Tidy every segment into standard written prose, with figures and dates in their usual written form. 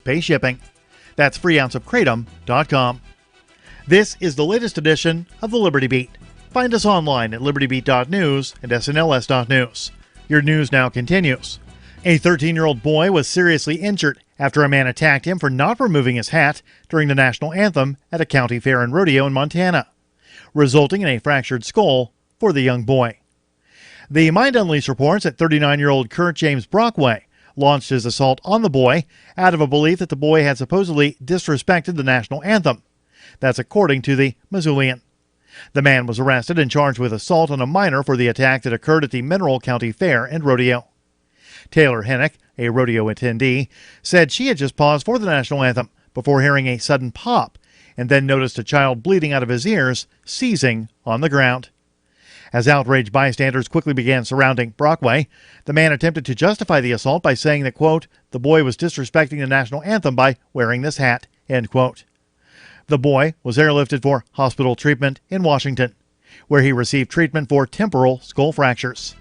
pay shipping. That's freeounceofkratom.com. This is the latest edition of the Liberty Beat. Find us online at libertybeat.news and snls.news. Your news now continues. A 13-year-old boy was seriously injured after a man attacked him for not removing his hat during the national anthem at a county fair and rodeo in Montana, resulting in a fractured skull for the young boy. The Mind Unleashed reports that 39-year-old Kurt James Brockway launched his assault on the boy out of a belief that the boy had supposedly disrespected the national anthem. That's according to the Missoulian. The man was arrested and charged with assault on a minor for the attack that occurred at the Mineral County Fair and Rodeo. Taylor Hennick, a rodeo attendee, said she had just paused for the national anthem before hearing a sudden pop and then noticed a child bleeding out of his ears, seizing on the ground. As outraged bystanders quickly began surrounding Brockway, the man attempted to justify the assault by saying that, quote, the boy was disrespecting the national anthem by wearing this hat, end quote. The boy was airlifted for hospital treatment in Washington, where he received treatment for temporal skull fractures.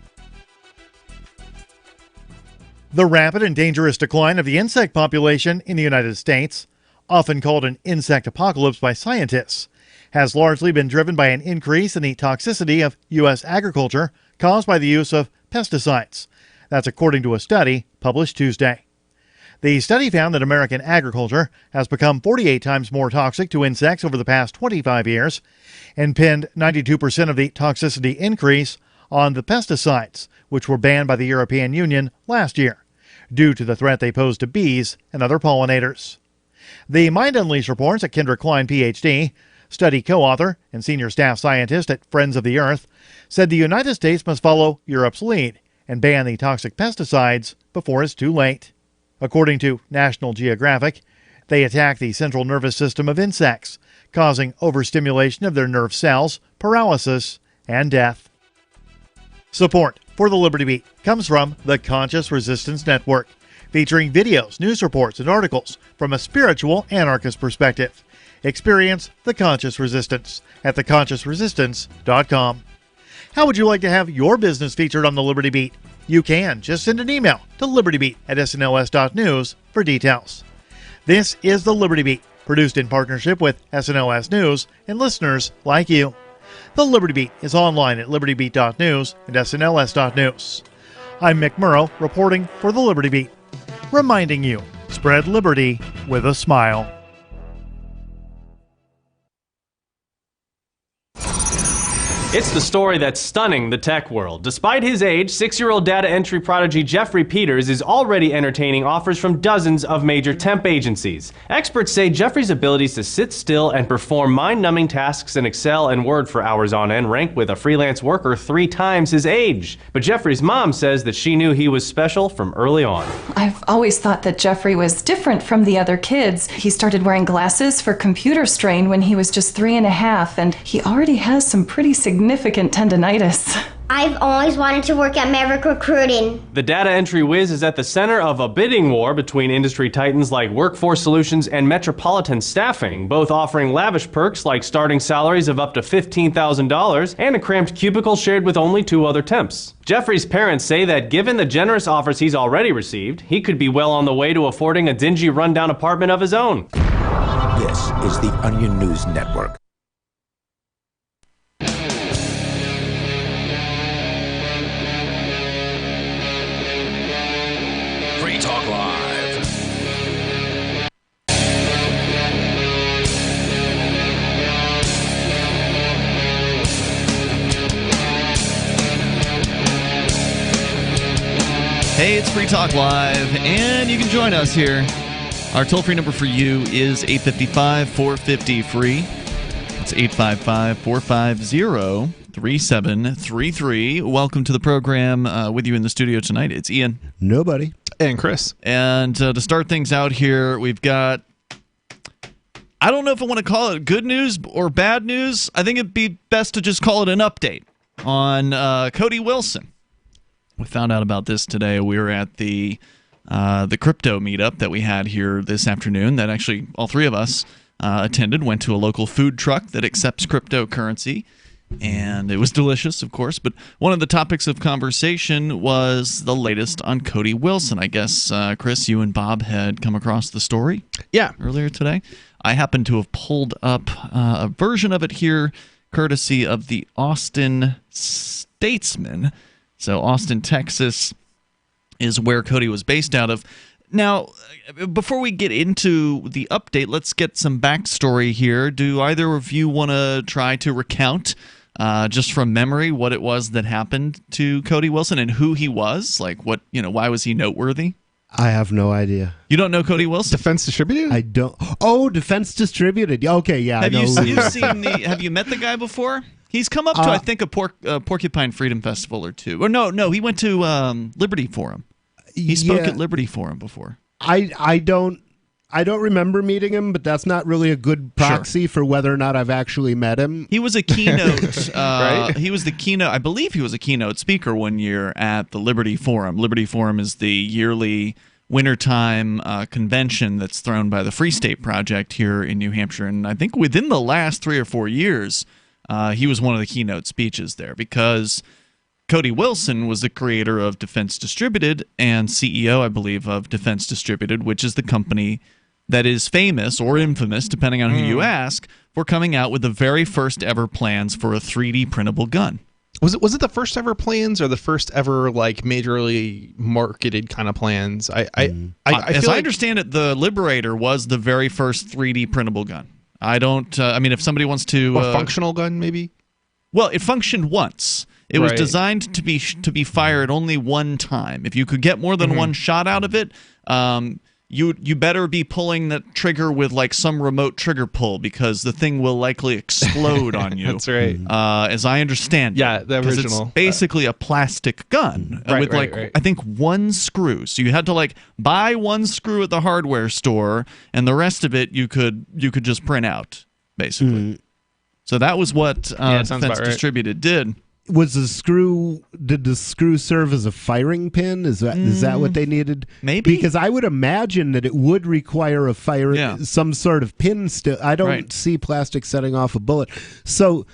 The rapid and dangerous decline of the insect population in the United States, often called an insect apocalypse by scientists, has largely been driven by an increase in the toxicity of U.S. agriculture caused by the use of pesticides. That's according to a study published Tuesday. The study found that American agriculture has become 48 times more toxic to insects over the past 25 years and pinned 92% of the toxicity increase on the pesticides, which were banned by the European Union last year, due to the threat they pose to bees and other pollinators. The Mind Unleashed reports that Kendra Klein, Ph.D., study co-author and senior staff scientist at Friends of the Earth, said the United States must follow Europe's lead and ban the toxic pesticides before it's too late. According to National Geographic, they attack the central nervous system of insects, causing overstimulation of their nerve cells, paralysis, and death. Support for the Liberty Beat comes from the Conscious Resistance Network, featuring videos, news reports, and articles from a spiritual anarchist perspective. Experience the Conscious Resistance at theconsciousresistance.com. How would you like to have your business featured on the Liberty Beat? You can. Just send an email to libertybeat@snls.news for details. This is the Liberty Beat, produced in partnership with SNLS News and listeners like you. The Liberty Beat is online at libertybeat.news and snls.news. I'm Mick Murrow, reporting for the Liberty Beat, reminding you, spread liberty with a smile. It's the story that's stunning the tech world. Despite his age, 6-year-old data entry prodigy Jeffrey Peters is already entertaining offers from dozens of major temp agencies. Experts say Jeffrey's abilities to sit still and perform mind-numbing tasks in Excel and Word for hours on end rank with a freelance worker 3 times his age. But Jeffrey's mom says that she knew he was special from early on. I've always thought that Jeffrey was different from the other kids. He started wearing glasses for computer strain when he was just 3.5, and he already has some pretty significant tendinitis. I've always wanted to work at Maverick Recruiting. The data entry whiz is at the center of a bidding war between industry titans like Workforce Solutions and Metropolitan Staffing, both offering lavish perks like starting salaries of up to $15,000 and a cramped cubicle shared with only 2 other temps. Jeffrey's parents say that given the generous offers he's already received, he could be well on the way to affording a dingy rundown apartment of his own. This is the Onion News Network. Free Talk Live. Hey, it's Free Talk Live, and you can join us here. Our toll-free number for you is 855-450-FREE. It's 855-450-3733. Welcome to the program. With you in the studio tonight, it's Ian. Nobody. And Chris. And to start things out here, we've got, I don't know if I want to call it good news or bad news. I think it'd be best to just call it an update on Cody Wilson. We found out about this today. We were at the crypto meetup that we had here this afternoon that actually all 3 of us attended, went to a local food truck that accepts cryptocurrency. And it was delicious, of course. But one of the topics of conversation was the latest on Cody Wilson. I guess, Chris, you and Bob had come across the story earlier today. I happen to have pulled up a version of it here, courtesy of the Austin Statesman. So Austin, Texas is where Cody was based out of. Now, before we get into the update, let's get some backstory here. Do either of you want to try to recount, just from memory, what it was that happened to Cody Wilson and who he was? Like, what, why was he noteworthy? I have no idea. You don't know Cody Wilson? Defense Distributed? I don't. Oh, Defense Distributed. Okay, yeah. Have you met the guy before? He's come up to, I think, a Porcupine Freedom Festival or two. Or no, he went to Liberty Forum. He spoke at Liberty Forum before. I don't remember meeting him, but that's not really a good proxy for whether or not I've actually met him. He was a keynote. Right? He was the keynote. I believe he was a keynote speaker one year at the Liberty Forum. Liberty Forum is the yearly wintertime convention that's thrown by the Free State Project here in New Hampshire. And I think within the last 3 or 4 years, he was one of the keynote speeches there because Cody Wilson was the creator of Defense Distributed and CEO, I believe, of Defense Distributed, which is the company that is famous or infamous, depending on who you ask, for coming out with the very first ever plans for a 3D printable gun. Was it the first ever plans or the first ever like majorly marketed kind of plans? I As I understand it, the Liberator was the very first 3D printable gun. I don't. I mean, if somebody wants to, a functional gun, maybe. Well, it functioned once. It was designed to be fired only one time. If you could get more than one shot out of it, you better be pulling the trigger with like some remote trigger pull because the thing will likely explode on you. That's right. As I understand, the original. It's basically a plastic gun with I think one screw. So you had to like buy one screw at the hardware store, and the rest of it you could just print out basically. So that was what Defense Distributed did. Did the screw serve as a firing pin? Is that what they needed? Maybe. Because I would imagine that it would require some sort of pin still. I don't see plastic setting off a bullet. So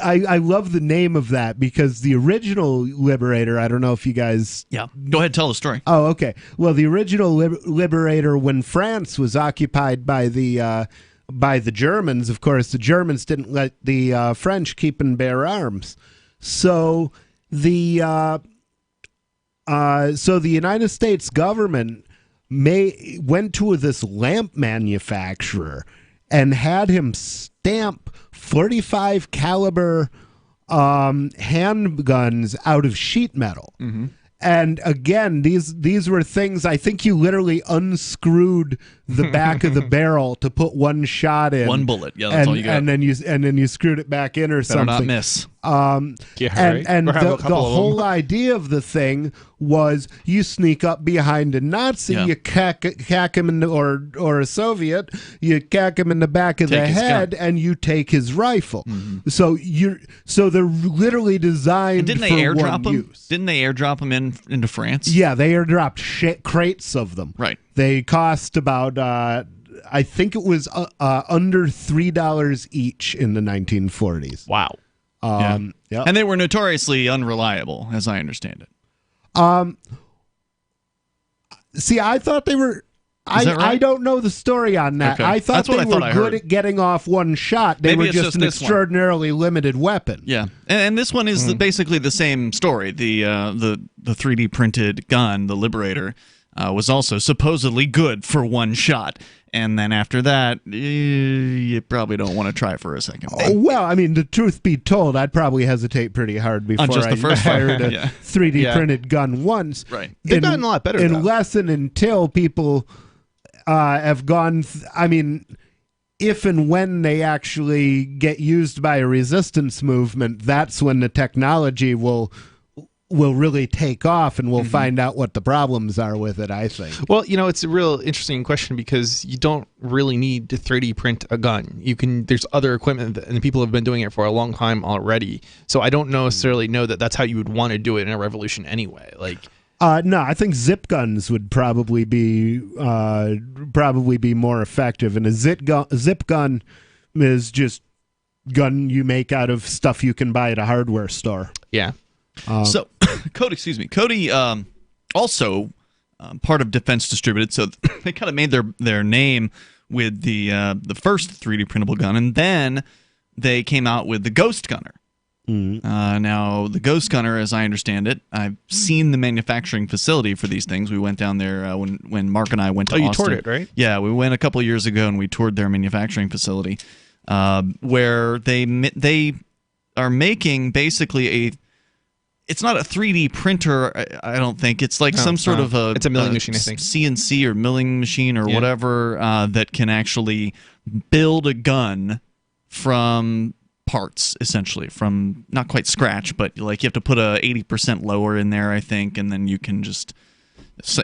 I love the name of that because the original Liberator, I don't know if you guys... Yeah, go ahead, tell the story. Oh, okay. Well, the original Liberator, when France was occupied by the Germans, of course, the Germans didn't let the French keep and bear arms. So the United States government went to this lamp manufacturer and had him stamp 45 caliber handguns out of sheet metal. And again, these were things, I think you literally unscrewed the back of the barrel to put one shot in. One bullet, that's all you got. And then you screwed it back in or something. Better not miss. And the whole idea of the thing was you sneak up behind a Nazi, you cack him or a Soviet, you cack him in the back of the head, and you take his rifle. So they're literally designed and for one use. Didn't they airdrop them into France? Yeah, they airdropped crates of them. Right. They cost about I think it was under $3 each in the 1940s. Wow. And they were notoriously unreliable, as I understand it. See, I thought they were. I don't know the story on that. Okay. I thought they were good at getting off one shot. They were just an extraordinarily limited weapon. Yeah, and this one is basically the same story. The 3D printed gun, the Liberator, was also supposedly good for one shot. And then after that, you probably don't want to try for a second. Well, I mean, the truth be told, I'd probably hesitate pretty hard before I fired a 3D printed gun once. Right. They've gotten a lot better, unless and until people have gone... I mean, if and when they actually get used by a resistance movement, that's when the technology will really take off, and we'll find out what the problems are with it, I think. Well, it's a real interesting question because you don't really need to 3D print a gun. There's other equipment, and people have been doing it for a long time already. So I don't necessarily know that that's how you would want to do it in a revolution anyway. No, I think zip guns would probably be more effective, and a zip gun is just gun you make out of stuff you can buy at a hardware store. Yeah. So, Cody, also part of Defense Distributed, so they kind of made their name with the first 3D printable gun, and then they came out with the Ghost Gunner. Now, the Ghost Gunner, as I understand it, I've seen the manufacturing facility for these things. We went down there when Mark and I went to Austin. Oh, you toured it, right? Yeah, we went a couple of years ago, and we toured their manufacturing facility, where they are making basically it's not a 3D printer, I don't think. It's like some sort of it's a milling machine, I think. CNC or milling machine or whatever that can actually build a gun from parts, essentially, from not quite scratch, but like you have to put a 80% lower in there, I think, and then you can just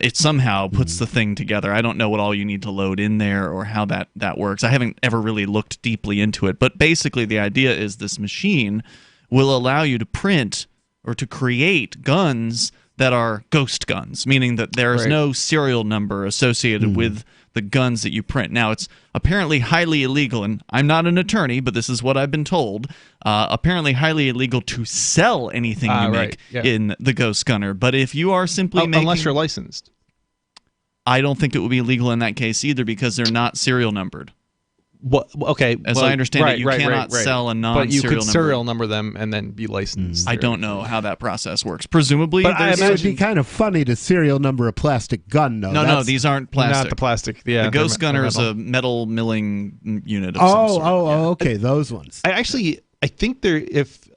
it somehow puts the thing together. I don't know what all you need to load in there or how that works. I haven't ever really looked deeply into it, but basically the idea is this machine will allow you to print or to create guns that are ghost guns, meaning that there's no serial number associated with the guns that you print. Now, it's apparently highly illegal, and I'm not an attorney, but this is what I've been told, apparently highly illegal to sell anything you make in the Ghost Gunner. But if you are simply making... Unless you're licensed. I don't think it would be illegal in that case either because they're not serial numbered. Okay, as I understand it, you cannot sell a non-serial number. But you could serial number them and then be licensed. I don't know how that process works. Presumably, but it would be kind of funny to serial number a plastic gun, though. No, these aren't plastic. Not the plastic. Yeah, the Ghost Gunner is a metal milling unit. Of some sort. Okay, those ones. I think there. If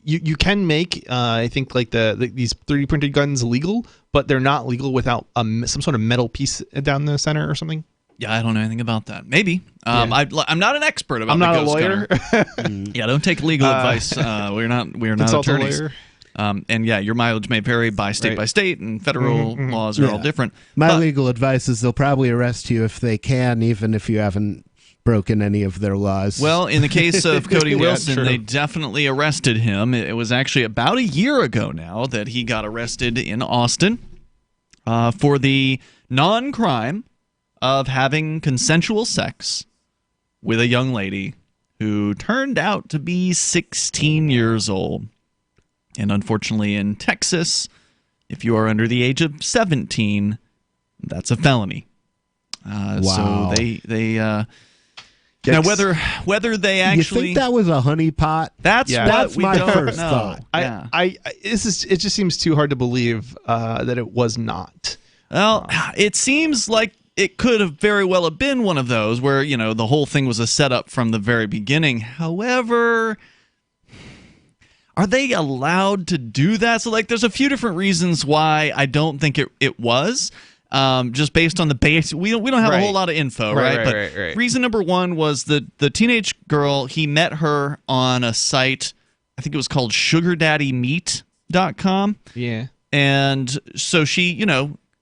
you can make, I think like these 3D printed guns legal, but they're not legal without some sort of metal piece down the center or something. Yeah, I don't know anything about that. Maybe. I'm not an expert about I'm the not Ghost a lawyer. Gunner. Yeah, don't take legal advice. We're not attorneys. And yeah, your mileage may vary by state, and federal laws are all different. My legal advice is they'll probably arrest you if they can, even if you haven't broken any of their laws. Well, in the case of Cody Wilson, they definitely arrested him. It was actually about a year ago now that he got arrested in Austin for the non-crime of having consensual sex with a young lady who turned out to be 16 years old. And unfortunately in Texas, if you are under the age of 17, that's a felony. Wow. So they now whether they actually... You think that was a honeypot? That's my first thought. It just seems too hard to believe that it was not. Well, it seems like it could have very well have been one of those where, the whole thing was a setup from the very beginning. However, are they allowed to do that? So, there's a few different reasons why I don't think it was. Just based on the base, we don't have a whole lot of info, right? But reason number one was the teenage girl, he met her on a site, I think it was called SugarDaddyMeet.com. Yeah. And so she,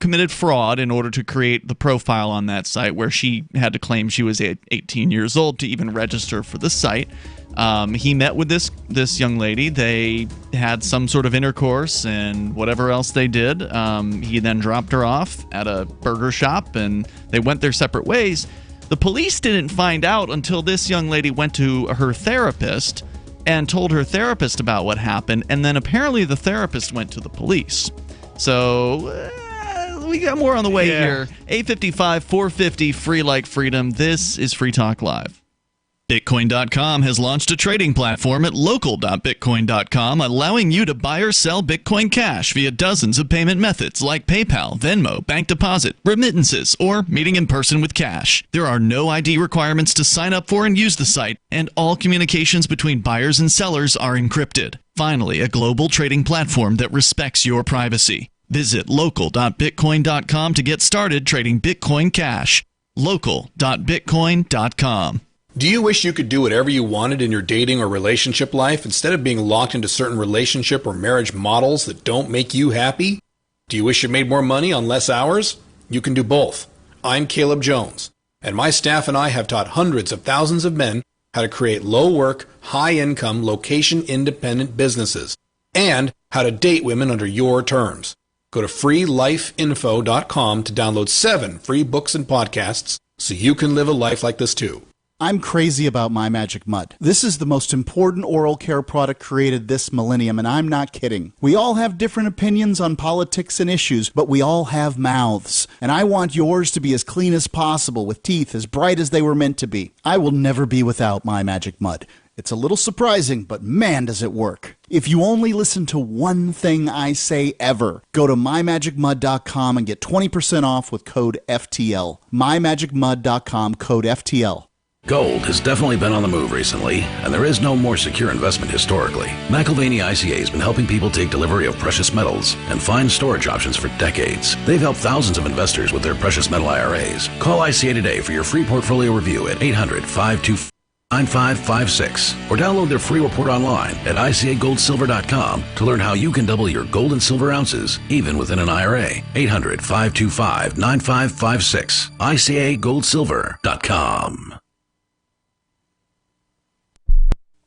committed fraud in order to create the profile on that site where she had to claim she was 18 years old to even register for the site. He met with this young lady. They had some sort of intercourse and whatever else they did. He then dropped her off at a burger shop and they went their separate ways. The police didn't find out until this young lady went to her therapist and told her therapist about what happened, and then apparently the therapist went to the police. So... we got more on the way here. 855-450, free like freedom. This is Free Talk Live. Bitcoin.com has launched a trading platform at local.bitcoin.com, allowing you to buy or sell Bitcoin Cash via dozens of payment methods like PayPal, Venmo, bank deposit, remittances, or meeting in person with cash. There are no ID requirements to sign up for and use the site, and all communications between buyers and sellers are encrypted. Finally, a global trading platform that respects your privacy. Visit local.bitcoin.com to get started trading Bitcoin Cash. Local.bitcoin.com. Do you wish you could do whatever you wanted in your dating or relationship life instead of being locked into certain relationship or marriage models that don't make you happy? Do you wish you made more money on less hours? You can do both. I'm Caleb Jones, and my staff and I have taught hundreds of thousands of men how to create low-work, high-income, location-independent businesses, and how to date women under your terms. Go to freelifeinfo.com to download 7 free books and podcasts so you can live a life like this too. I'm crazy about My Magic Mud. This is the most important oral care product created this millennium, and I'm not kidding. We all have different opinions on politics and issues, but we all have mouths. And I want yours to be as clean as possible, with teeth as bright as they were meant to be. I will never be without My Magic Mud. It's a little surprising, but man, does it work. If you only listen to one thing I say ever, go to mymagicmud.com and get 20% off with code FTL. mymagicmud.com, code FTL. Gold has definitely been on the move recently, and there is no more secure investment historically. McIlvaney ICA has been helping people take delivery of precious metals and find storage options for decades. They've helped thousands of investors with their precious metal IRAs. Call ICA today for your free portfolio review at 800-525-9556 or download their free report online at ICAGoldSilver.com to learn how you can double your gold and silver ounces, even within an IRA. 800-525-9556. ICAGoldSilver.com.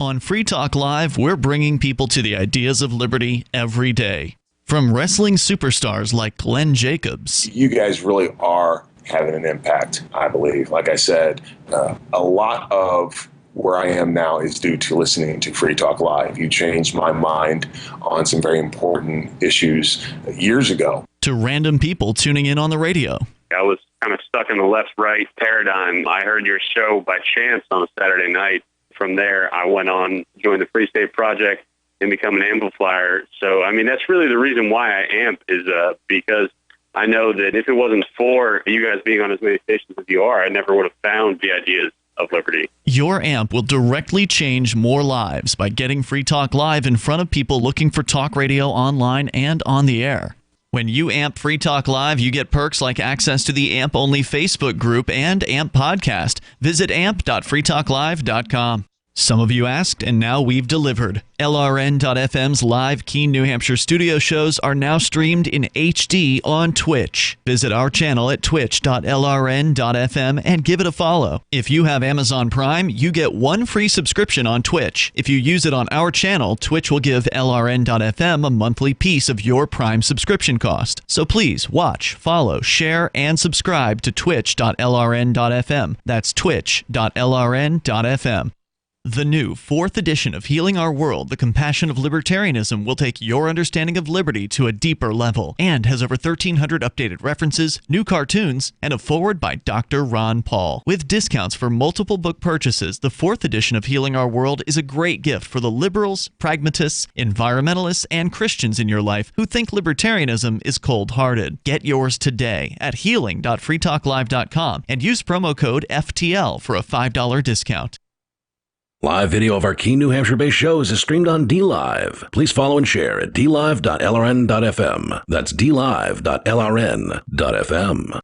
On Free Talk Live, we're bringing people to the ideas of liberty every day. From wrestling superstars like Glenn Jacobs. You guys really are having an impact, I believe. Like I said, a lot of where I am now is due to listening to Free Talk Live. You changed my mind on some very important issues years ago. To random people tuning in on the radio. I was kind of stuck in the left-right paradigm. I heard your show by chance on a Saturday night. From there, I went on, joined the Free State Project, and become an amplifier. So, I mean, that's really the reason why I amp is because I know that if it wasn't for you guys being on as many stations as you are, I never would have found the ideas of liberty. Your amp will directly change more lives by getting Free Talk Live in front of people looking for talk radio online and on the air. When you amp Free Talk Live, you get perks like access to the AMP-only Facebook group and AMP podcast. Visit amp.freetalklive.com. Some of you asked, and now we've delivered. LRN.FM's live Keene, New Hampshire studio shows are now streamed in HD on Twitch. Visit our channel at twitch.lrn.fm and give it a follow. If you have Amazon Prime, you get one free subscription on Twitch. If you use it on our channel, Twitch will give LRN.FM a monthly piece of your Prime subscription cost. So please watch, follow, share, and subscribe to twitch.lrn.fm. That's twitch.lrn.fm. The new 4th edition of Healing Our World, The Compassion of Libertarianism, will take your understanding of liberty to a deeper level and has over 1,300 updated references, new cartoons, and a foreword by Dr. Ron Paul. With discounts for multiple book purchases, the 4th edition of Healing Our World is a great gift for the liberals, pragmatists, environmentalists, and Christians in your life who think libertarianism is cold-hearted. Get yours today at healing.freetalklive.com and use promo code FTL for a $5 discount. Live video of our Keene, New Hampshire-based shows is streamed on DLive. Please follow and share at dlive.lrn.fm. That's dlive.lrn.fm.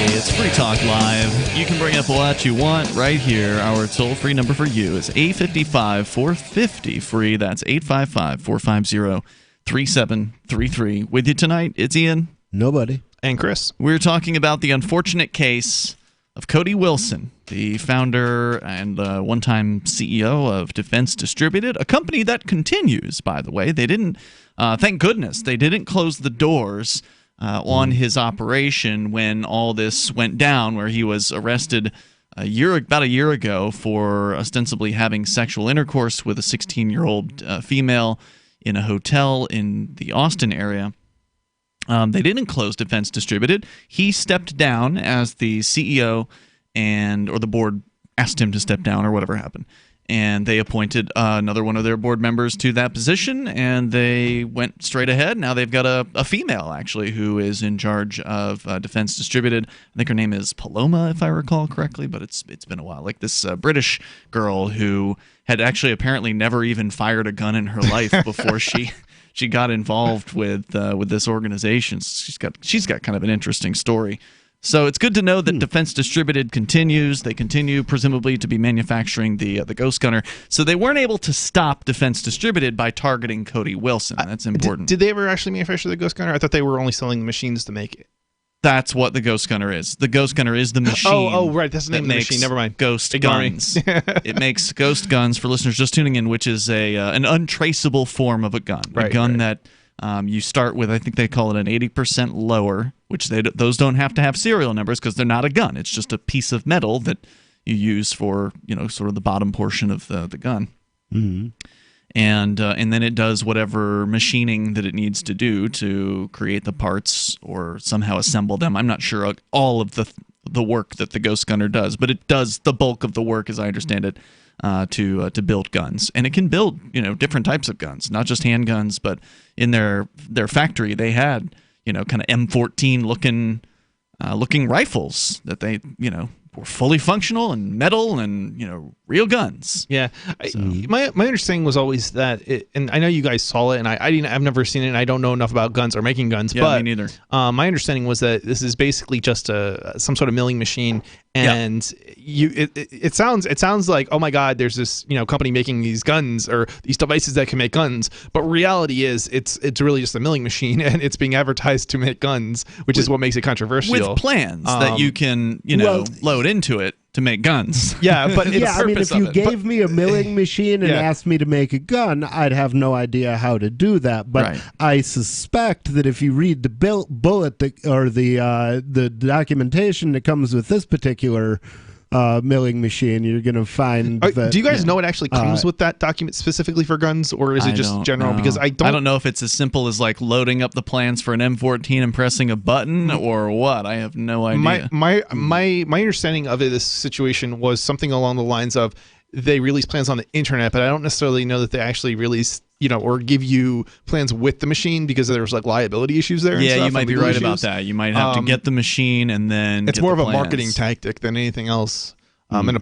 It's Free Talk Live. You can bring up what you want right here. Our toll-free number for you is 855-450-FREE. That's 855-450-3733. With you tonight, it's Ian. Nobody. And Chris. We're talking about the unfortunate case of Cody Wilson, the founder and one-time CEO of Defense Distributed, a company that continues, by the way. They didn't, thank goodness, they didn't close the doors on his operation when all this went down, where he was arrested about a year ago for ostensibly having sexual intercourse with a 16-year-old female in a hotel in the Austin area. They didn't close Defense Distributed. He stepped down as the CEO, or the board asked him to step down, or whatever happened. And they appointed another one of their board members to that position, and they went straight ahead. Now they've got a female, actually, who is in charge of Defense Distributed. I think her name is Paloma, if I recall correctly, but it's been a while. Like this British girl who had actually apparently never even fired a gun in her life before she got involved with this organization. She's got kind of an interesting story. So it's good to know that Defense Distributed continues. They continue, presumably, to be manufacturing the Ghost Gunner. So they weren't able to stop Defense Distributed by targeting Cody Wilson. That's important. Did they ever actually manufacture the Ghost Gunner? I thought they were only selling machines to make it. That's what the Ghost Gunner is. The Ghost Gunner is the machine. Oh, right. That's the name of the machine. Never mind. Ghost guns. It makes ghost guns, for listeners just tuning in, which is an untraceable form of a gun. A gun that you start with, I think they call it an 80% lower, which those don't have to have serial numbers because they're not a gun. It's just a piece of metal that you use for, sort of the bottom portion of the gun. Mm-hmm. And then it does whatever machining that it needs to do to create the parts or somehow assemble them. I'm not sure all of the work that the Ghost Gunner does, but it does the bulk of the work, as I understand it, to build guns. And it can build different types of guns, not just handguns, but in their factory they had kind of M14 looking rifles that they were fully functional and metal and real guns. Yeah, my understanding was always that, and I know you guys saw it, and I've never seen it, and I don't know enough about guns or making guns. Yeah, but me neither. My understanding was that this is basically just some sort of milling machine, and it sounds like, oh my God, there's this company making these guns or these devices that can make guns, but reality is it's really just a milling machine, and it's being advertised to make guns, which is what makes it controversial. With plans that you can load into it to make guns. Yeah, but if you gave me a milling machine and asked me to make a gun, I'd have no idea how to do that. But I suspect that if you read the bullet or the documentation that comes with this particular milling machine, you're going to find that. Do you guys know it actually comes with that document specifically for guns, or is it just general? Because I don't know if it's as simple as like loading up the plans for an M14 and pressing a button or what. I have no idea. My understanding of this situation was something along the lines of they release plans on the internet, but I don't necessarily know that they actually release or give you plans with the machine, because there's like liability issues there. Yeah, you might be right about that. You might have to get the machine and then it's more of a marketing tactic than anything else, and a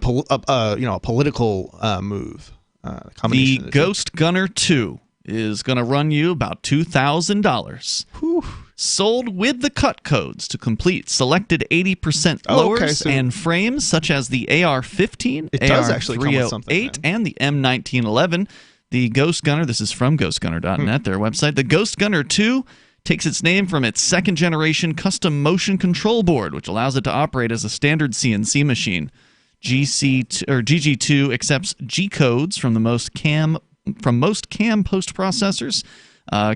political move. The Ghost Gunner 2 is going to run you about $2,000. Sold with the cut codes to complete selected 80% lowers and frames, such as the AR-15, AR-308, and the M1911. The Ghost Gunner, this is from ghostgunner.net, their website. The Ghost Gunner 2 takes its name from its second-generation custom motion control board, which allows it to operate as a standard CNC machine. GG2 accepts G-codes from most CAM post-processors.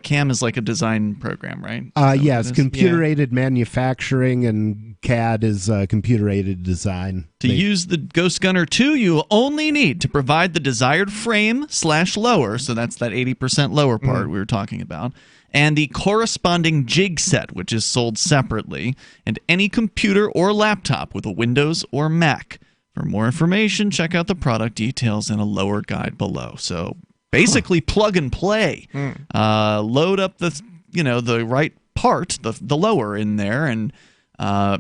CAM is like a design program, right? Yes, computer-aided manufacturing, and CAD is computer-aided design. To use the Ghost Gunner 2, you only need to provide the desired frame/lower, so that's that 80% lower part we were talking about, and the corresponding jig set, which is sold separately, and any computer or laptop with a Windows or Mac. For more information, check out the product details in a lower guide below. So basically, plug and play. Load up the right part, the lower in there, and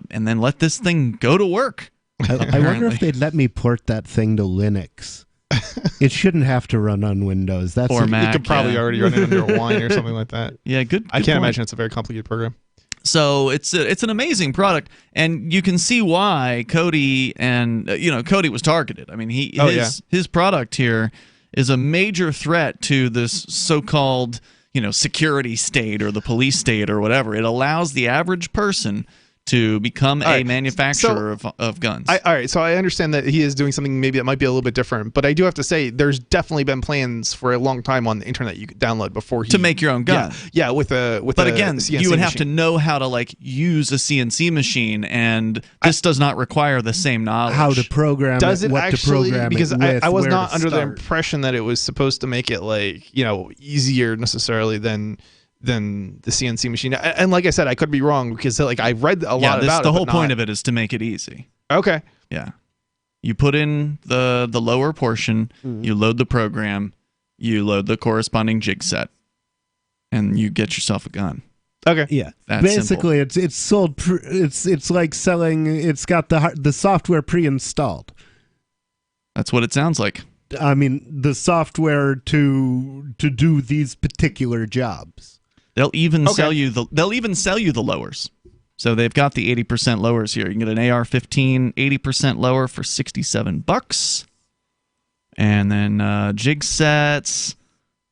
then let this thing go to work. I wonder if they'd let me port that thing to Linux. It shouldn't have to run on Windows. Or Mac. It could probably already run it under a wine or something like that. Yeah, good. I can't imagine it's a very complicated program. So it's an amazing product, and you can see why Cody Cody was targeted. I mean, his product here is a major threat to this so-called security state or the police state or whatever. It allows the average person to become a manufacturer of guns. All right, so I understand that he is doing something maybe that might be a little bit different, but I do have to say there's definitely been plans for a long time on the internet you could download before to make your own gun. Yeah, with a CNC you would have machine. to know how to use a CNC machine, and this does not require the same knowledge. How to program does it, what actually, to program because it with, I was where not to under the start. impression that it was supposed to make it easier necessarily than the CNC machine. And like I said, I could be wrong, because I read a lot about it. The whole point of it is to make it easy. Okay. Yeah. You put in the lower portion, you load the program, you load the corresponding jig set, and you get yourself a gun. Okay. Yeah. That's basically simple. It's sold it's like selling, it's got the software pre-installed. That's what it sounds like. I mean, the software to do these particular jobs. They'll even sell you the lowers. So they've got the 80% lowers here. You can get an AR-15 80% lower for $67, and then jig sets.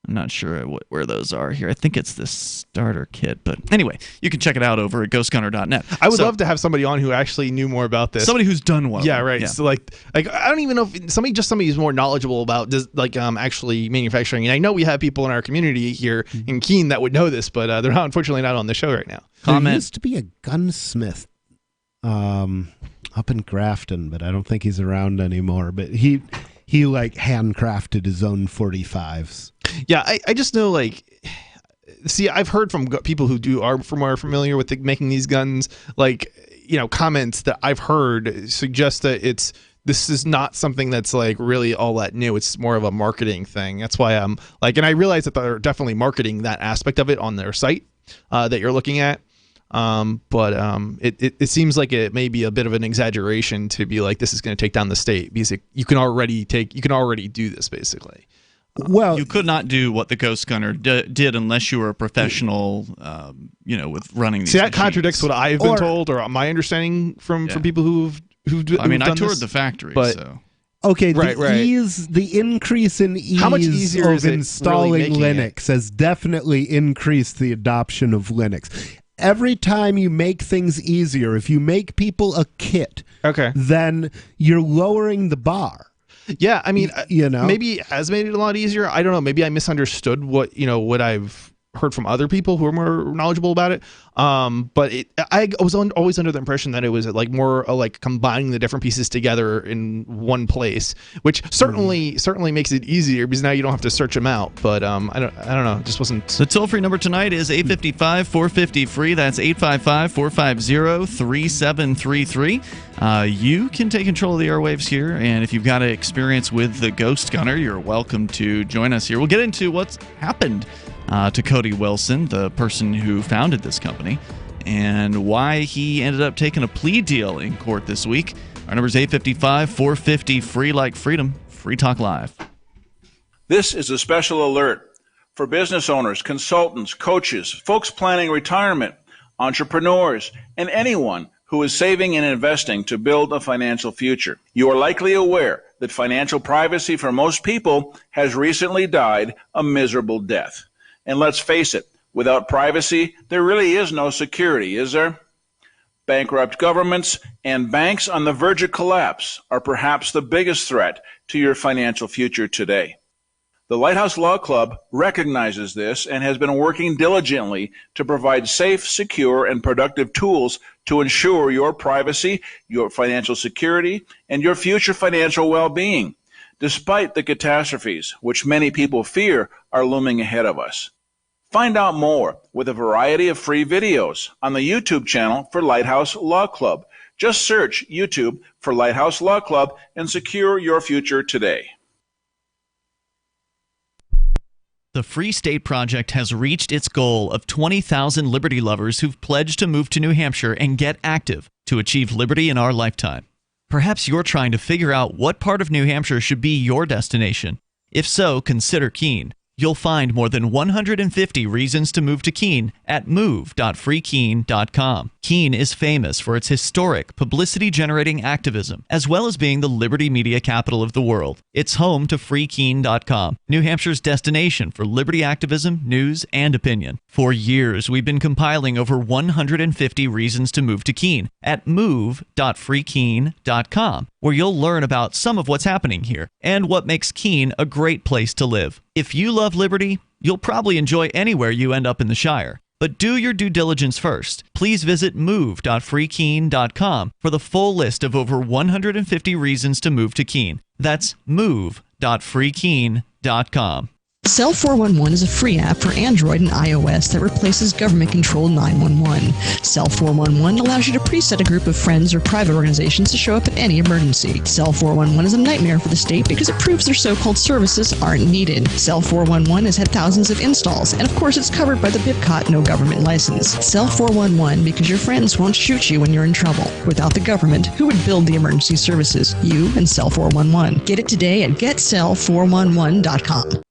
I'm not sure where those are here. I think it's this starter kit. But anyway, you can check it out over at ghostgunner.net. I would love to have somebody on who actually knew more about this. Somebody who's done one. Yeah, right. Yeah. So like I don't even know if somebody who's more knowledgeable about actually manufacturing. And I know we have people in our community here in Keene that would know this, but they're unfortunately not on the show right now. There used to be a gunsmith up in Grafton, but I don't think he's around anymore. But he like handcrafted his own 45s. Yeah, I just know see, I've heard from people who are familiar with making these guns, comments that I've heard suggest that this is not something that's really all that new. It's more of a marketing thing. That's why I'm and I realize that they're definitely marketing that aspect of it on their site that you're looking at. But it seems like it may be a bit of an exaggeration to be this is going to take down the state, because you can already do this basically. Well, you could not do what the Ghost Gunner did unless you were a professional, with running these. See, that machines. Contradicts what I've been told, or my understanding from people who've I toured this, the factory, but, so. Okay, the increase in ease How much easier of installing really Linux has definitely increased the adoption of Linux. Every time you make things easier, if you make people a kit, then you're lowering the bar. Yeah, I mean, maybe it has made it a lot easier. I don't know. Maybe I misunderstood what I've heard from other people who are more knowledgeable about it. But I was always under the impression that it was more combining the different pieces together in one place, which certainly makes it easier because now you don't have to search them out. But I don't know. It just wasn't. The toll-free number tonight is 855-450-FREE. That's 855-450-3733. You can take control of the airwaves here, and if you've got experience with the Ghost Gunner, you're welcome to join us here. We'll get into what's happened to Cody Wilson, the person who founded this company, and why he ended up taking a plea deal in court this week. Our number is 855-450-FREE, like freedom. Free Talk Live. This is a special alert for business owners, consultants, coaches, folks planning retirement, entrepreneurs, and anyone who is saving and investing to build a financial future. You are likely aware that financial privacy for most people has recently died a miserable death. And let's face it, without privacy, there really is no security, is there? Bankrupt governments and banks on the verge of collapse are perhaps the biggest threat to your financial future today. The Lighthouse Law Club recognizes this and has been working diligently to provide safe, secure, and productive tools to ensure your privacy, your financial security, and your future financial well-being, despite the catastrophes which many people fear are looming ahead of us. Find out more with a variety of free videos on the YouTube channel for Lighthouse Law Club. Just search YouTube for Lighthouse Law Club and secure your future today. The Free State Project has reached its goal of 20,000 liberty lovers who've pledged to move to New Hampshire and get active to achieve liberty in our lifetime. Perhaps you're trying to figure out what part of New Hampshire should be your destination. If so, consider Keene. You'll find more than 150 reasons to move to Keene at move.freekeene.com. Keene is famous for its historic, publicity-generating activism, as well as being the liberty media capital of the world. It's home to freekeene.com, New Hampshire's destination for liberty activism, news, and opinion. For years, we've been compiling over 150 reasons to move to Keene at move.freekeene.com, where you'll learn about some of what's happening here and what makes Keene a great place to live. If you love liberty, you'll probably enjoy anywhere you end up in the Shire. But do your due diligence first. Please visit move.freekeene.com for the full list of over 150 reasons to move to Keene. That's move.freekeene.com. Cell 411 is a free app for Android and iOS that replaces government-controlled 911. Cell 411 allows you to preset a group of friends or private organizations to show up at any emergency. Cell 411 is a nightmare for the state because it proves their so-called services aren't needed. Cell 411 has had thousands of installs, and of course it's covered by the BIPCOT no government license. Cell 411 because your friends won't shoot you when you're in trouble. Without the government, who would build the emergency services? You and Cell 411. Get it today at getcell411.com.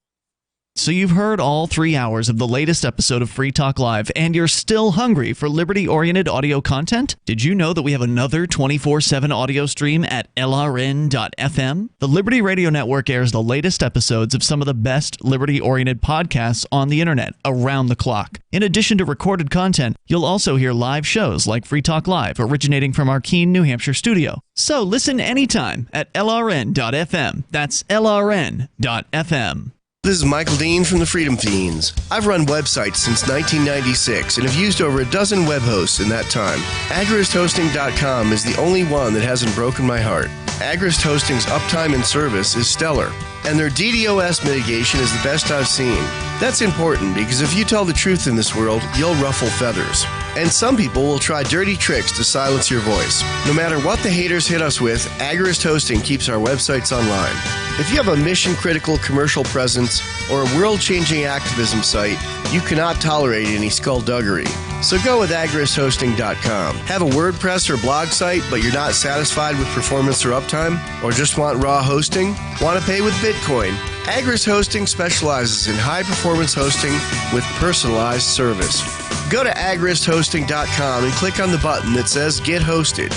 So you've heard all 3 hours of the latest episode of Free Talk Live, and you're still hungry for liberty-oriented audio content? Did you know that we have another 24/7 audio stream at LRN.FM? The Liberty Radio Network airs the latest episodes of some of the best liberty-oriented podcasts on the internet around the clock. In addition to recorded content, you'll also hear live shows like Free Talk Live, originating from our Keene, New Hampshire studio. So listen anytime at LRN.FM. That's LRN.FM. This is Michael Dean from the Freedom Fiends. I've run websites since 1996 and have used over a dozen web hosts in that time. AgristHosting.com is the only one that hasn't broken my heart. Agrist Hosting's uptime and service is stellar, and their DDoS mitigation is the best I've seen. That's important because if you tell the truth in this world, you'll ruffle feathers. And some people will try dirty tricks to silence your voice. No matter what the haters hit us with, Agrist Hosting keeps our websites online. If you have a mission-critical commercial presence or a world-changing activism site, you cannot tolerate any skullduggery. So go with agristhosting.com. Have a WordPress or blog site, but you're not satisfied with performance or uptime? Or just want raw hosting? Want to pay with Bitcoin? Agrist Hosting specializes in high-performance hosting with personalized service. Go to agristhosting.com and click on the button that says Get Hosted.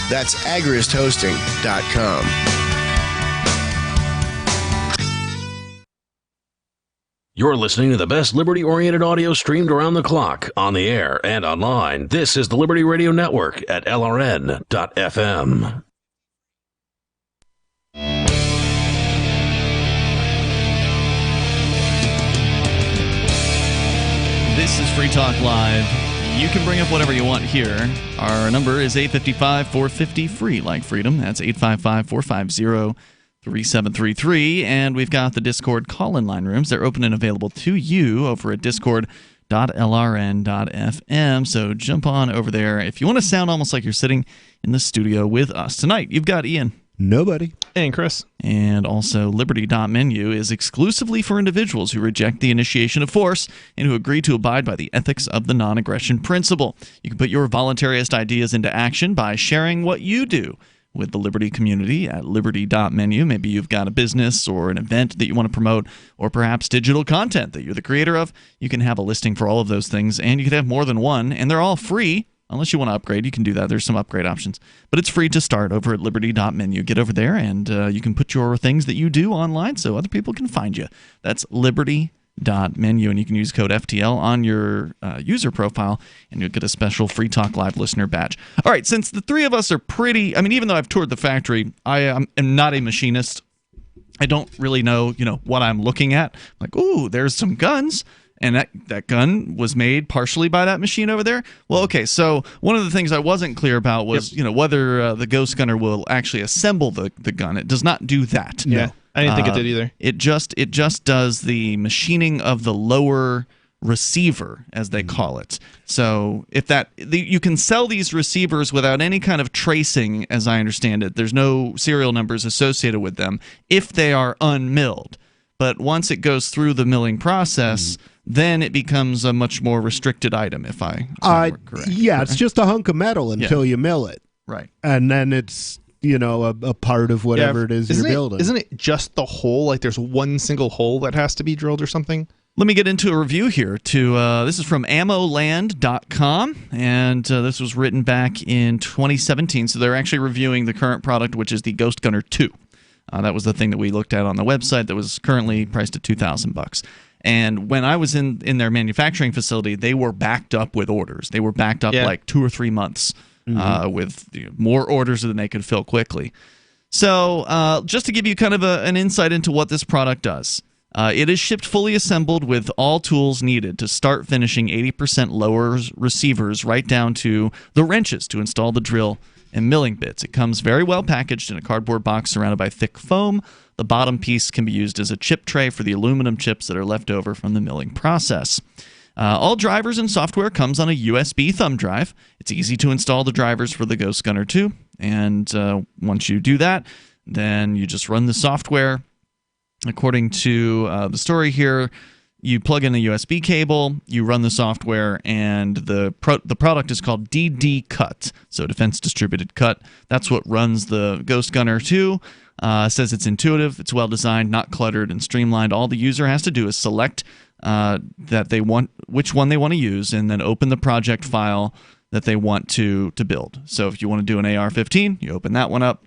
That's agristhosting.com. You're listening to the best liberty-oriented audio streamed around the clock, on the air, and online. This is the Liberty Radio Network at LRN.FM. This is Free Talk Live. You can bring up whatever you want here. Our number is 855-450-FREE, like freedom. That's 855-450-3733. And we've got the Discord call-in line rooms. They're open and available to you over at discord.lrn.fm. So jump on over there if you want to sound almost like you're sitting in the studio with us. Tonight, you've got Ian. Nobody. And Chris. And also, Liberty.menu is exclusively for individuals who reject the initiation of force and who agree to abide by the ethics of the non-aggression principle. You can put your voluntarist ideas into action by sharing what you do with the Liberty community at Liberty.menu. Maybe you've got a business or an event that you want to promote, or perhaps digital content that you're the creator of. You can have a listing for all of those things, and you can have more than one, and they're all free. Unless you want to upgrade, you can do that. There's some upgrade options. But it's free to start over at Liberty.menu. Get over there, and you can put your things that you do online so other people can find you. That's Liberty.menu, and you can use code FTL on your user profile, and you'll get a special Free Talk Live listener badge. All right, since the three of us are pretty... I mean, even though I've toured the factory, I am not a machinist. I don't really know, what I'm looking at. Like, ooh, there's some guns. And that gun was made partially by that machine over there. Well, okay, so one of the things I wasn't clear about was, whether the Ghost Gunner will actually assemble the gun. It does not do that. Yeah, no. I didn't think it did either. It just does the machining of the lower receiver, as they call it. So you can sell these receivers without any kind of tracing, as I understand it. There's no serial numbers associated with them if they are unmilled. But once it goes through the milling process, then it becomes a much more restricted item, if I correct. Yeah, correct? It's just a hunk of metal until you mill it. Right. And then it's, a part of whatever it is you're building. Isn't it just the hole? Like there's one single hole that has to be drilled or something? Let me get into a review here. This is from ammoland.com, and this was written back in 2017. So they're actually reviewing the current product, which is the Ghost Gunner 2. That was the thing that we looked at on the website that was currently priced at $2,000. And when I was in their manufacturing facility, they were backed up with orders. They were backed up like 2 or 3 months with more orders than they could fill quickly. So just to give you kind of an insight into what this product does, it is shipped fully assembled with all tools needed to start finishing 80% lower receivers right down to the wrenches to install the drill and milling bits. It comes very well packaged in a cardboard box surrounded by thick foam. The bottom piece can be used as a chip tray for the aluminum chips that are left over from the milling process. All drivers and software comes on a USB thumb drive. It's easy to install the drivers for the Ghost Gunner 2, and once you do that, then you just run the software. According to the story here, You plug in a USB cable, you run the software, and the product is called DD Cut, so Defense Distributed Cut. That's what runs the Ghost Gunner 2. Says it's intuitive, it's well designed, not cluttered, and streamlined. All the user has to do is select which one they want to use, and then open the project file that they want to build. So if you want to do an AR-15, you open that one up.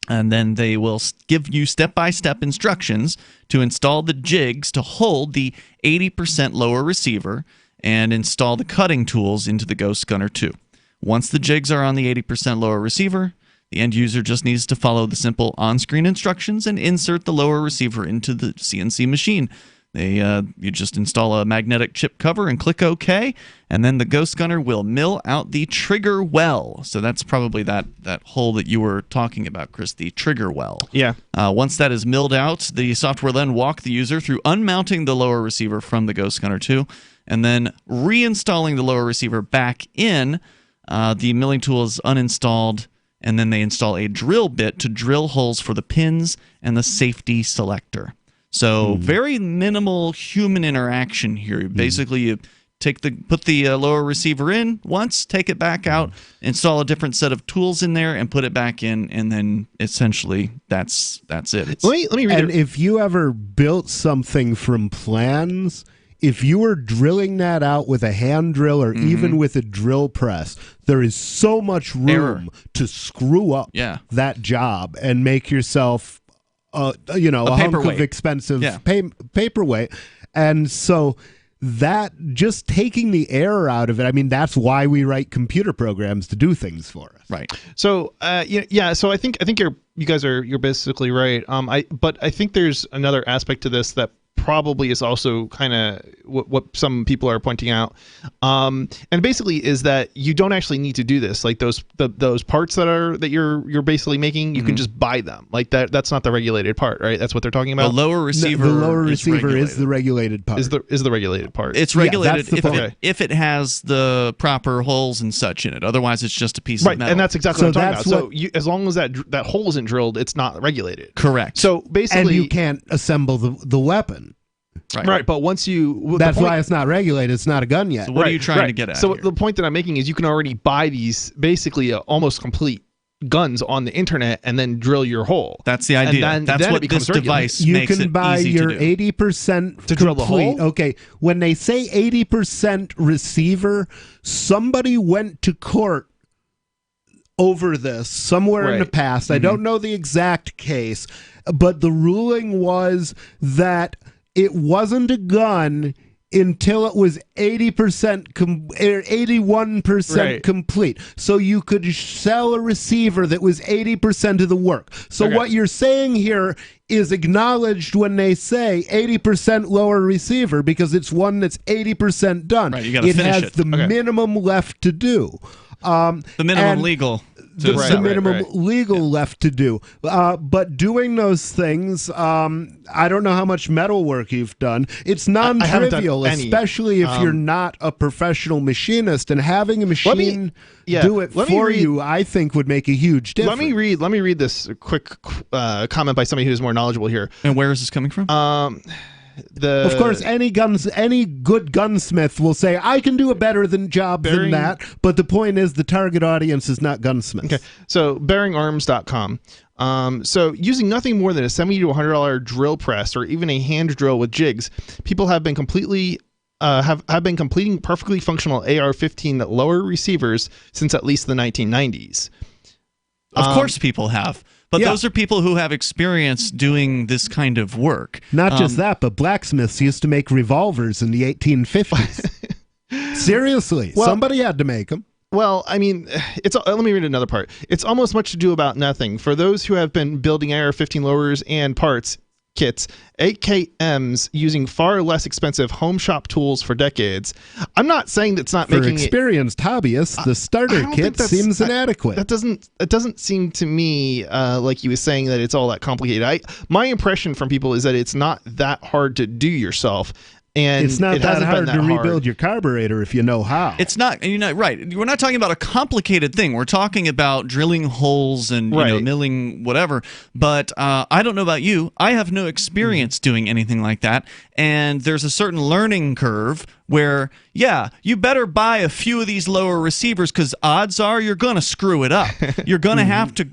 And then they will give you step-by-step instructions to install the jigs to hold the 80% lower receiver and install the cutting tools into the Ghost Gunner 2. Once the jigs are on the 80% lower receiver, the end user just needs to follow the simple on-screen instructions and insert the lower receiver into the CNC machine. You just install a magnetic chip cover and click OK, and then the Ghost Gunner will mill out the trigger well. So that's probably that hole that you were talking about, Chris, the trigger well. Yeah. Once that is milled out, the software then walk the user through unmounting the lower receiver from the Ghost Gunner 2, and then reinstalling the lower receiver back in. The milling tool is uninstalled, and then they install a drill bit to drill holes for the pins and the safety selector. So very minimal human interaction here. Basically, you put the lower receiver in once, take it back out, install a different set of tools in there, and put it back in, and then essentially that's it. Let me read. And if you ever built something from plans, if you were drilling that out with a hand drill or even with a drill press, there is so much room to screw up that job and make yourself a hunk of expensive paperweight. And so that just taking the error out of it, I mean, that's why we write computer programs to do things for us. Right. So so I think you're basically right. But I think there's another aspect to this that probably is also kind of what some people are pointing out, and basically is that you don't actually need to do this. Like those parts that you're basically making, you can just buy them. Like that's not the regulated part, right? That's what they're talking about. The lower receiver, is the regulated part. Is the regulated part? It's regulated if it has the proper holes and such in it. Otherwise, it's just a piece of metal. And that's exactly what I'm talking about. So as long as that hole isn't drilled, it's not regulated. Correct. So basically, and you can't assemble the weapon. Right, but once that's why it's not regulated. It's not a gun yet. So what are you trying to get at? So here? The point that I'm making is you can already buy these basically almost complete guns on the internet and then drill your hole. That's the idea. That's what this device you makes can buy your 80% to drill the hole. Okay, when they say 80% receiver, somebody went to court over this somewhere in the past. I don't know the exact case, but the ruling was that it wasn't a gun until it was 80% 81% complete. So you could sell a receiver that was 80% of the work. So what you're saying here is acknowledged when they say 80% lower receiver, because it's one that's 80% done. Right, you gotta it finish has the minimum left to do. The minimum legal. The minimum legal left to do. But doing those things, I don't know how much metal work you've done. It's non-trivial, especially if you're not a professional machinist, and having a machine do it for you, I think would make a huge difference. Let me read this quick comment by somebody who's more knowledgeable here. And where is this coming from? Of course, any good gunsmith will say, I can do a better job than that, but the point is the target audience is not gunsmiths. Okay, so bearingarms.com. So using nothing more than a $70 to $100 drill press or even a hand drill with jigs, people have been completing perfectly functional AR-15 lower receivers since at least the 1990s. Of course people have. But those are people who have experience doing this kind of work. Not just that, but blacksmiths used to make revolvers in the 1850s. Seriously, somebody had to make them. Well, I mean, let me read another part. It's almost much ado about nothing. For those who have been building AR-15 lowers and parts kits, 8KMs using far less expensive home shop tools for decades. I'm not saying that's not for making experienced hobbyists. The starter kit seems inadequate. That doesn't seem to me like he was saying that it's all that complicated. My impression from people is that it's not that hard to do yourself. And it's not it that hasn't hard been to that rebuild your carburetor if you know how. It's not, right. We're not talking about a complicated thing. We're talking about drilling holes and milling whatever. But I don't know about you. I have no experience doing anything like that. And there's a certain learning curve where, you better buy a few of these lower receivers because odds are you're going to screw it up. You're going to have to,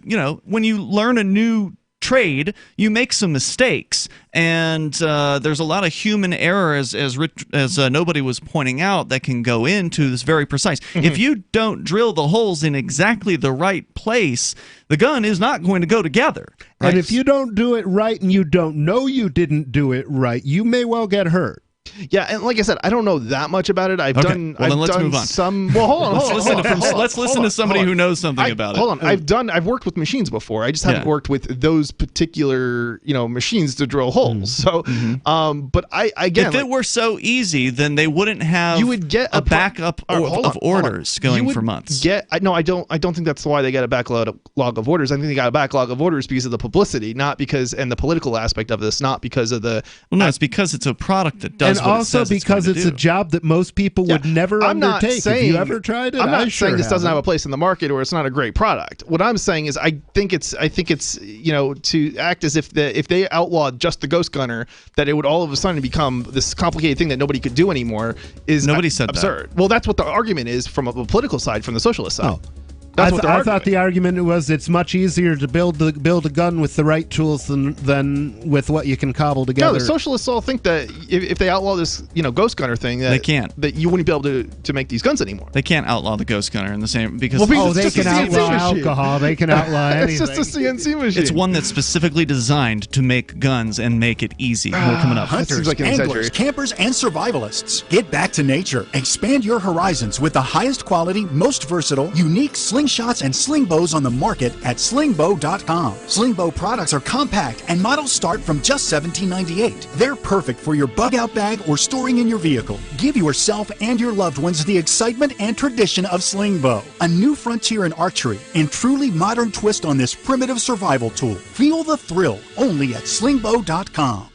when you learn a new trade, you make some mistakes, and there's a lot of human error, as nobody was pointing out, that can go into this very precise. If you don't drill the holes in exactly the right place, the gun is not going to go together. Right? And if you don't do it right and you don't know you didn't do it right, you may well get hurt. Yeah, and like I said, I don't know that much about it. I've done move on. Some. Well, hold on. Let's listen to somebody who knows something about it. Hold on. I've worked with machines before. I just haven't worked with those particular machines to drill holes. So, but if it were so easy, then they wouldn't have. You would get a backup of orders going for months. I don't think that's why they got a backlog of orders. I think they got a backlog of orders because of the publicity, not because and the political aspect of this, not because of the. Well, no, it's because it's a product that does. And also because it's a job that most people would never undertake. Have you ever tried it? I'm not saying this doesn't have a place in the market or it's not a great product. What I'm saying is I think it's to act as if they outlawed just the ghost gunner, that it would all of a sudden become this complicated thing that nobody could do anymore is nobody said absurd. That. Well, that's what the argument is from a political side, from the socialist side. Oh. I thought the argument was it's much easier to build a gun with the right tools than with what you can cobble together. No, the socialists all think that if they outlaw this ghost gunner thing, they can't. That you wouldn't be able to make these guns anymore. They can't outlaw the ghost gunner in the same because they can outlaw alcohol. They can outlaw anything. It's just a CNC machine. It's one that's specifically designed to make guns and make it easy. More coming up. Hunters, anglers, campers, and survivalists. Get back to nature. Expand your horizons with the highest quality, most versatile, unique slingshots and sling bows on the market at slingbow.com. Slingbow products are compact and models start from just $17.98. They're perfect for your bug out bag or storing in your vehicle. Give yourself and your loved ones the excitement and tradition of Slingbow, a new frontier in archery and truly modern twist on this primitive survival tool. Feel the thrill only at slingbow.com.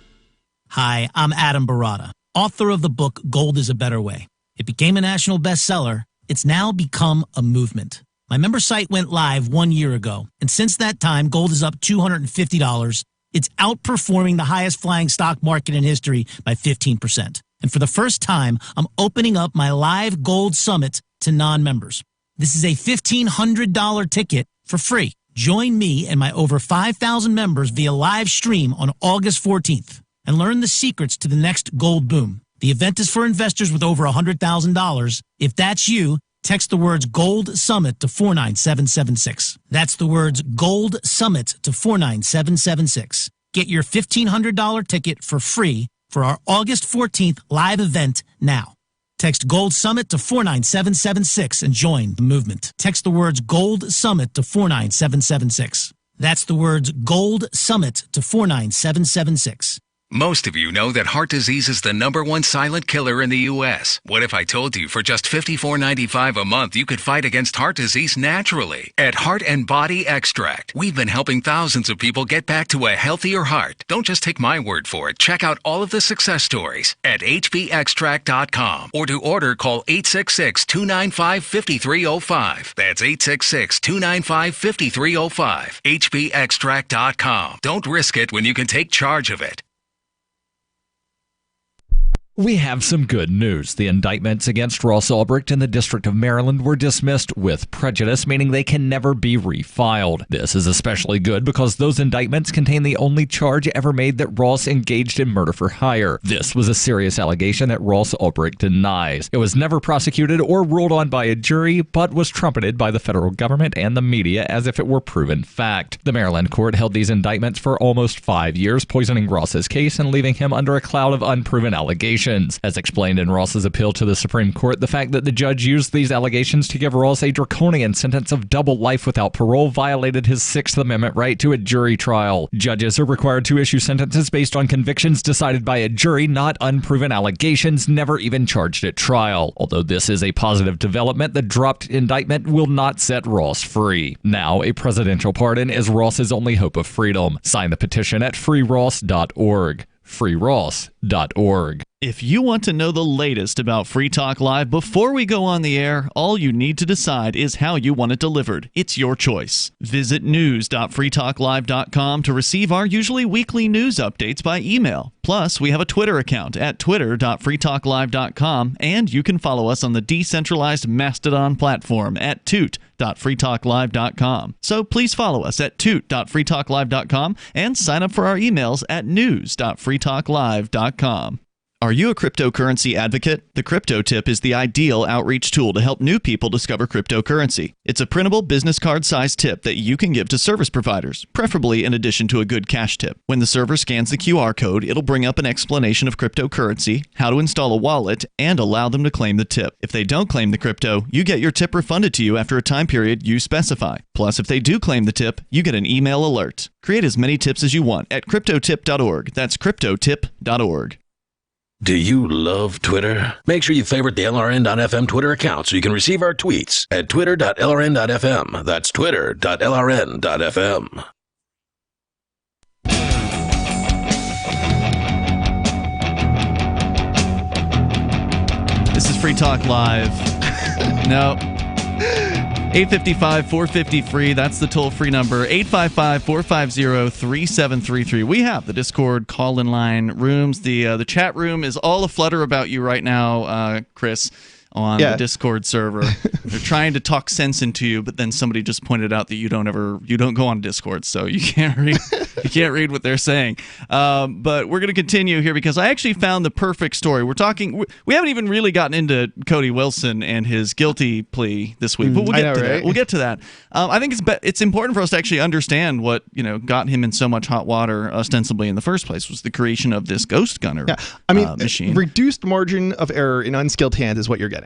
Hi, I'm Adam Barata, author of the book Gold is a Better Way. It became a national bestseller. It's now become a movement. My member site went live 1 year ago, and since that time, gold is up $250. It's outperforming the highest flying stock market in history by 15%. And for the first time, I'm opening up my live gold summit to non-members. This is a $1,500 ticket for free. Join me and my over 5,000 members via live stream on August 14th and learn the secrets to the next gold boom. The event is for investors with over $100,000. If that's you, text the words Gold Summit to 49776. That's the words Gold Summit to 49776. Get your $1,500 ticket for free for our August 14th live event now. Text Gold Summit to 49776 and join the movement. Text the words Gold Summit to 49776. That's the words Gold Summit to 49776. Most of you know that heart disease is the #1 silent killer in the U.S. What if I told you for just $54.95 a month you could fight against heart disease naturally? At Heart and Body Extract, we've been helping thousands of people get back to a healthier heart. Don't just take my word for it. Check out all of the success stories at hbextract.com, or to order, call 866-295-5305. That's 866-295-5305. hbextract.com. Don't risk it when you can take charge of it. We have some good news. The indictments against Ross Ulbricht in the District of Maryland were dismissed with prejudice, meaning they can never be refiled. This is especially good because those indictments contain the only charge ever made that Ross engaged in murder for hire. This was a serious allegation that Ross Ulbricht denies. It was never prosecuted or ruled on by a jury, but was trumpeted by the federal government and the media as if it were proven fact. The Maryland court held these indictments for almost 5 years, poisoning Ross's case and leaving him under a cloud of unproven allegations. As explained in Ross's appeal to the Supreme Court, the fact that the judge used these allegations to give Ross a draconian sentence of double life without parole violated his Sixth Amendment right to a jury trial. Judges are required to issue sentences based on convictions decided by a jury, not unproven allegations never even charged at trial. Although this is a positive development, the dropped indictment will not set Ross free. Now, a presidential pardon is Ross's only hope of freedom. Sign the petition at freeross.org. freeross.org. If you want to know the latest about Free Talk Live before we go on the air, all you need to decide is how you want it delivered. It's your choice. Visit news.freetalklive.com to receive our usually weekly news updates by email. Plus, we have a Twitter account at twitter.freetalklive.com, and you can follow us on the decentralized Mastodon platform at toot.freetalklive.com. So please follow us at toot.freetalklive.com and sign up for our emails at news.freetalklive.com. Are you a cryptocurrency advocate? The Crypto Tip is the ideal outreach tool to help new people discover cryptocurrency. It's a printable business card-sized tip that you can give to service providers, preferably in addition to a good cash tip. When the server scans the QR code, it'll bring up an explanation of cryptocurrency, how to install a wallet, and allow them to claim the tip. If they don't claim the crypto, you get your tip refunded to you after a time period you specify. Plus, if they do claim the tip, you get an email alert. Create as many tips as you want at cryptotip.org. That's cryptotip.org. Do you love Twitter? Make sure you favorite the LRN.FM Twitter account so you can receive our tweets at twitter.lrn.fm. That's twitter.lrn.fm. This is Free Talk Live. No. 855-450-FREE. That's the toll-free number. 855-450-3733. We have the Discord call-in line rooms. The chat room is all aflutter about you right now, Chris, on the Discord server. They're trying to talk sense into you, but then somebody just pointed out that you don't go on Discord, so you can't read what they're saying. But we're going to continue here because I actually found the perfect story. We haven't even really gotten into Cody Wilson and his guilty plea this week, but we'll get to that. We'll get to that. I think it's important for us to actually understand what got him in so much hot water ostensibly in the first place was the creation of this ghost gunner machine. Reduced margin of error in unskilled hands is what you're getting.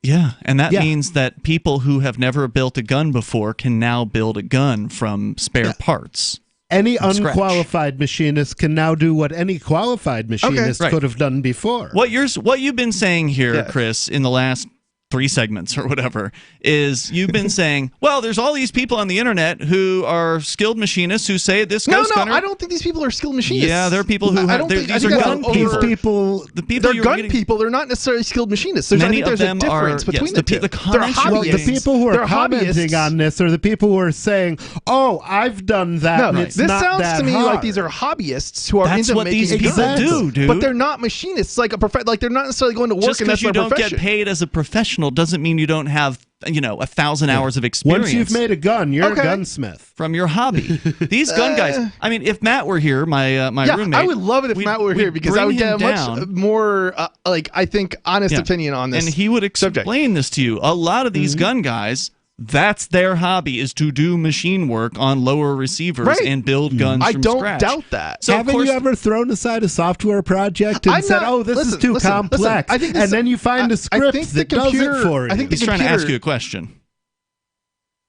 Yeah, and that means that people who have never built a gun before can now build a gun from spare parts. Any unqualified machinist can now do what any qualified machinist could have done before. What you've been saying here, Chris, in the last 3 segments or whatever, is you've been saying, well, there's all these people on the internet who are skilled machinists who say this ghost gunner... I don't think these people are skilled machinists. Yeah, there are people who these are gun people. They're gun people. They're not necessarily skilled machinists. There's a difference between the two. The people who are commenting on this are the people who are saying, oh, I've done that, and it's not that hard. This sounds to me like these are hobbyists who are into making these people do, dude. But they're not machinists. Like they're not necessarily going to work. Just because you don't get paid as a professional doesn't mean you don't have 1,000 hours of experience. Once you've made a gun, you're a gunsmith from your hobby. These gun guys. I mean, if Matt were here, my roommate, I would love it if Matt were here because I would get a much more I think honest opinion on this, and he would explain this to you. A lot of these gun guys, that's their hobby, is to do machine work on lower receivers and build guns from scratch. I don't doubt that. So haven't you ever thrown aside a software project and said, oh, this is too complex, and then you find a script that does it for you? I think he's trying to ask you a question.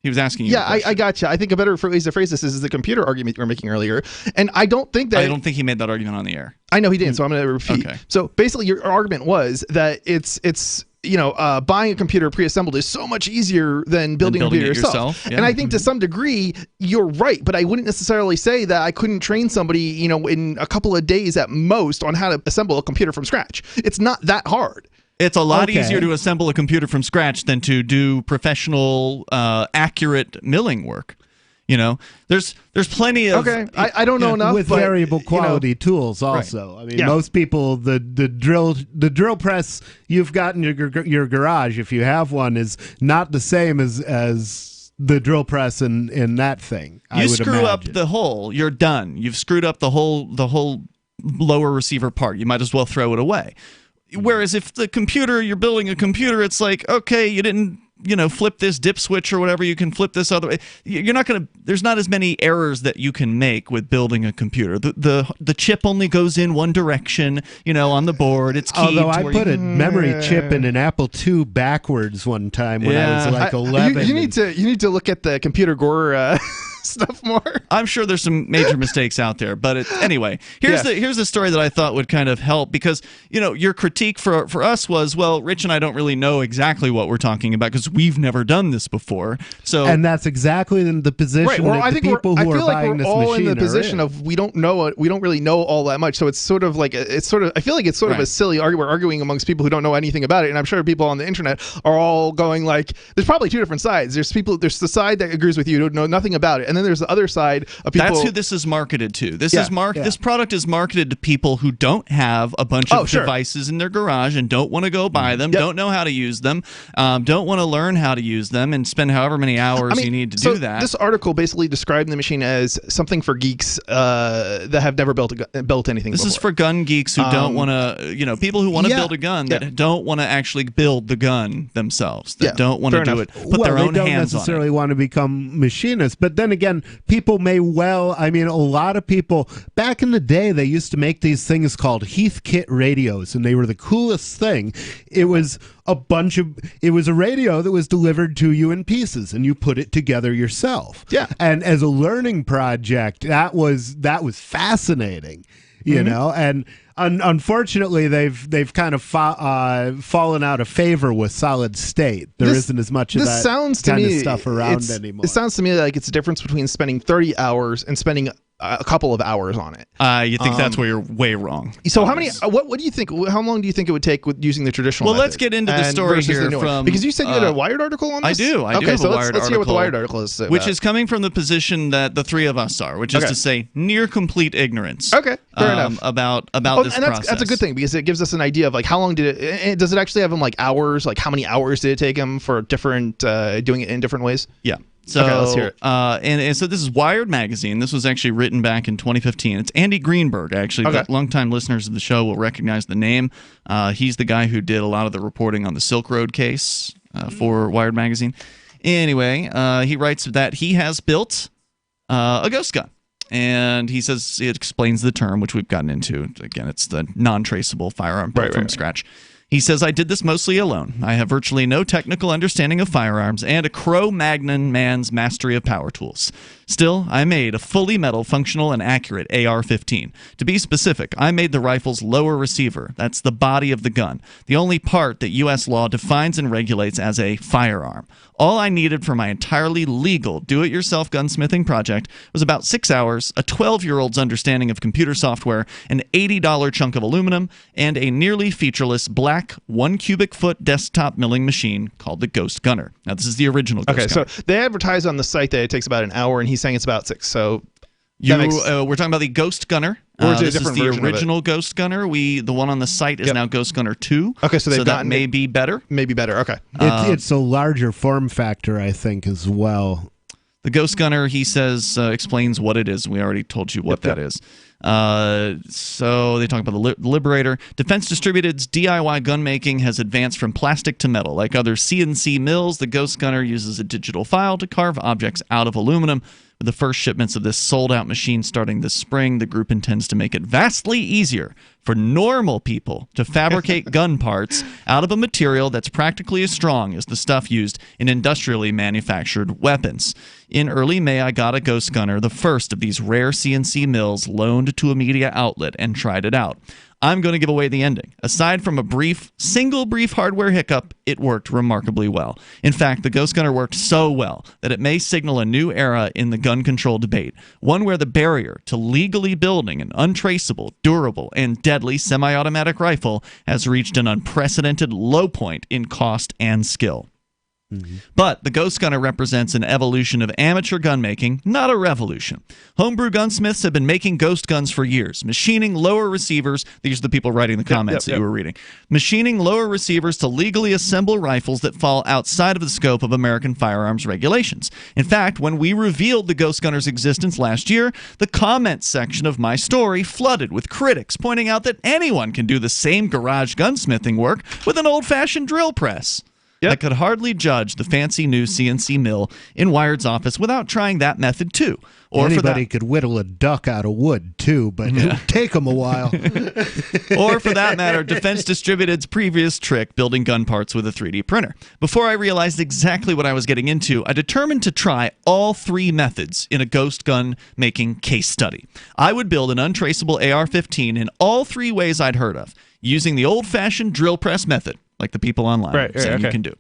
He was asking you. I gotcha. I think a better way to phrase this is the computer argument you were making earlier, and I don't think he made that argument on the air. I know he didn't, so I'm going to repeat. Okay. So basically, your argument was that it's buying a computer pre-assembled is so much easier than building a computer yourself. Yeah. And I think to some degree, you're right, but I wouldn't necessarily say that I couldn't train somebody, in a couple of days at most on how to assemble a computer from scratch. It's not that hard. It's a lot easier to assemble a computer from scratch than to do professional, accurate milling work. There's plenty of I don't know enough with variable quality tools also. Right. I mean, most people the drill press you've got in your garage, if you have one, is not the same as the drill press in that thing. You screw up the hole, you're done. You've screwed up the whole lower receiver part. You might as well throw it away. Whereas if you're building a computer, it's like, okay, you didn't flip this dip switch or whatever, you can flip this other way. There's not as many errors that you can make with building a computer. The chip only goes in one direction, on the board. It's keyed. Although I put a memory chip in an Apple II backwards one time when I was like 11. You need to look at the computer gore stuff more. I'm sure there's some major mistakes out there, but anyway, here's the story that I thought would kind of help because your critique for us was, well, Rich and I don't really know exactly what we're talking about because we've never done this before. So, and that's exactly the position Right. Well, that I the think people who I feel are like buying we're this all in machine the position of we don't really know all that much. So it's sort of like I feel like it's sort of a silly argument. We're arguing amongst people who don't know anything about it, and I'm sure people on the internet are all going like, there's probably two different sides. There's the side that agrees with you, who know nothing about it, and then there's the other side of people. That's who this is marketed to. This product is marketed to people who don't have a bunch of devices in their garage and don't want to go buy them, don't know how to use them, don't want to learn how to use them, and spend however many hours you need to do that. This article basically described the machine as something for geeks that have never built anything This before. is for gun geeks who don't want to, people who want to build a gun that don't want to actually build the gun themselves, that don't want to do it, put their own hands on it. They don't necessarily want to become machinists. But then again, people may a lot of people, back in the day, they used to make these things called Heathkit radios, and they were the coolest thing. It was a radio that was delivered to you in pieces, and you put it together yourself. Yeah. And as a learning project, that was fascinating, you know, and unfortunately, they've kind of fallen out of favor with solid state. There isn't as much of that kind of stuff around anymore. It sounds to me like it's a difference between spending 30 hours and spending a couple of hours on it. You think that's where you're way wrong. So how many? What do you think? How long do you think it would take with using the traditional? Well, let's get into the story here because you said you had a Wired article on this. I do. Okay, have so a Wired let's hear what the article, Wired article is about. which is coming from the position that the three of us are, which is to say near complete ignorance. Okay, fair enough. About this process. That's a good thing because it gives us an idea of like how long did it? Does it actually have them like hours? Like how many hours did it take him for different doing it in different ways? Yeah. So, okay, let's hear it. And so this is Wired Magazine. This was actually written back in 2015. It's Andy Greenberg, actually. Okay. Longtime listeners of the show will recognize the name. He's the guy who did a lot of the reporting on the Silk Road case for Wired Magazine. Anyway, he writes that he has built a ghost gun. And he says it explains the term, which we've gotten into. Again, it's the non-traceable firearm built from scratch. He says, I did this mostly alone. I have virtually no technical understanding of firearms and a Cro-Magnon man's mastery of power tools. Still, I made a fully metal, functional, and accurate AR-15. To be specific, I made the rifle's lower receiver. That's the body of the gun, the only part that U.S. law defines and regulates as a firearm. All I needed for my entirely legal do-it-yourself gunsmithing project was about 6 hours, a 12-year-old's understanding of computer software, an $80 chunk of aluminum, and a nearly featureless black 1 cubic foot desktop milling machine called the Ghost Gunner. Now, this is the original Ghost Gunner. So they advertise on the site that it takes about an hour, and he's saying it's about 6. So we're talking about the Ghost Gunner. Or is it a this different is the version original Ghost Gunner. The one on the site is now Ghost Gunner 2. Okay, so that may be better. Maybe better. Okay, it's a larger form factor, I think, as well. The Ghost Gunner, he says, explains what it is. We already told you what that is. So they talk about the Liberator. Defense Distributed's DIY gun making has advanced from plastic to metal. Like other CNC mills, the Ghost Gunner uses a digital file to carve objects out of aluminum. With the first shipments of this sold-out machine starting this spring, the group intends to make it vastly easier for normal people to fabricate gun parts out of a material that's practically as strong as the stuff used in industrially manufactured weapons. In early May, I got a Ghost Gunner, the first of these rare CNC mills, loaned to a media outlet and tried it out. I'm going to give away the ending. Aside from a single brief hardware hiccup, it worked remarkably well. In fact, the Ghost Gunner worked so well that it may signal a new era in the gun control debate, one where the barrier to legally building an untraceable, durable, and deadly semi-automatic rifle has reached an unprecedented low point in cost and skill. Mm-hmm. But the Ghost Gunner represents an evolution of amateur gun making, not a revolution. Homebrew gunsmiths have been making ghost guns for years, machining lower receivers. These are the people writing the comments that you were reading. Machining lower receivers to legally assemble rifles that fall outside of the scope of American firearms regulations. In fact, when we revealed the Ghost Gunner's existence last year, the comments section of my story flooded with critics pointing out that anyone can do the same garage gunsmithing work with an old-fashioned drill press. I could hardly judge the fancy new CNC mill in Wired's office without trying that method too. Or anybody could whittle a duck out of wood too, but it would take them a while. Or for that matter, Defense Distributed's previous trick, building gun parts with a 3D printer. Before I realized exactly what I was getting into, I determined to try all three methods in a ghost gun making case study. I would build an untraceable AR-15 in all three ways I'd heard of, using the old-fashioned drill press method, like the people online saying you can do.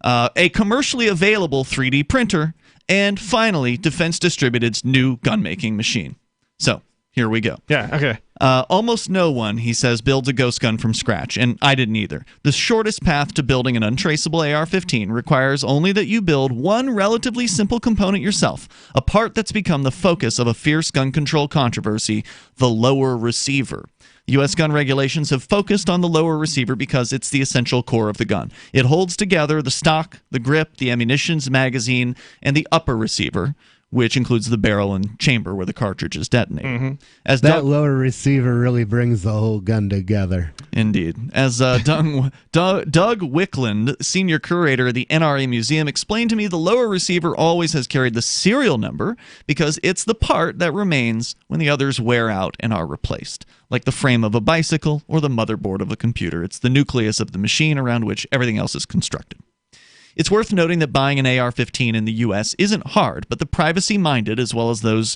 a commercially available 3D printer, and finally, Defense Distributed's new gun-making machine. So, here we go. Yeah, okay. Almost no one, he says, builds a ghost gun from scratch, and I didn't either. The shortest path to building an untraceable AR-15 requires only that you build one relatively simple component yourself, a part that's become the focus of a fierce gun control controversy, the lower receiver. U.S. gun regulations have focused on the lower receiver because it's the essential core of the gun. It holds together the stock, the grip, the ammunition's magazine, and the upper receiver, which includes the barrel and chamber where the cartridge is detonated. Mm-hmm. As that lower receiver really brings the whole gun together. Indeed. As Doug Wickland, senior curator at the NRA Museum, explained to me, the lower receiver always has carried the serial number because it's the part that remains when the others wear out and are replaced. Like the frame of a bicycle or the motherboard of a computer. It's the nucleus of the machine around which everything else is constructed. It's worth noting that buying an AR-15 in the U.S. isn't hard, but the privacy-minded, as well as those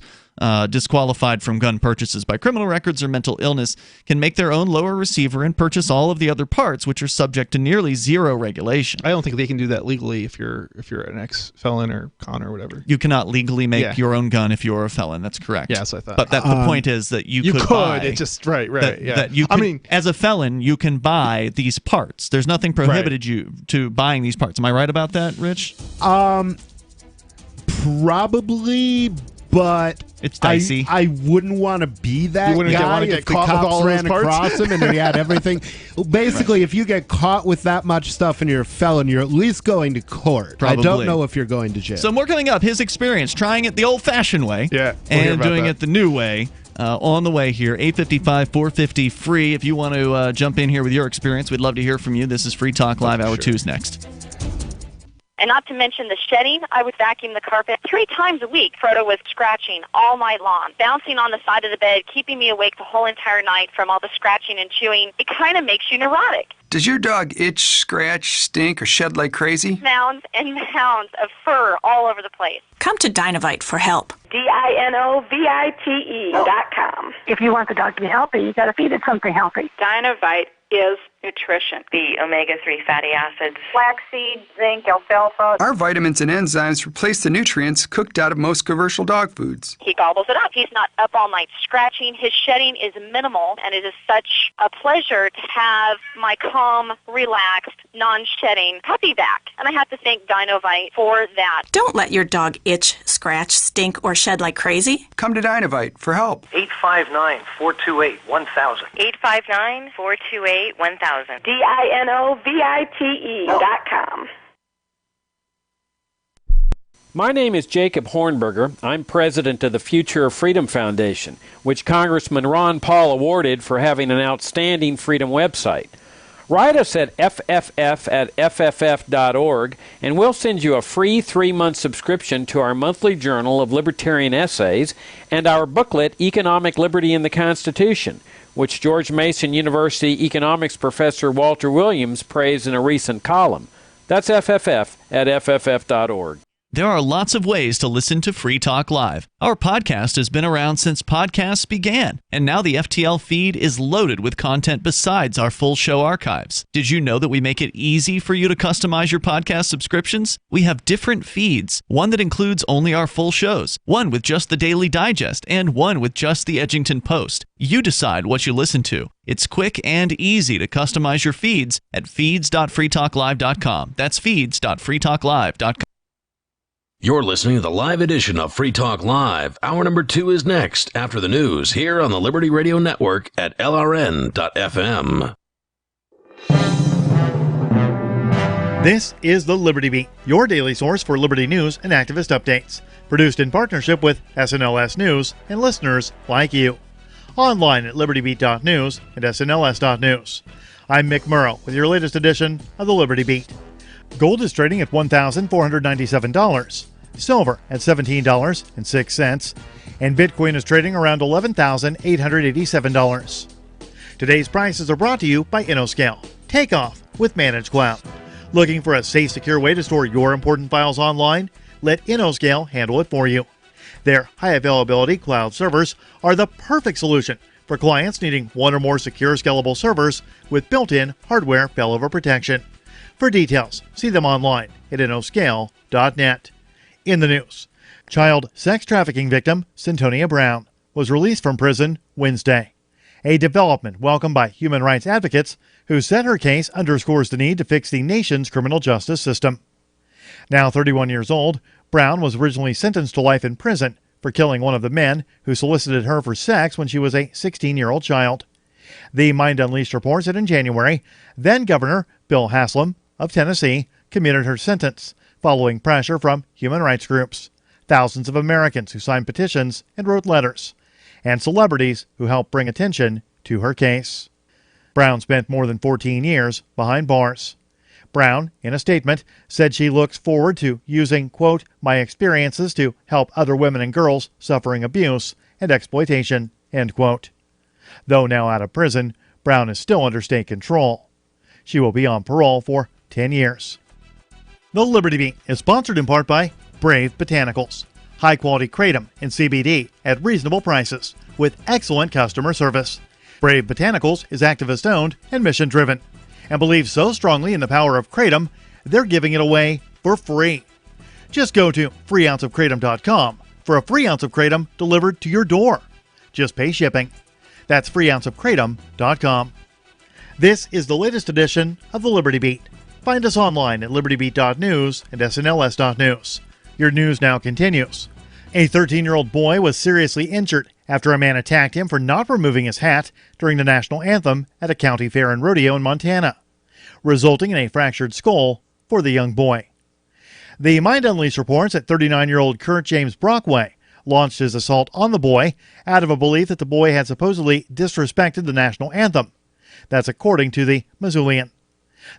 disqualified from gun purchases by criminal records or mental illness, can make their own lower receiver and purchase all of the other parts, which are subject to nearly zero regulation. I don't think they can do that legally if you're an ex-felon or con or whatever. You cannot legally make your own gun if you're a felon. That's correct. Yeah, that's what I thought. But the point is that you could buy. It just right. Yeah. That you can, as a felon, you can buy these parts. There's nothing prohibited you to buying these parts. Am I right about that, Rich? Probably, but it's dicey. I wouldn't want to be that guy if the cops ran across him and he had everything. Basically, if you get caught with that much stuff and you're a felon, you're at least going to court. Probably. I don't know if you're going to jail. So more coming up. His experience trying it the old-fashioned way and doing it the new way. On the way here, 855-450 free. If you want to jump in here with your experience, we'd love to hear from you. This is Free Talk Live. Hour 2 is next. And not to mention the shedding, I would vacuum the carpet 3 times a week. Frodo was scratching all night long, bouncing on the side of the bed, keeping me awake the whole entire night from all the scratching and chewing. It kind of makes you neurotic. Does your dog itch, scratch, stink, or shed like crazy? Mounds and mounds of fur all over the place. Come to Dinovite for help. DINOVITE.com. If you want the dog to be healthy, you got to feed it something healthy. Dinovite is nutrition. The omega-3 fatty acids. Flaxseed, zinc, alfalfa. Our vitamins and enzymes replace the nutrients cooked out of most commercial dog foods. He gobbles it up. He's not up all night scratching. His shedding is minimal, and it is such a pleasure to have my calm, relaxed, non-shedding puppy back. And I have to thank Dinovite for that. Don't let your dog itch, scratch, stink, or shed like crazy. Come to Dinovite for help. 859-428-1000. 859-428-1000. DINOVITE.com. My name is Jacob Hornberger. I'm president of the Future of Freedom Foundation, which Congressman Ron Paul awarded for having an outstanding freedom website. Write us at fff@fff.org, and we'll send you a free 3-month subscription to our monthly journal of libertarian essays and our booklet, Economic Liberty in the Constitution, which George Mason University economics professor Walter Williams praised in a recent column. That's fff@fff.org. There are lots of ways to listen to Free Talk Live. Our podcast has been around since podcasts began, and now the FTL feed is loaded with content besides our full show archives. Did you know that we make it easy for you to customize your podcast subscriptions? We have different feeds, one that includes only our full shows, one with just the Daily Digest, and one with just the Edgington Post. You decide what you listen to. It's quick and easy to customize your feeds at feeds.freetalklive.com. That's feeds.freetalklive.com. You're listening to the live edition of Free Talk Live. Hour number 2 is next after the news here on the Liberty Radio Network at LRN.FM. This is the Liberty Beat, your daily source for liberty news and activist updates. Produced in partnership with SNLS News and listeners like you. Online at libertybeat.news and snls.news. I'm Mick Murrow with your latest edition of the Liberty Beat. Gold is trading at $1,497, silver at $17.06, and Bitcoin is trading around $11,887. Today's prices are brought to you by InnoScale. Take off with Managed Cloud. Looking for a safe, secure way to store your important files online? Let InnoScale handle it for you. Their high-availability cloud servers are the perfect solution for clients needing one or more secure, scalable servers with built-in hardware failover protection. For details, see them online at noscale.net. In the news, child sex trafficking victim Centonia Brown was released from prison Wednesday. A development welcomed by human rights advocates who said her case underscores the need to fix the nation's criminal justice system. Now 31 years old, Brown was originally sentenced to life in prison for killing one of the men who solicited her for sex when she was a 16-year-old child. The Mind Unleashed reports that in January, then-Governor Bill Haslam of Tennessee commuted her sentence following pressure from human rights groups, thousands of Americans who signed petitions and wrote letters, and celebrities who helped bring attention to her case. Brown spent more than 14 years behind bars. Brown, in a statement, said she looks forward to using, quote, my experiences to help other women and girls suffering abuse and exploitation, end quote. Though now out of prison, Brown is still under state control. She will be on parole for 10 years. The Liberty Beat is sponsored in part by Brave Botanicals, high-quality kratom and CBD at reasonable prices with excellent customer service. Brave Botanicals is activist-owned and mission-driven, and believes so strongly in the power of kratom, they're giving it away for free. Just go to freeounceofkratom.com for a free ounce of kratom delivered to your door. Just pay shipping. That's freeounceofkratom.com. This is the latest edition of the Liberty Beat. Find us online at libertybeat.news and snls.news. Your news now continues. A 13-year-old boy was seriously injured after a man attacked him for not removing his hat during the national anthem at a county fair and rodeo in Montana, resulting in a fractured skull for the young boy. The Mind Unleashed reports that 39-year-old Kurt James Brockway launched his assault on the boy out of a belief that the boy had supposedly disrespected the national anthem. That's according to the Missoulian.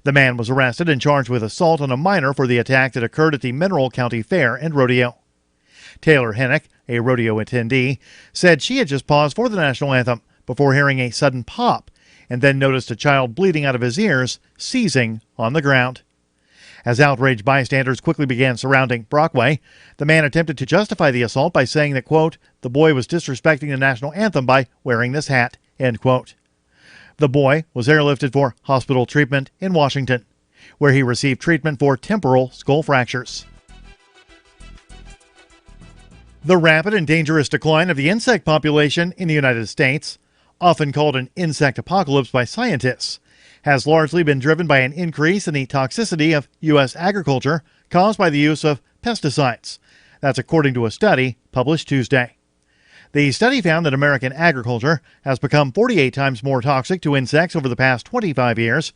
The man was arrested and charged with assault on a minor for the attack that occurred at the Mineral County Fair and Rodeo. Taylor Hennick, a rodeo attendee, said she had just paused for the national anthem before hearing a sudden pop and then noticed a child bleeding out of his ears, seizing on the ground. As outraged bystanders quickly began surrounding Brockway, the man attempted to justify the assault by saying that, quote, the boy was disrespecting the national anthem by wearing this hat, end quote. The boy was airlifted for hospital treatment in Washington, where he received treatment for temporal skull fractures. The rapid and dangerous decline of the insect population in the United States, often called an insect apocalypse by scientists, has largely been driven by an increase in the toxicity of U.S. agriculture caused by the use of pesticides. That's according to a study published Tuesday. The study found that American agriculture has become 48 times more toxic to insects over the past 25 years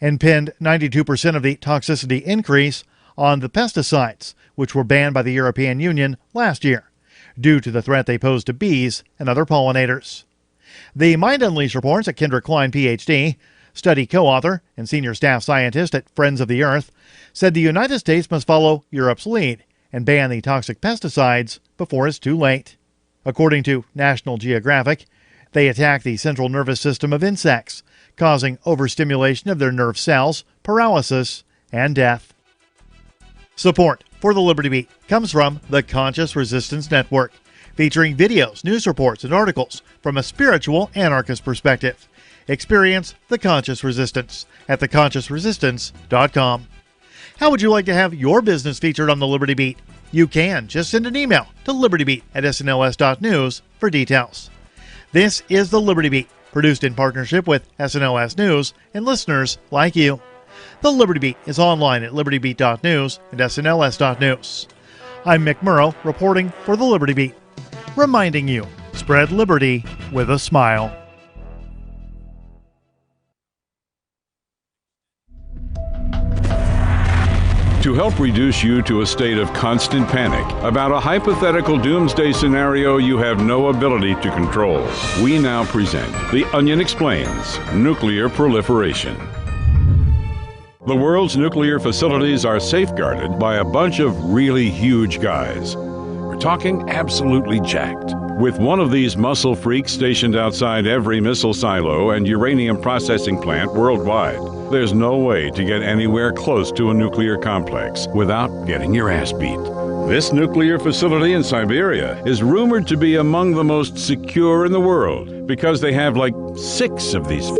and pinned 92% of the toxicity increase on the pesticides, which were banned by the European Union last year due to the threat they pose to bees and other pollinators. The Mind Unleashed reports that Kendra Klein, Ph.D., study co-author and senior staff scientist at Friends of the Earth, said the United States must follow Europe's lead and ban the toxic pesticides before it's too late. According to National Geographic, they attack the central nervous system of insects, causing overstimulation of their nerve cells, paralysis, and death. Support for the Liberty Beat comes from the Conscious Resistance Network, featuring videos, news reports, and articles from a spiritual anarchist perspective. Experience the Conscious Resistance at theconsciousresistance.com. How would you like to have your business featured on the Liberty Beat? You can. Just send an email to libertybeat@snls.news for details. This is the Liberty Beat, produced in partnership with SNLS News and listeners like you. The Liberty Beat is online at libertybeat.news and snls.news. I'm Mick Murrow, reporting for the Liberty Beat, reminding you, spread liberty with a smile. To help reduce you to a state of constant panic about a hypothetical doomsday scenario you have no ability to control, we now present The Onion Explains Nuclear Proliferation. The world's nuclear facilities are safeguarded by a bunch of really huge guys. We're talking absolutely jacked. With one of these muscle freaks stationed outside every missile silo and uranium processing plant worldwide, there's no way to get anywhere close to a nuclear complex without getting your ass beat. This nuclear facility in Siberia is rumored to be among the most secure in the world because they have like 6 of these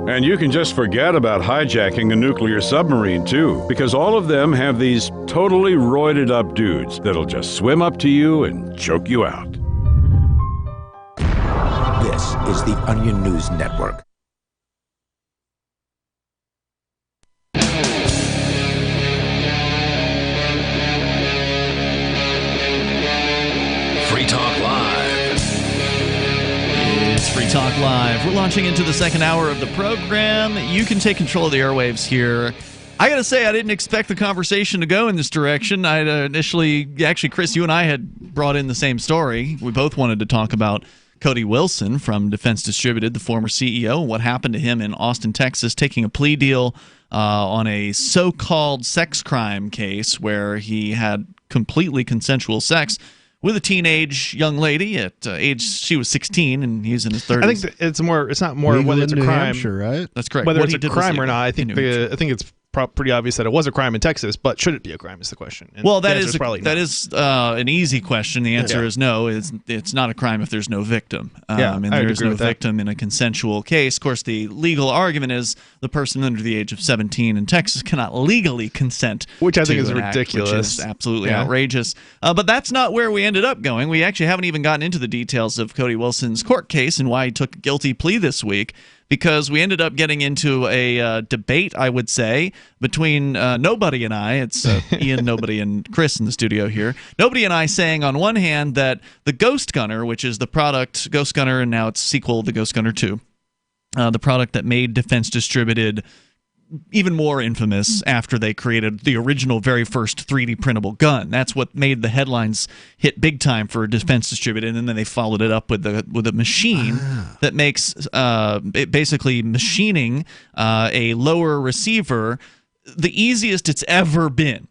And you can just forget about hijacking a nuclear submarine, too, because all of them have these totally roided up dudes that'll just swim up to you and choke you out. This is the Onion News Network. Free Talk Live. It's Free Talk Live. We're launching into the second hour of the program. You can take control of the airwaves here. I got to say, I didn't expect the conversation to go in this direction. I'd initially, actually, Chris, you and I had brought in the same story. We both wanted to talk about Cody Wilson from Defense Distributed, the former CEO, and what happened to him in Austin, Texas, taking a plea deal on a so-called sex crime case where he had completely consensual sex with a teenage young lady at age, she was 16 and he's in his 30s. I think it's not more Legal whether it's a in New crime, Hampshire, right? That's correct. Whether What it's he a did was crime or legal not, I in New think it's pretty obvious that it was a crime in Texas. But should it be a crime is the question. And well, the that answer is probably that no. is an easy question. The answer is no. It's not a crime if there's no victim. Yeah, and I would there's agree no with that. victim in a consensual case. Of course, the legal argument is the person under the age of 17 in Texas cannot legally consent, Which I think to is an act, ridiculous. which is absolutely Yeah. outrageous. But that's not where we ended up going. We actually haven't even gotten into the details of Cody Wilson's court case and why he took a guilty plea this week, because we ended up getting into a debate, I would say, between Nobody and I. It's Ian, Nobody, and Chris in the studio here. Nobody and I saying on one hand that the Ghost Gunner, which is the product, Ghost Gunner, and now it's sequel, the Ghost Gunner 2, the product that made Defense Distributed even more infamous after they created the original very first 3D printable gun. That's what made the headlines hit big time for Defense Distributed, and then they followed it up with a machine that makes basically machining a lower receiver the easiest it's ever been.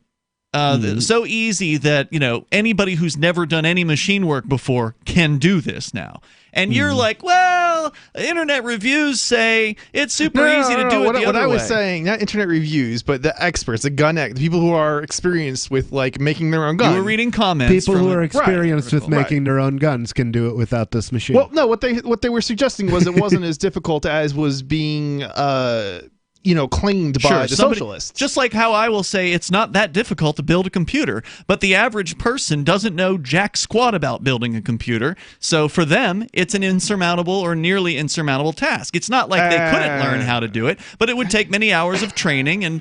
So easy that anybody who's never done any machine work before can do this now. And you're like, well, internet reviews say it's super easy to do it the other way. What I was saying, not internet reviews, but the experts, the the people who are experienced with making their own gun. You were reading comments. People who are experienced with making their own guns can do it without this machine. Well, no, what they were suggesting was it wasn't as difficult as was being claimed by the socialists. Just like how I will say it's not that difficult to build a computer, but the average person doesn't know jack squat about building a computer. So for them, it's an insurmountable or nearly insurmountable task. It's not like they couldn't learn how to do it, but it would take many hours of training and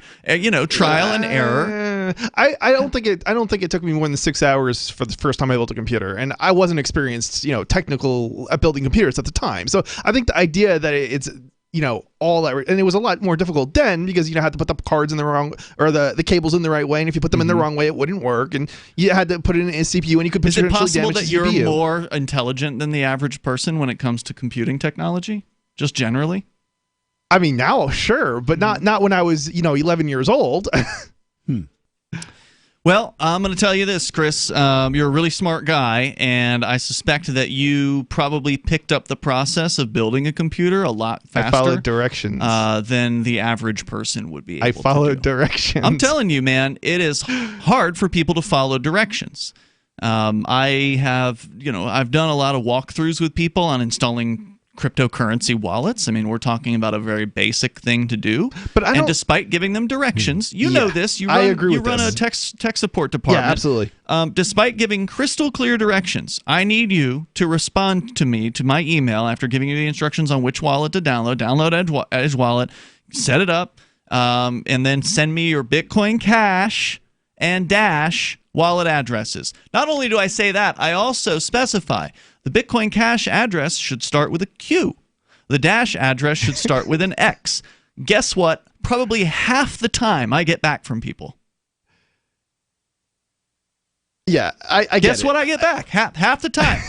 trial and error. I don't think it took me more than 6 hours for the first time I built a computer, and I wasn't experienced, technical at building computers at the time. So I think the idea that it's all that, and it was a lot more difficult then because you had to put the cards in the wrong, or the cables in the right way, and if you put them in the wrong way, it wouldn't work, and you had to put it in a CPU, and you could potentially damage the CPU. Is it possible that you're more intelligent than the average person when it comes to computing technology, just generally? I mean, now, sure, but not when I was 11 years old. Well, I'm going to tell you this, Chris. You're a really smart guy, and I suspect that you probably picked up the process of building a computer a lot faster. I followed directions than the average person would be able to do. I followed directions. I'm telling you, man, it is hard for people to follow directions. I have, I've done a lot of walkthroughs with people on installing cryptocurrency wallets. I mean, we're talking about a very basic thing to do. And despite giving them directions, know this. You run a tech support department. Yeah, absolutely. Despite giving crystal clear directions, I need you to respond to me, to my email, after giving you the instructions on which wallet to download Edge Wallet, set it up, and then send me your Bitcoin Cash and Dash wallet addresses. Not only do I say that, I also specify the Bitcoin Cash address should start with a Q. The Dash address should start with an X. Guess what? Probably half the time I get back from people. Yeah, I guess what I get back half the time.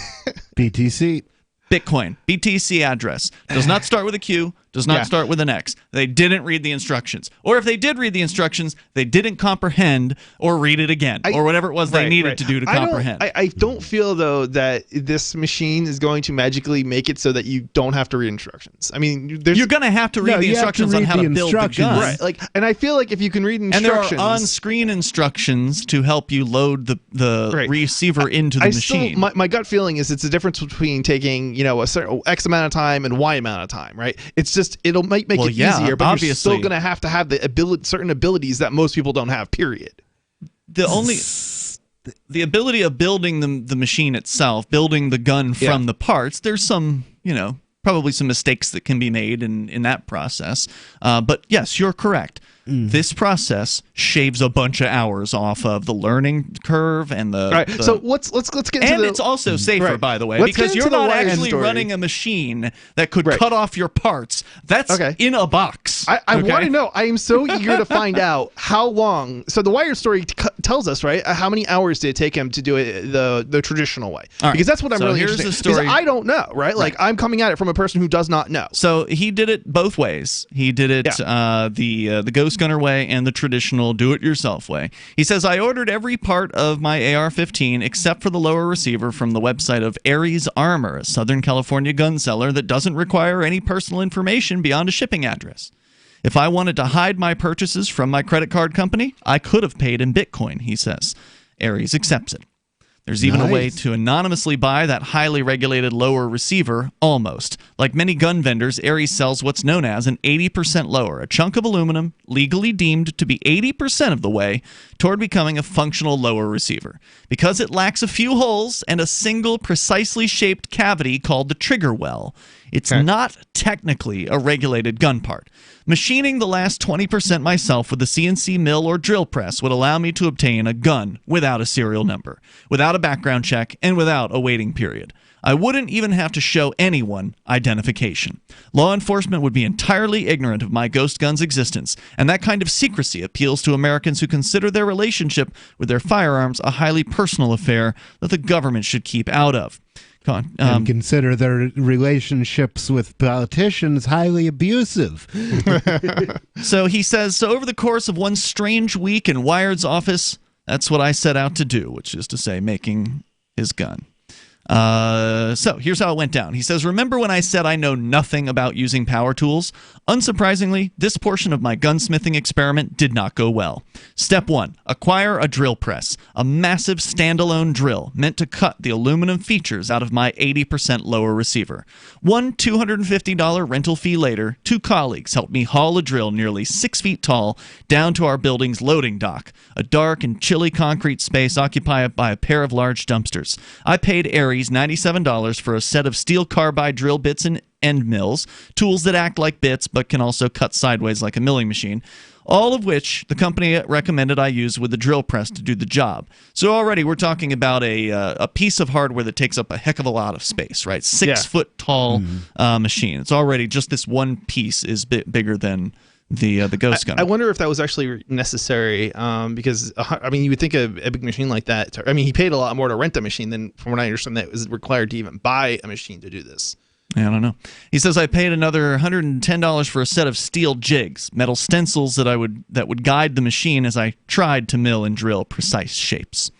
BTC. Bitcoin. BTC address. Does not start with a Q. Does not start with an X. They didn't read the instructions. Or if they did read the instructions, they didn't comprehend or read it again. Or whatever it was they needed to do to comprehend. I don't feel, though, that this machine is going to magically make it so that you don't have to read instructions. I mean, you're going to have to read the instructions on how to build the gun. Right. And I feel like if you can read instructions... And there are on-screen instructions to help you load the receiver into the machine. My gut feeling is it's the difference between taking, a certain X amount of time and Y amount of time, right? It's just it'll make it easier, but obviously. you're still going to have the certain abilities that most people don't have, period. The ability of building the machine itself, building the gun from the parts, there's some, probably some mistakes that can be made in that process. But yes, you're correct. This process shaves a bunch of hours off of the learning curve and the. Right. So let's get into and it's also safer, by the way, because you're not actually running a machine that could cut off your parts. That's in a box. I want to know. I am so eager to find out how long. So the Wired story tells us, right? How many hours did it take him to do it the traditional way? Right. Because that's what I'm really interested in. The story. Because I don't know, right? Like I'm coming at it from a person who does not know. So he did it both ways. He did it the Ghost Gunner way and the traditional do-it-yourself way. He says, I ordered every part of my AR-15 except for the lower receiver from the website of Aries Armor, a Southern California gun seller that doesn't require any personal information beyond a shipping address. If I wanted to hide my purchases from my credit card company, I could have paid in Bitcoin, he says. Aries accepts it. There's even a way to anonymously buy that highly regulated lower receiver, almost. Like many gun vendors, Aries sells what's known as an 80% lower, a chunk of aluminum legally deemed to be 80% of the way toward becoming a functional lower receiver. Because it lacks a few holes and a single precisely shaped cavity called the trigger well, it's not technically a regulated gun part. Machining the last 20% myself with a CNC mill or drill press would allow me to obtain a gun without a serial number, without a background check, and without a waiting period. I wouldn't even have to show anyone identification. Law enforcement would be entirely ignorant of my ghost gun's existence, and that kind of secrecy appeals to Americans who consider their relationship with their firearms a highly personal affair that the government should keep out of. And consider their relationships with politicians highly abusive. So he says, so over the course of one strange week in Wired's office, that's what I set out to do, which is to say making his gun. So here's how it went down. He says, remember when I said I know nothing about using power tools? Unsurprisingly, this portion of my gunsmithing experiment did not go well. Step 1. Acquire a drill press, a massive standalone drill meant to cut the aluminum features out of my 80% lower receiver. One $250 rental fee later, 2 colleagues helped me haul a drill nearly 6 feet tall down to our building's loading dock, a dark and chilly concrete space occupied by a pair of large dumpsters. I paid Aries $97 for a set of steel carbide drill bits and end mills, tools that act like bits but can also cut sideways like a milling machine, all of which the company recommended I use with the drill press to do the job. So already we're talking about a piece of hardware that takes up a heck of a lot of space, right? 6 foot tall machine. It's already just this one piece is bigger than the Ghost Gunner. I wonder if that was actually necessary, because you would think a big machine like that. He paid a lot more to rent a machine than, from what I understand, that was required to even buy a machine to do this. I don't know. He says I paid another $110 for a set of steel jigs, metal stencils that would guide the machine as I tried to mill and drill precise shapes.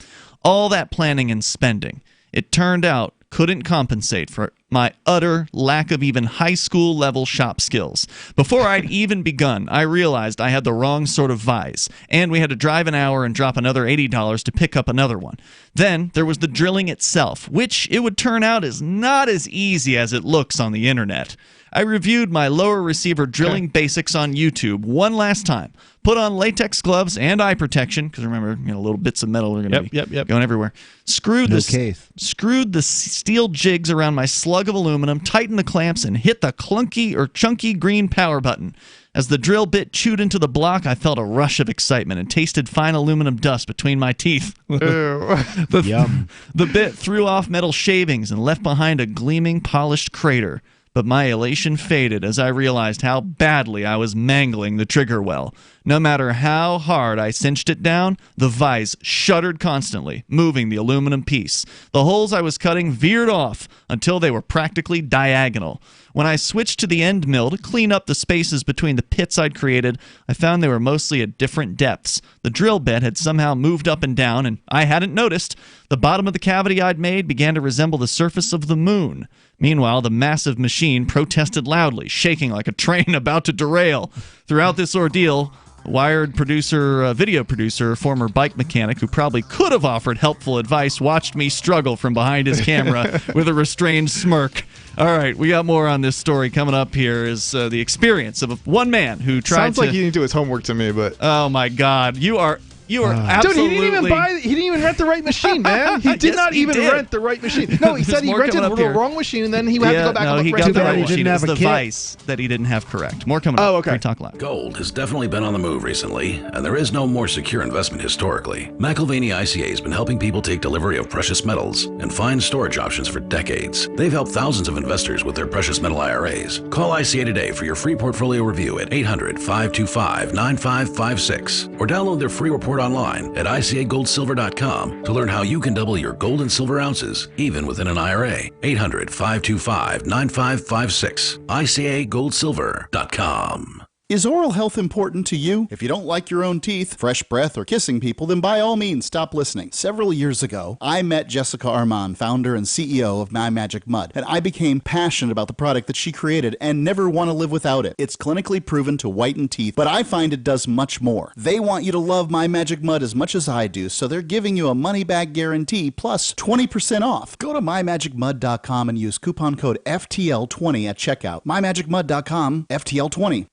All that planning and spending, it turned out, couldn't compensate for my utter lack of even high school level shop skills. Before I'd even begun, I realized I had the wrong sort of vise, and we had to drive an hour and drop another $80 to pick up another one. Then there was the drilling itself, which it would turn out is not as easy as it looks on the internet. I reviewed my lower receiver drilling basics on YouTube one last time, put on latex gloves and eye protection, because remember, little bits of metal are going to be going everywhere. Screwed the steel jigs around my slug of aluminum, tightened the clamps, and hit the clunky or chunky green power button. As the drill bit chewed into the block, I felt a rush of excitement and tasted fine aluminum dust between my teeth. The bit threw off metal shavings and left behind a gleaming, polished crater. But my elation faded as I realized how badly I was mangling the trigger well. No matter how hard I cinched it down, the vise shuddered constantly, moving the aluminum piece. The holes I was cutting veered off until they were practically diagonal. When I switched to the end mill to clean up the spaces between the pits I'd created, I found they were mostly at different depths. The drill bit had somehow moved up and down, and I hadn't noticed. The bottom of the cavity I'd made began to resemble the surface of the moon. Meanwhile, the massive machine protested loudly, shaking like a train about to derail. Throughout this ordeal, Wired producer, video producer, former bike mechanic who probably could have offered helpful advice, watched me struggle from behind his camera with a restrained smirk. All right, we got more on this story coming up. Here is the experience of one man who tried Sounds like he didn't do his homework to me, but oh my God, you are absolutely. Dude, he didn't even rent the right machine, man. He did not even rent the right machine. No, he said he rented the wrong machine, and then he had to go back and rent the right machine. It's the device that he didn't have correct. More coming up. Oh, okay. Free Talk Live. Gold has definitely been on the move recently, and there is no more secure investment historically. McIlvaney ICA has been helping people take delivery of precious metals and find storage options for decades. They've helped thousands of investors with their precious metal IRAs. Call ICA today for your free portfolio review at 800-525-9556 or download their free report online at ICAGoldSilver.com to learn how you can double your gold and silver ounces, even within an IRA. 800-525-9556. ICAGoldSilver.com. Is oral health important to you? If you don't like your own teeth, fresh breath, or kissing people, then by all means, stop listening. Several years ago, I met Jessica Armand, founder and CEO of My Magic Mud, and I became passionate about the product that she created and never want to live without it. It's clinically proven to whiten teeth, but I find it does much more. They want you to love My Magic Mud as much as I do, so they're giving you a money-back guarantee plus 20% off. Go to mymagicmud.com and use coupon code FTL20 at checkout. mymagicmud.com, FTL20.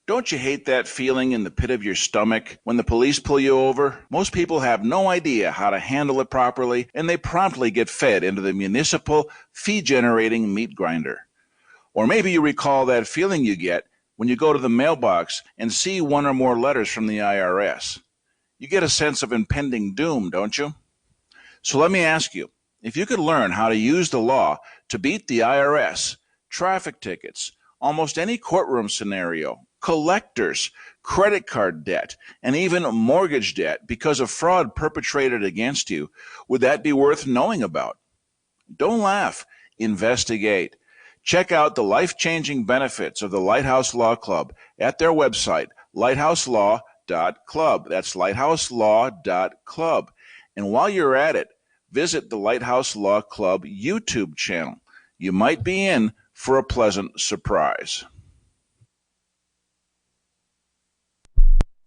Don't you hate that feeling in the pit of your stomach when the police pull you over? Most people have no idea how to handle it properly, and they promptly get fed into the municipal fee-generating meat grinder. Or maybe you recall that feeling you get when you go to the mailbox and see one or more letters from the IRS. You get a sense of impending doom, don't you? So let me ask you, if you could learn how to use the law to beat the IRS, traffic tickets, almost any courtroom scenario, collectors, credit card debt, and even mortgage debt because of fraud perpetrated against you, would that be worth knowing about? Don't laugh. Investigate. Check out the life-changing benefits of the Lighthouse Law Club at their website, lighthouselaw.club. That's lighthouselaw.club. And while you're at it, visit the Lighthouse Law Club YouTube channel. You might be in for a pleasant surprise.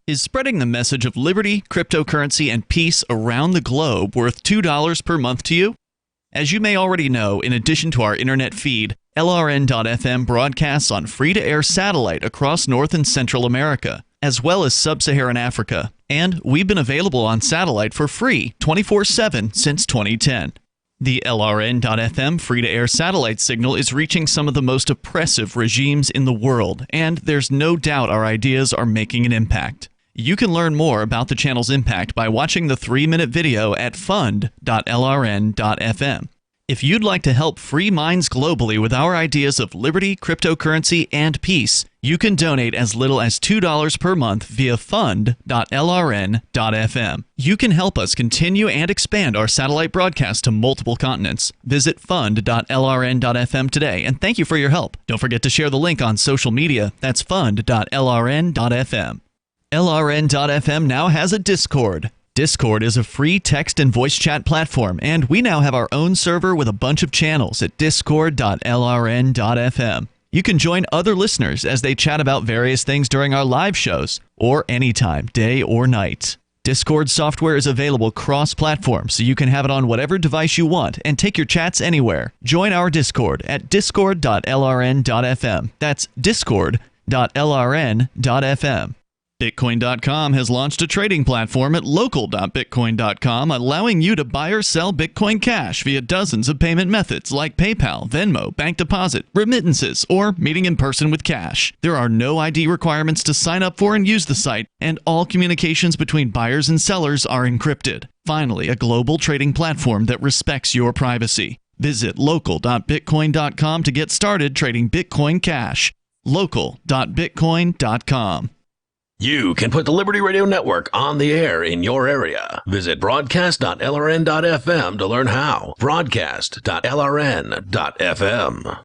Is spreading the message of liberty, cryptocurrency, and peace around the globe worth $2 per month to you? As you may already know, in addition to our internet feed, LRN.FM broadcasts on free-to-air satellite across North and Central America, as well as Sub-Saharan Africa. And we've been available on satellite for free 24/7 since 2010. The LRN.FM free-to-air satellite signal is reaching some of the most oppressive regimes in the world, and there's no doubt our ideas are making an impact. You can learn more about the channel's impact by watching the 3-minute video at fund.lrn.fm. If you'd like to help free minds globally with our ideas of liberty, cryptocurrency, and peace, you can donate as little as $2 per month via fund.lrn.fm. You can help us continue and expand our satellite broadcast to multiple continents. Visit fund.lrn.fm today, and thank you for your help. Don't forget to share the link on social media. That's fund.lrn.fm. LRN.FM now has a Discord. Discord is a free text and voice chat platform, and we now have our own server with a bunch of channels at discord.lrn.fm. You can join other listeners as they chat about various things during our live shows, or anytime, day or night. Discord software is available cross-platform, so you can have it on whatever device you want and take your chats anywhere. Join our Discord at discord.lrn.fm. That's discord.lrn.fm. Bitcoin.com has launched a trading platform at local.bitcoin.com, allowing you to buy or sell Bitcoin Cash via dozens of payment methods like PayPal, Venmo, bank deposit, remittances, or meeting in person with cash. There are no ID requirements to sign up for and use the site, and all communications between buyers and sellers are encrypted. Finally, a global trading platform that respects your privacy. Visit local.bitcoin.com to get started trading Bitcoin Cash. local.bitcoin.com. You can put the Liberty Radio Network on the air in your area. Visit broadcast.lrn.fm to learn how. Broadcast.lrn.fm.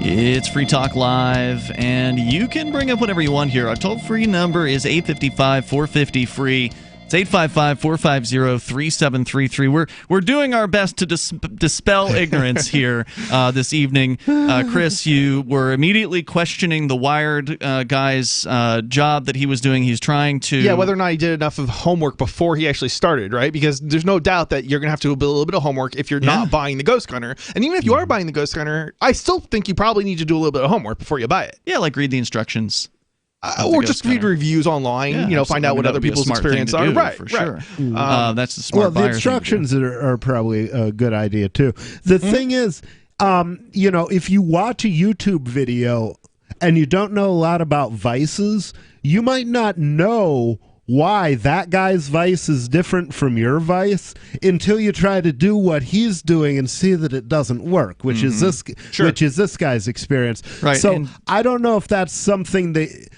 It's Free Talk Live, and you can bring up whatever you want here. Our toll-free number is 855-450-FREE. It's 855-450-3733. We're doing our best to dispel ignorance here this evening. Chris, you were immediately questioning the Wired guy's job that he was doing. He's trying to... Yeah, whether or not he did enough of homework before he actually started, right? Because there's no doubt that you're going to have to do a little bit of homework if you're not buying the Ghost Gunner. And even if you are buying the Ghost Gunner, I still think you probably need to do a little bit of homework before you buy it. Yeah, like read the instructions. Or just read reviews online, find out what other people's experience are. Right, for sure. That's the smart the instructions are probably a good idea too. The thing is, if you watch a YouTube video and you don't know a lot about vices, you might not know why that guy's vice is different from your vice until you try to do what he's doing and see that it doesn't work, which is this guy's experience. Right. So I don't know if that's something that...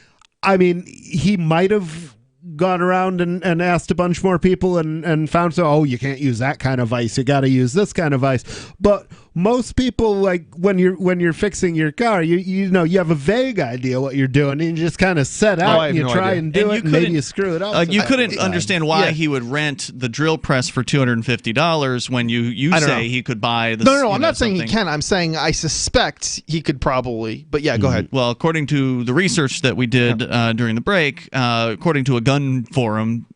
I mean, he might have gone around and asked a bunch more people and found you can't use that kind of vice, you got to use this kind of vice. But most people, like when you're fixing your car, you have a vague idea what you're doing, and you just kind of set out and you try and do it, and maybe you screw it up. You couldn't understand why he would rent the drill press for $250 when you say he could buy the... No, I'm not saying he can. I'm saying I suspect he could probably, but yeah, go ahead. Well, according to the research that we did during the break, according to a gun forum,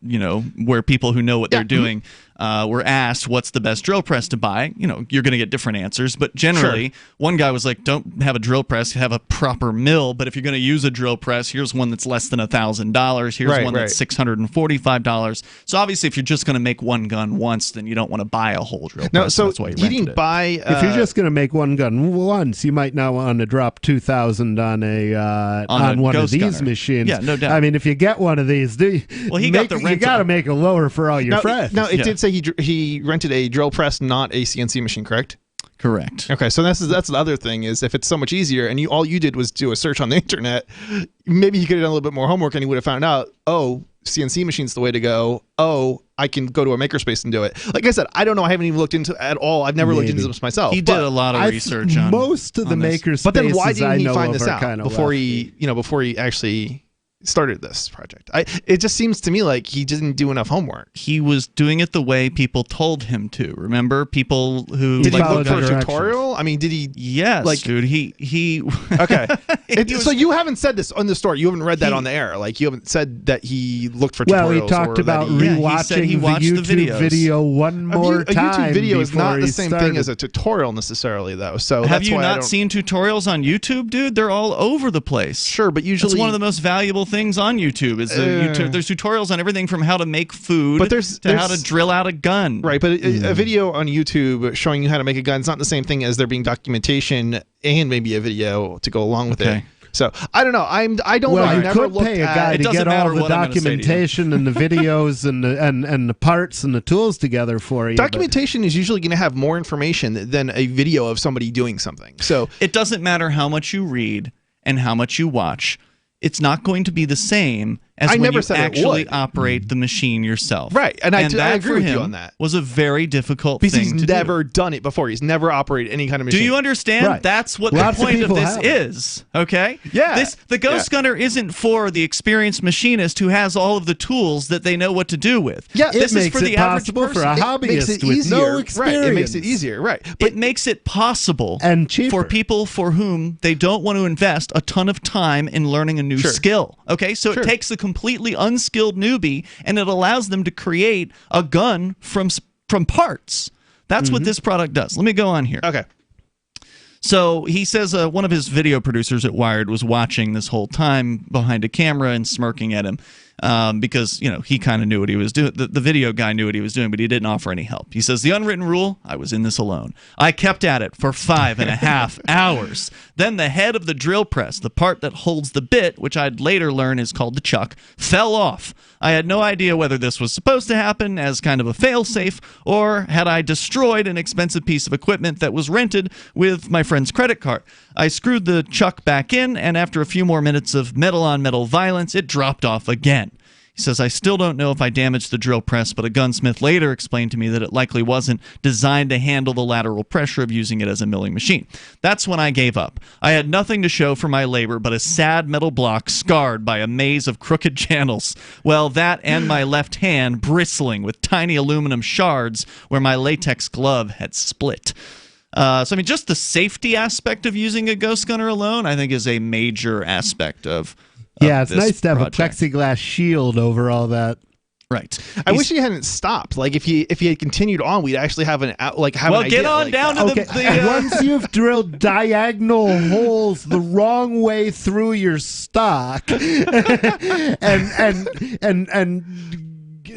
where people who know what they're doing were asked what's the best drill press to buy. You're going to get different answers, but generally, one guy was like, don't have a drill press, have a proper mill. But if you're going to use a drill press, here's one that's less than $1,000. Here's one that's $645. So obviously, if you're just going to make one gun once, then you don't want to buy a whole drill press. No, so that's why he didn't buy. If you're just going to make one gun once, you might not want to drop $2,000 on one of these machines. Yeah, no doubt. I mean, if you get one of these, he got the rental. You got to make it lower for all your friends. No, it did say he rented a drill press, not a CNC machine, correct? Correct. Okay, so that's the other thing is if it's so much easier and all you did was do a search on the internet, maybe he could have done a little bit more homework and he would have found out, CNC machine's the way to go. I can go to a makerspace and do it. Like I said, I don't know. I haven't even looked into it at all. I've never looked into this myself. He did a lot of research on most of the makerspaces. But then why didn't he find this out before he actually started this project? It just seems to me like he didn't do enough homework. He was doing it the way people told him to. Remember, people who did he look for a tutorial? I mean, did he? Yes, dude. He okay. So you haven't said this on the story. You haven't read that on the air. Like you haven't said that he looked for tutorials. Well, he talked about rewatching he watched the YouTube video one more time. A YouTube video is not the same started. thing as a tutorial necessarally, though. So have you not seen tutorials on YouTube, dude? They're all over the place. Sure, but usually it's one of the most valuable things on YouTube. There's tutorials on everything from how to make food to how to drill out a gun. Right, but a video on YouTube showing you how to make a gun is not the same thing as there being documentation and maybe a video to go along with it. So I don't know. I don't know. I never looked pay a guy to get all the documentation and the videos and the parts and the tools together for you. Documentation is usually going to have more information than a video of somebody doing something. So it doesn't matter how much you read and how much you watch. It's not going to be the same as when you actually operate the machine yourself. Right, and I agree with you on that. Was a very difficult because thing to do. He's never done it before. He's never operated any kind of machine. Do you understand? Right. That's what the point of this is. Okay? Yeah. The Ghost Gunner isn't for the experienced machinist who has all of the tools that they know what to do with. Yeah, this is for the average person. For a hobbyist with no experience. Right. It makes it easier, right. But it makes it possible and cheaper for people for whom they don't want to invest a ton of time in learning a new skill. Okay? So it takes a completely unskilled newbie and it allows them to create a gun from parts. That's what this product does. Let me go on here. Okay. So he says one of his video producers at Wired was watching this whole time behind a camera and smirking at him because, he kind of knew what he was doing. The video guy knew what he was doing, but he didn't offer any help. He says, the unwritten rule, I was in this alone. I kept at it for 5.5 hours. Then the head of the drill press, the part that holds the bit, which I'd later learn is called the chuck, fell off. I had no idea whether this was supposed to happen as kind of a fail-safe, or had I destroyed an expensive piece of equipment that was rented with my friend's credit card. I screwed the chuck back in, and after a few more minutes of metal-on-metal violence, it dropped off again. He says, I still don't know if I damaged the drill press, but a gunsmith later explained to me that it likely wasn't designed to handle the lateral pressure of using it as a milling machine. That's when I gave up. I had nothing to show for my labor but a sad metal block scarred by a maze of crooked channels. Well, that and my left hand bristling with tiny aluminum shards where my latex glove had split. So, I mean, just the safety aspect of using a ghost gunner alone, I think, is a major aspect of it's nice to have project. a plexiglass shield over all that. Right. I wish he hadn't stopped. Like if he had continued on, we'd actually have an well, get on down to the Once you've drilled diagonal holes the wrong way through your stock, and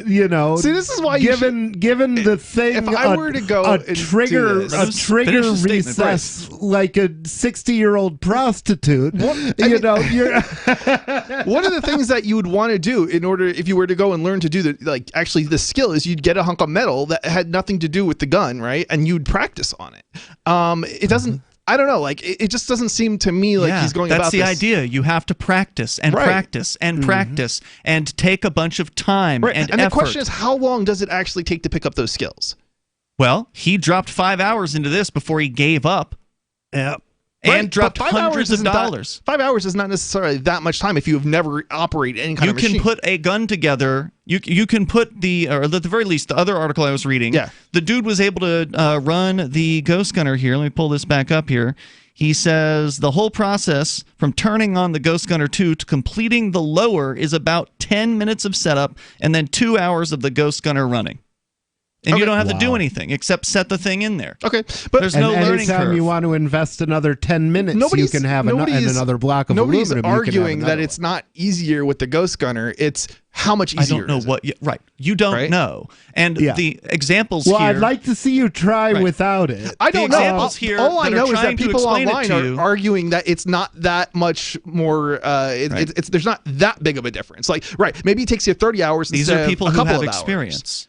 you know, see, this is why given the thing, if I were to go a trigger recess like a 60-year-old prostitute, you know, you're one of the things that you would want to do in order, if you were to go and learn to do the skill, is you'd get a hunk of metal that had nothing to do with the gun, right? And you'd practice on it. It doesn't. I don't know. Like it just doesn't seem to me like he's going about this. That's the idea. You have to practice and practice and practice and take a bunch of time and effort. The question is, how long does it actually take to pick up those skills? Well, he dropped 5 hours into this before he gave up. Yeah. And dropped hundreds of dollars. 5 hours is not necessarily that much time if you have never operated any kind of machine. You can put a gun together. You can put or at the very least, the other article I was reading, the dude was able to run the ghost gunner here. Let me pull this back up here. He says the whole process from turning on the Ghost Gunner 2 to completing the lower is about 10 minutes of setup and then 2 hours of the Ghost Gunner running. And you don't have to do anything except set the thing in there. Okay, but there's no learning curve. Anytime you want to invest another 10 minutes, you can have another block of aluminum. Nobody's arguing that it's not easier with the Ghost Gunner. It's how much easier. I don't know what. You don't know. And the examples here. Well, I'd like to see you try without it. I don't know. Here all I know is that people online are arguing that it's not that much more. It's there's not that big of a difference. Like maybe it takes you 30 hours. These are people who have experience.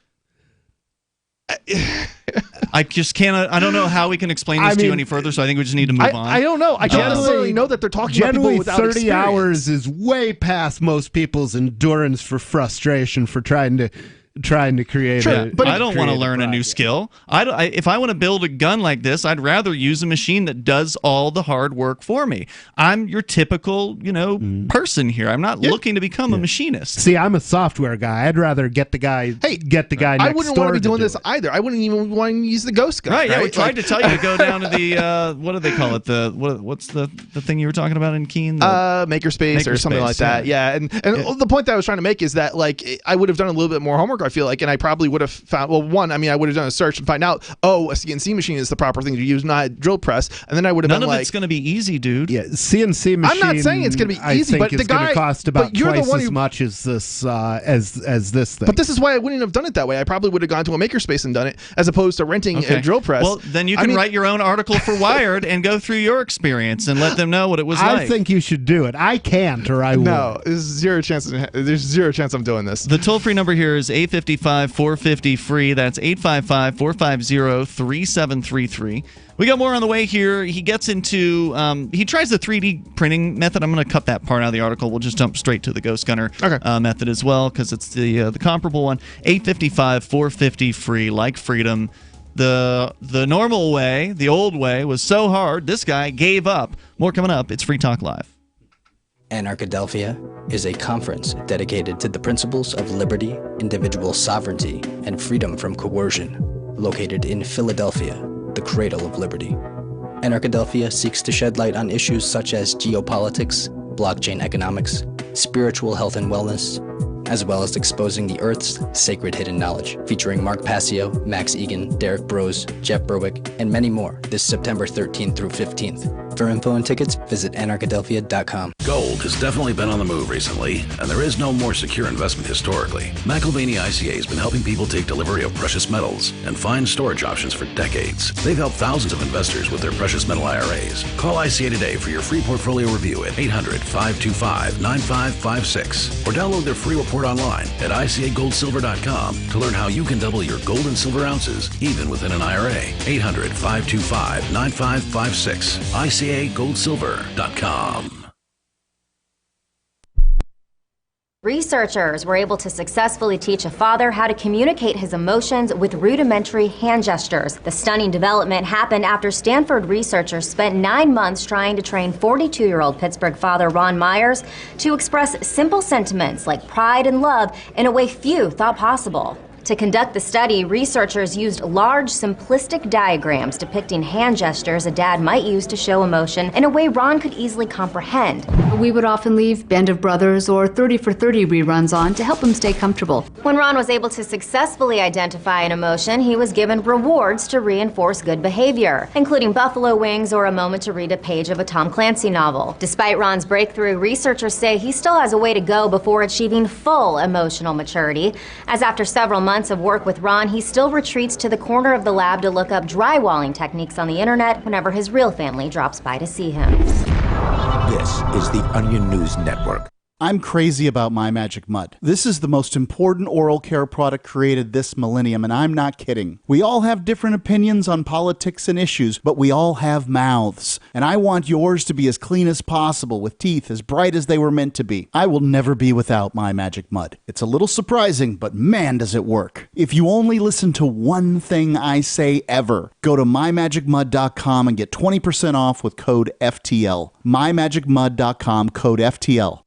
I just can't. I don't know how we can explain this to you any further. So I think we just need to move on. I don't know. I don't necessarily know that they're talking about people without 30 experience. hours is way past most people's endurance for frustration for trying to create. But I don't want to learn a new skill. If I want to build a gun like this, I'd rather use a machine that does all the hard work for me. I'm your typical, person here. I'm not looking to become a machinist. See, I'm a software guy. I'd rather get the guy. Next door. I wouldn't want to be doing this either. I wouldn't even want to use the Ghost Gun. Right? Yeah, we tried to tell you to go down to the what do they call it? What's the thing you were talking about in Keene? Makerspace or something like that. Yeah, and the point that I was trying to make is that I would have done a little bit more homework. I feel like, and I probably would have found, I would have done a search and find out, a CNC machine is the proper thing to use, not a drill press, and then I would have None of it's going to be easy, dude. Yeah, CNC machine. I'm not saying it's going to be easy, but the guy going to cost about twice as much as this as this thing. But this is why I wouldn't have done it that way. I probably would have gone to a makerspace and done it, as opposed to renting a drill press. Well, then you can write your own article for Wired and go through your experience and let them know what it was like. I think you should do it. I can't, or I will. No, there's zero chance I'm doing this. The toll-free number here is 855-450-FREE. That's 855-450-3733. We got more on the way here. He gets into, he tries the 3D printing method. I'm going to cut that part out of the article. We'll just jump straight to the Ghost Gunner method as well, because it's the comparable one. 855-450-FREE, like freedom. The normal way, the old way, was so hard, this guy gave up. More coming up. It's Free Talk Live. Anarchadelphia is a conference dedicated to the principles of liberty, individual sovereignty, and freedom from coercion, located in Philadelphia, the cradle of liberty. Anarchadelphia seeks to shed light on issues such as geopolitics, blockchain economics, spiritual health and wellness, as well as exposing the Earth's sacred hidden knowledge, featuring Mark Passio, Max Egan, Derek Brose, Jeff Berwick, and many more this September 13th through 15th. For info and tickets, visit anarchadelphia.com. Gold has definitely been on the move recently, and there is no more secure investment historically. McIlvaney ICA has been helping people take delivery of precious metals and find storage options for decades. They've helped thousands of investors with their precious metal IRAs. Call ICA today for your free portfolio review at 800-525-9556 or download their free report online at ICAGoldSilver.com to learn how you can double your gold and silver ounces even within an IRA. 800-525-9556. ICAGoldSilver.com. Researchers were able to successfully teach a father how to communicate his emotions with rudimentary hand gestures. The stunning development happened after Stanford researchers spent 9 months trying to train 42-year-old Pittsburgh father Ron Myers to express simple sentiments like pride and love in a way few thought possible. To conduct the study, researchers used large, simplistic diagrams depicting hand gestures a dad might use to show emotion in a way Ron could easily comprehend. We would often leave Band of Brothers or 30 for 30 reruns on to help him stay comfortable. When Ron was able to successfully identify an emotion, he was given rewards to reinforce good behavior, including buffalo wings or a moment to read a page of a Tom Clancy novel. Despite Ron's breakthrough, researchers say he still has a way to go before achieving full emotional maturity, as after several months of work with Ron, he still retreats to the corner of the lab to look up drywalling techniques on the internet whenever his real family drops by to see him. This is the Onion News Network. I'm crazy about My Magic Mud. This is the most important oral care product created this millennium, and I'm not kidding. We all have different opinions on politics and issues, but we all have mouths. And I want yours to be as clean as possible, with teeth as bright as they were meant to be. I will never be without My Magic Mud. It's a little surprising, but man, does it work. If you only listen to one thing I say ever, go to mymagicmud.com and get 20% off with code FTL. mymagicmud.com, code FTL.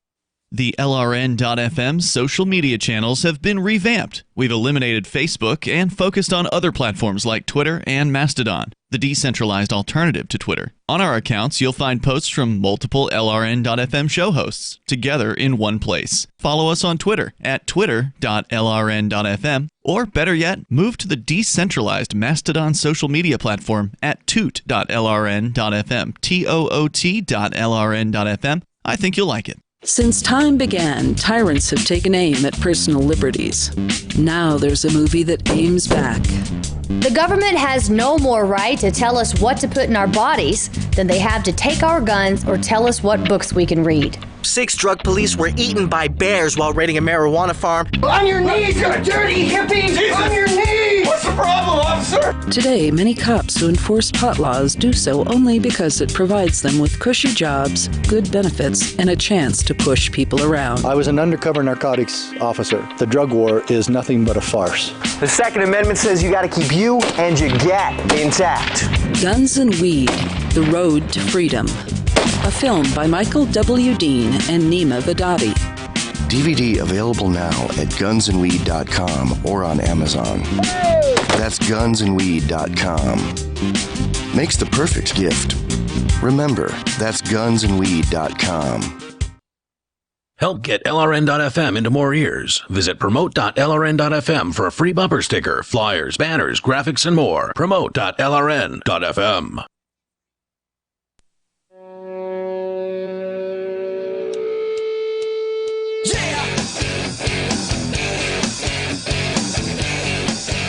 The LRN.FM social media channels have been revamped. We've eliminated Facebook and focused on other platforms like Twitter and Mastodon, the decentralized alternative to Twitter. On our accounts, you'll find posts from multiple LRN.FM show hosts together in one place. Follow us on Twitter at twitter.lrn.fm, or better yet, move to the decentralized Mastodon social media platform at toot.lrn.fm, toot.lrn.fm. I think you'll like it. Since time began, tyrants have taken aim at personal liberties. Now there's a movie that aims back. The government has no more right to tell us what to put in our bodies than they have to take our guns or tell us what books we can read. 6 drug police were eaten by bears while raiding a marijuana farm. On your knees, you dirty hippies! Jesus. On your knees! What's the problem, officer? Today, many cops who enforce pot laws do so only because it provides them with cushy jobs, good benefits, and a chance to push people around. I was an undercover narcotics officer. The drug war is nothing but a farce. The Second Amendment says you gotta keep you and your gat intact. Guns and Weed, The Road to Freedom. A film by Michael W. Dean and Nima Vadadi. DVD available now at gunsandweed.com or on Amazon. That's gunsandweed.com. Makes the perfect gift. Remember, that's gunsandweed.com. Help get LRN.FM into more ears. Visit promote.lrn.fm for a free bumper sticker, flyers, banners, graphics, and more. Promote.lrn.fm.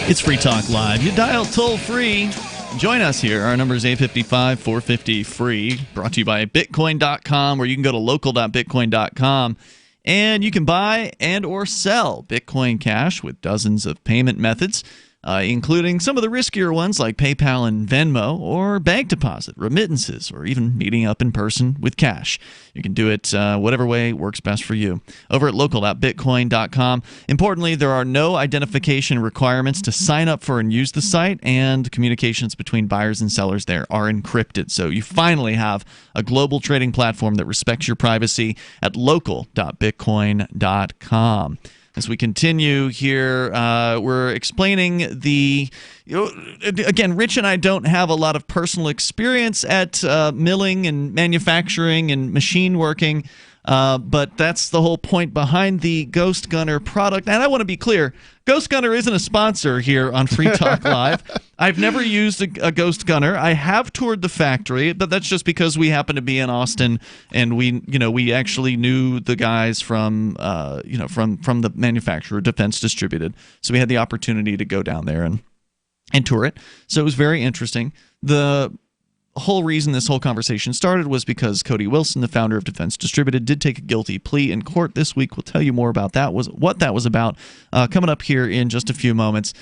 It's Free Talk Live. You dial toll free. Join us here. Our number is 855-450-FREE. Brought to you by Bitcoin.com, where you can go to local.bitcoin.com and you can buy and or sell Bitcoin Cash with dozens of payment methods, including some of the riskier ones like PayPal and Venmo, or bank deposit, remittances, or even meeting up in person with cash. You can do it whatever way works best for you. Over at local.bitcoin.com. Importantly, there are no identification requirements to sign up for and use the site, and communications between buyers and sellers there are encrypted. So you finally have a global trading platform that respects your privacy at local.bitcoin.com. As we continue here, we're explaining again, Rich and I don't have a lot of personal experience at milling and manufacturing and machine working, but that's the whole point behind the Ghost Gunner product. And I want to be clear, Ghost Gunner isn't a sponsor here on Free Talk Live. I've never used a Ghost Gunner. I have toured the factory, but that's just because we happen to be in Austin, and we actually knew the guys from the manufacturer, Defense Distributed. So we had the opportunity to go down there and tour it. So it was very interesting. The whole reason this whole conversation started was because Cody Wilson, the founder of Defense Distributed, did take a guilty plea in court this week. We'll tell you more about what that was about, coming up here in just a few moments.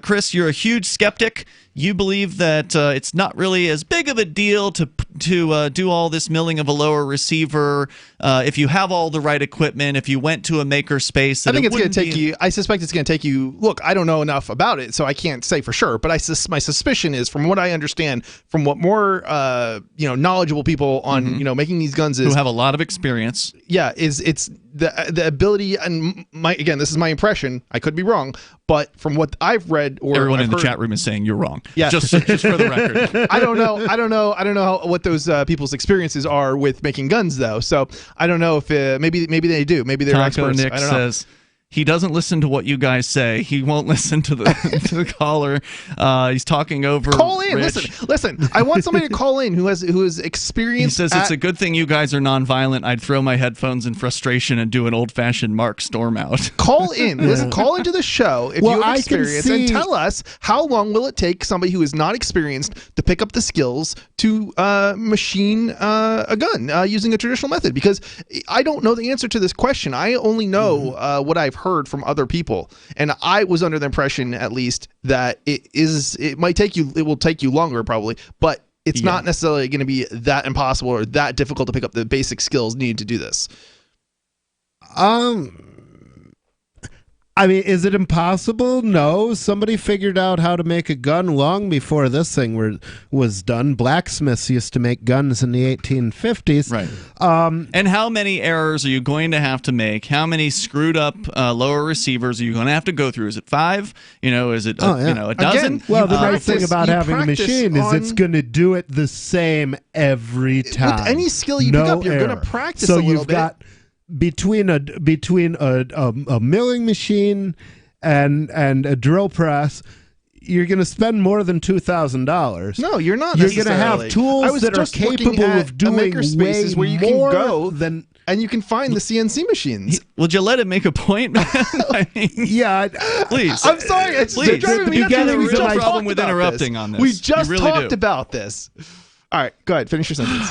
Chris, you're a huge skeptic. You believe that it's not really as big of a deal to do all this milling of a lower receiver if you have all the right equipment, if you went to a maker space. I think it's going to take you. I suspect it's going to take you. Look, I don't know enough about it, so I can't say for sure. But my suspicion is, from what I understand, from what more knowledgeable people on making these guns is, who have a lot of experience. Yeah, it's the ability, and this is my impression. I could be wrong, but from what I've read, or everyone I've in the heard, chat room is saying you're wrong. Yeah, just for the record. I don't know what those people's experiences are with making guns, though. So I don't know if maybe they do. Maybe they're Taco experts. Nick I don't know. says he doesn't listen to what you guys say. He won't listen to the to the caller. He's talking over. Call in. Rich. Listen. I want somebody to call in who is experienced. He says it's a good thing you guys are nonviolent. I'd throw my headphones in frustration and do an old-fashioned Mark storm out. Call in. Listen. Call into the show if you have experience and tell us how long will it take somebody who is not experienced to pick up the skills to machine a gun using a traditional method. Because I don't know the answer to this question. I only know what I've heard from other people, and I was under the impression, at least, that it will take you longer probably, but it's not necessarily going to be that impossible or that difficult to pick up the basic skills needed to do this. I mean, is it impossible? No. Somebody figured out how to make a gun long before this thing was done. Blacksmiths used to make guns in the 1850s. Right. And how many errors are you going to have to make? How many screwed up lower receivers are you going to have to go through? Is it 5? Is it a dozen? Again, well, the nice thing about having a machine is it's going to do it the same every time. With any skill you pick up, you're going to practice a little bit. So you've got between a milling machine and a drill press, you're going to spend more than $2,000. No, you're not. You're going to have tools that are capable of doing way where you more can go than. And you can find the CNC machines. Would you let him make a point, man? Yeah, please. I'm sorry. Please. You got a real problem with interrupting on this. We just really talked about this. All right, go ahead. Finish your sentence.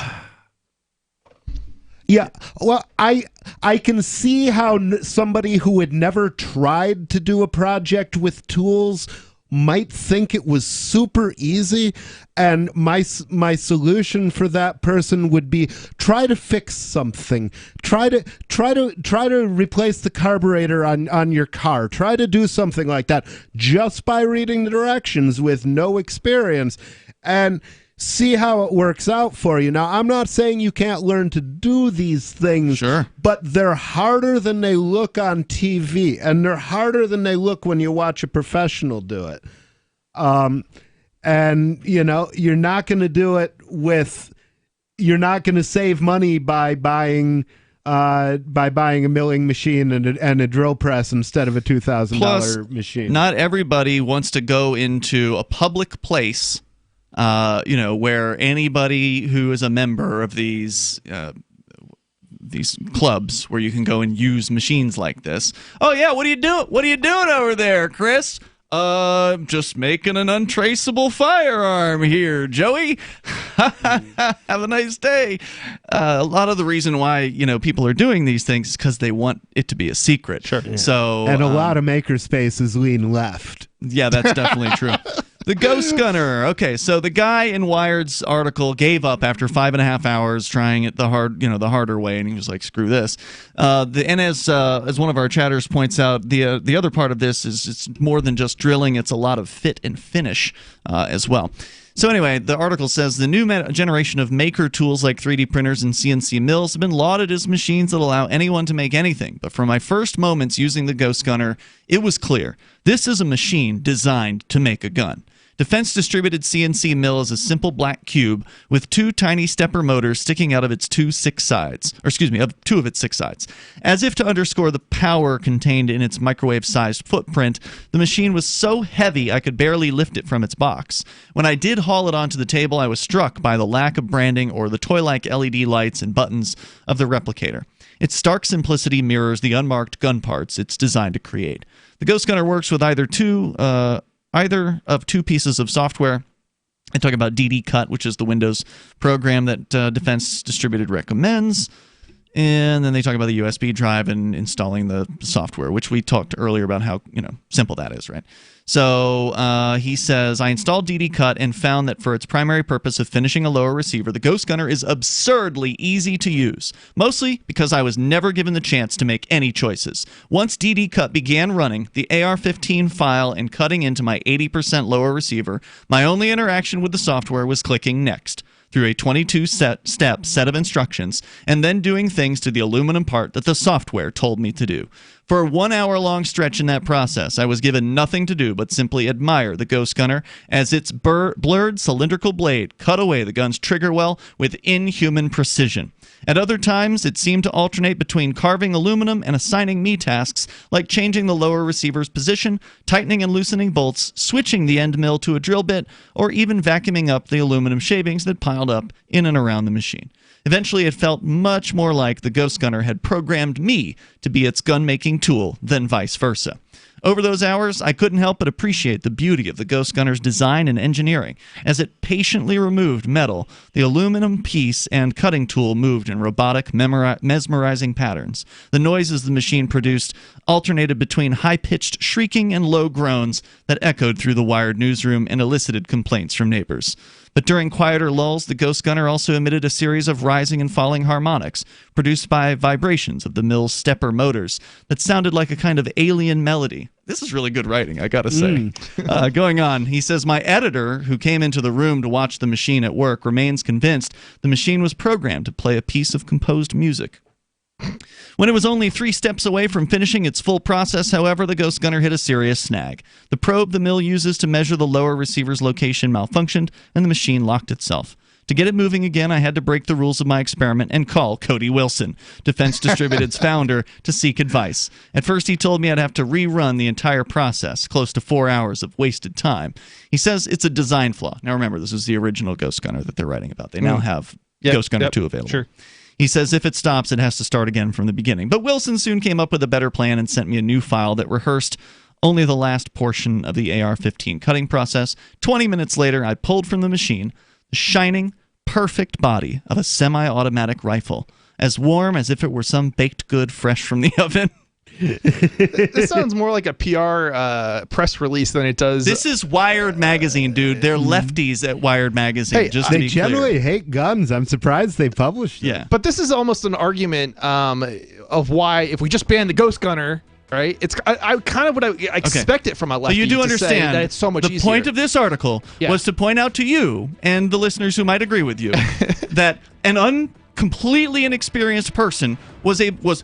Yeah, well, I can see how somebody who had never tried to do a project with tools might think it was super easy, and my solution for that person would be try to fix something. Try to replace the carburetor on your car. Try to do something like that just by reading the directions with no experience, and see how it works out for you. Now, I'm not saying you can't learn to do these things, sure, but they're harder than they look on TV, and they're harder than they look when you watch a professional do it. And you're not going to do it you're not going to save money by buying a milling machine and a drill press instead of a $2,000 machine. Not everybody wants to go into a public place where anybody who is a member of these clubs where you can go and use machines like this. Oh yeah, what are you doing? What are you doing over there, Chris? Just making an untraceable firearm here, Joey. Have a nice day. A lot of the reason why people are doing these things is because they want it to be a secret. Sure. Yeah. So and a lot of makerspaces lean left. Yeah, that's definitely true. The Ghost Gunner. Okay, so the guy in Wired's article gave up after 5.5 hours trying it the harder way, and he was like, "Screw this." And as one of our chatters points out, the other part of this is it's more than just drilling; it's a lot of fit and finish as well. So anyway, the article says the new generation of maker tools like 3D printers and CNC mills have been lauded as machines that allow anyone to make anything. But from my first moments using the Ghost Gunner, it was clear this is a machine designed to make a gun. Defense Distributed CNC mill is a simple black cube with 2 tiny stepper motors sticking out of two of its 6 sides. As if to underscore the power contained in its microwave-sized footprint, the machine was so heavy I could barely lift it from its box. When I did haul it onto the table, I was struck by the lack of branding or the toy-like LED lights and buttons of the replicator. Its stark simplicity mirrors the unmarked gun parts it's designed to create. The Ghost Gunner works with either of two pieces of software. I talk about DD Cut, which is the Windows program that Defense Distributed recommends. And then they talk about the USB drive and installing the software, which we talked earlier about how simple that is, right? So he says, I installed DD Cut and found that for its primary purpose of finishing a lower receiver, the Ghost Gunner is absurdly easy to use, mostly because I was never given the chance to make any choices. Once DD Cut began running the AR-15 file and cutting into my 80% lower receiver, my only interaction with the software was clicking Next through a 22-step set of instructions, and then doing things to the aluminum part that the software told me to do. For a 1 hour-long stretch in that process, I was given nothing to do but simply admire the Ghost Gunner as its blurred cylindrical blade cut away the gun's trigger well with inhuman precision. At other times, it seemed to alternate between carving aluminum and assigning me tasks like changing the lower receiver's position, tightening and loosening bolts, switching the end mill to a drill bit, or even vacuuming up the aluminum shavings that piled up in and around the machine. Eventually, it felt much more like the Ghost Gunner had programmed me to be its gun-making tool than vice versa. Over those hours, I couldn't help but appreciate the beauty of the Ghost Gunner's design and engineering. As it patiently removed metal, the aluminum piece and cutting tool moved in robotic, mesmerizing patterns. The noises the machine produced alternated between high-pitched shrieking and low groans that echoed through the wired newsroom and elicited complaints from neighbors. But during quieter lulls, the Ghost Gunner also emitted a series of rising and falling harmonics, produced by vibrations of the mill's stepper motors that sounded like a kind of alien melody. This is really good writing, I gotta say. Going on, he says, my editor, who came into the room to watch the machine at work, remains convinced the machine was programmed to play a piece of composed music. When it was only 3 steps away from finishing its full process, however, the Ghost Gunner hit a serious snag. The probe the mill uses to measure the lower receiver's location malfunctioned, and the machine locked itself. To get it moving again, I had to break the rules of my experiment and call Cody Wilson, Defense Distributed's founder, to seek advice. At first, he told me I'd have to rerun the entire process, close to 4 hours of wasted time. He says it's a design flaw. Now remember, this is the original Ghost Gunner that they're writing about. They now have Ghost Gunner 2 available. Sure. He says if it stops, it has to start again from the beginning. But Wilson soon came up with a better plan and sent me a new file that rehearsed only the last portion of the AR-15 cutting process. 20 minutes later, I pulled from the machine the shining, perfect body of a semi-automatic rifle, as warm as if it were some baked good fresh from the oven. This sounds more like a PR press release than it does. This is Wired Magazine, dude. They're lefties at Wired Magazine. Hey, just to they be generally clear. hate guns. I'm surprised they published it. Yeah. But this is almost an argument of why, if we just ban the Ghost Gunner, right? It's I kind of would I expect it from a lefty. So you do to understand say that it's so much the easier. point of this article was to point out to you and the listeners who might agree with you that an completely inexperienced person was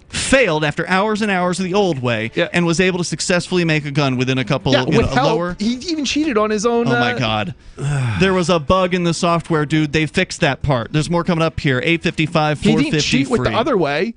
failed after hours and hours of the old way and was able to successfully make a gun within a couple with help. lower. He even cheated on his own. Oh my God. There was a bug in the software, dude. They fixed that part. There's more coming up here. 855 He 450 didn't cheat with the free. other way.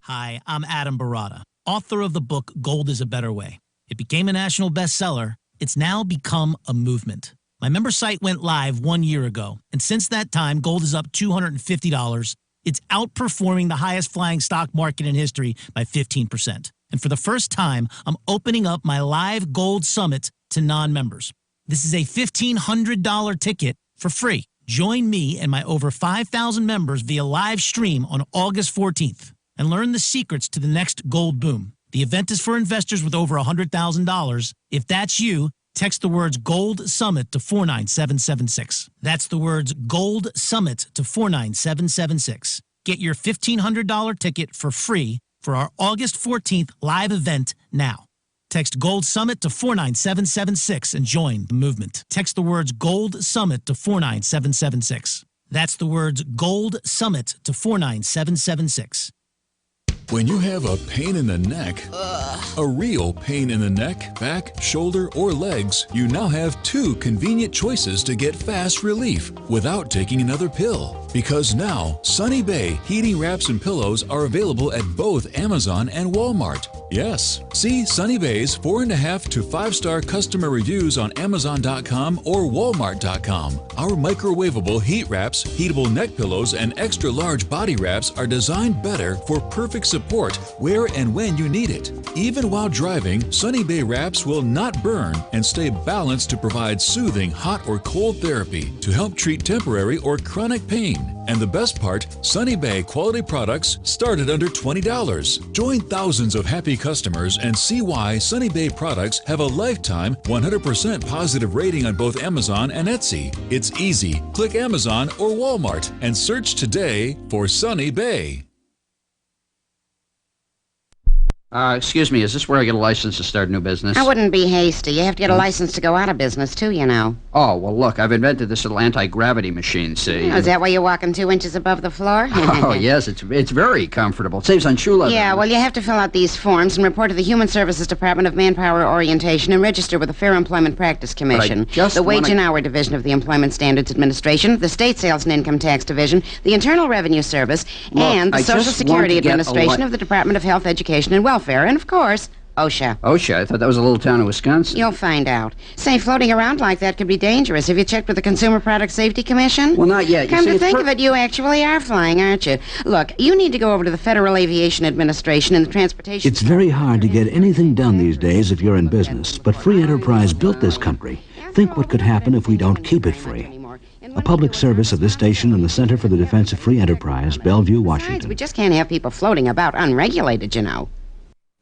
Hi, I'm Adam Barada, author of the book Gold is a Better Way. It became a national bestseller. It's now become a movement. My member site went live 1 year ago, and since that time, gold is up $250. It's outperforming the highest flying stock market in history by 15%. And for the first time, I'm opening up my live gold summit to non-members. This is a $1,500 ticket for free. Join me and my over 5,000 members via live stream on August 14th and learn the secrets to the next gold boom. The event is for investors with over $100,000. If that's you, text the words Gold Summit to 49776. That's the words Gold Summit to 49776. Get your $1,500 ticket for free for our August 14th live event now. Text Gold Summit to 49776 and join the movement. Text the words Gold Summit to 49776. That's the words Gold Summit to 49776. When you have a pain in the neck, a real pain in the neck, back, shoulder, or legs, you now have 2 convenient choices to get fast relief without taking another pill. Because now, Sunny Bay heating wraps and pillows are available at both Amazon and Walmart. Yes, see Sunny Bay's 4.5 to 5-star customer reviews on Amazon.com or Walmart.com. Our microwavable heat wraps, heatable neck pillows, and extra large body wraps are designed better for perfect support support where and when you need it. Even while driving, Sunny Bay wraps will not burn and stay balanced to provide soothing hot or cold therapy to help treat temporary or chronic pain. And the best part, Sunny Bay quality products start at under $20. Join thousands of happy customers and see why Sunny Bay products have a lifetime 100% positive rating on both Amazon and Etsy. It's easy. Click Amazon or Walmart and search today for Sunny Bay. Excuse me, is this where I get a license to start a new business? I wouldn't be hasty. You have to get a license to go out of business, too, you know. Oh, well, look, I've invented this little anti-gravity machine, see? Oh, is that why you're walking 2 inches above the floor? Oh, yes, it's very comfortable. It saves on shoe leather. Yeah, well, you have to fill out these forms and report to the Human Services Department of Manpower Orientation and register with the Fair Employment Practice Commission, the Wage and Hour Division of the Employment Standards Administration, the State Sales and Income Tax Division, the Internal Revenue Service, and the Social Security Administration of the Department of Health, Education, and Welfare, and, of course, OSHA. OSHA? I thought that was a little town in Wisconsin. You'll find out. Say, floating around like that could be dangerous. Have you checked with the Consumer Product Safety Commission? Well, not yet. Come to think of it, you actually are flying, aren't you? Look, you need to go over to the Federal Aviation Administration and the Transportation... It's very hard to get anything done these days if you're in business, but free enterprise built this country. Think what could happen if we don't keep it free. A public service of this station and the Center for the Defense of Free Enterprise, Bellevue, Washington. Besides, we just can't have people floating about unregulated, you know.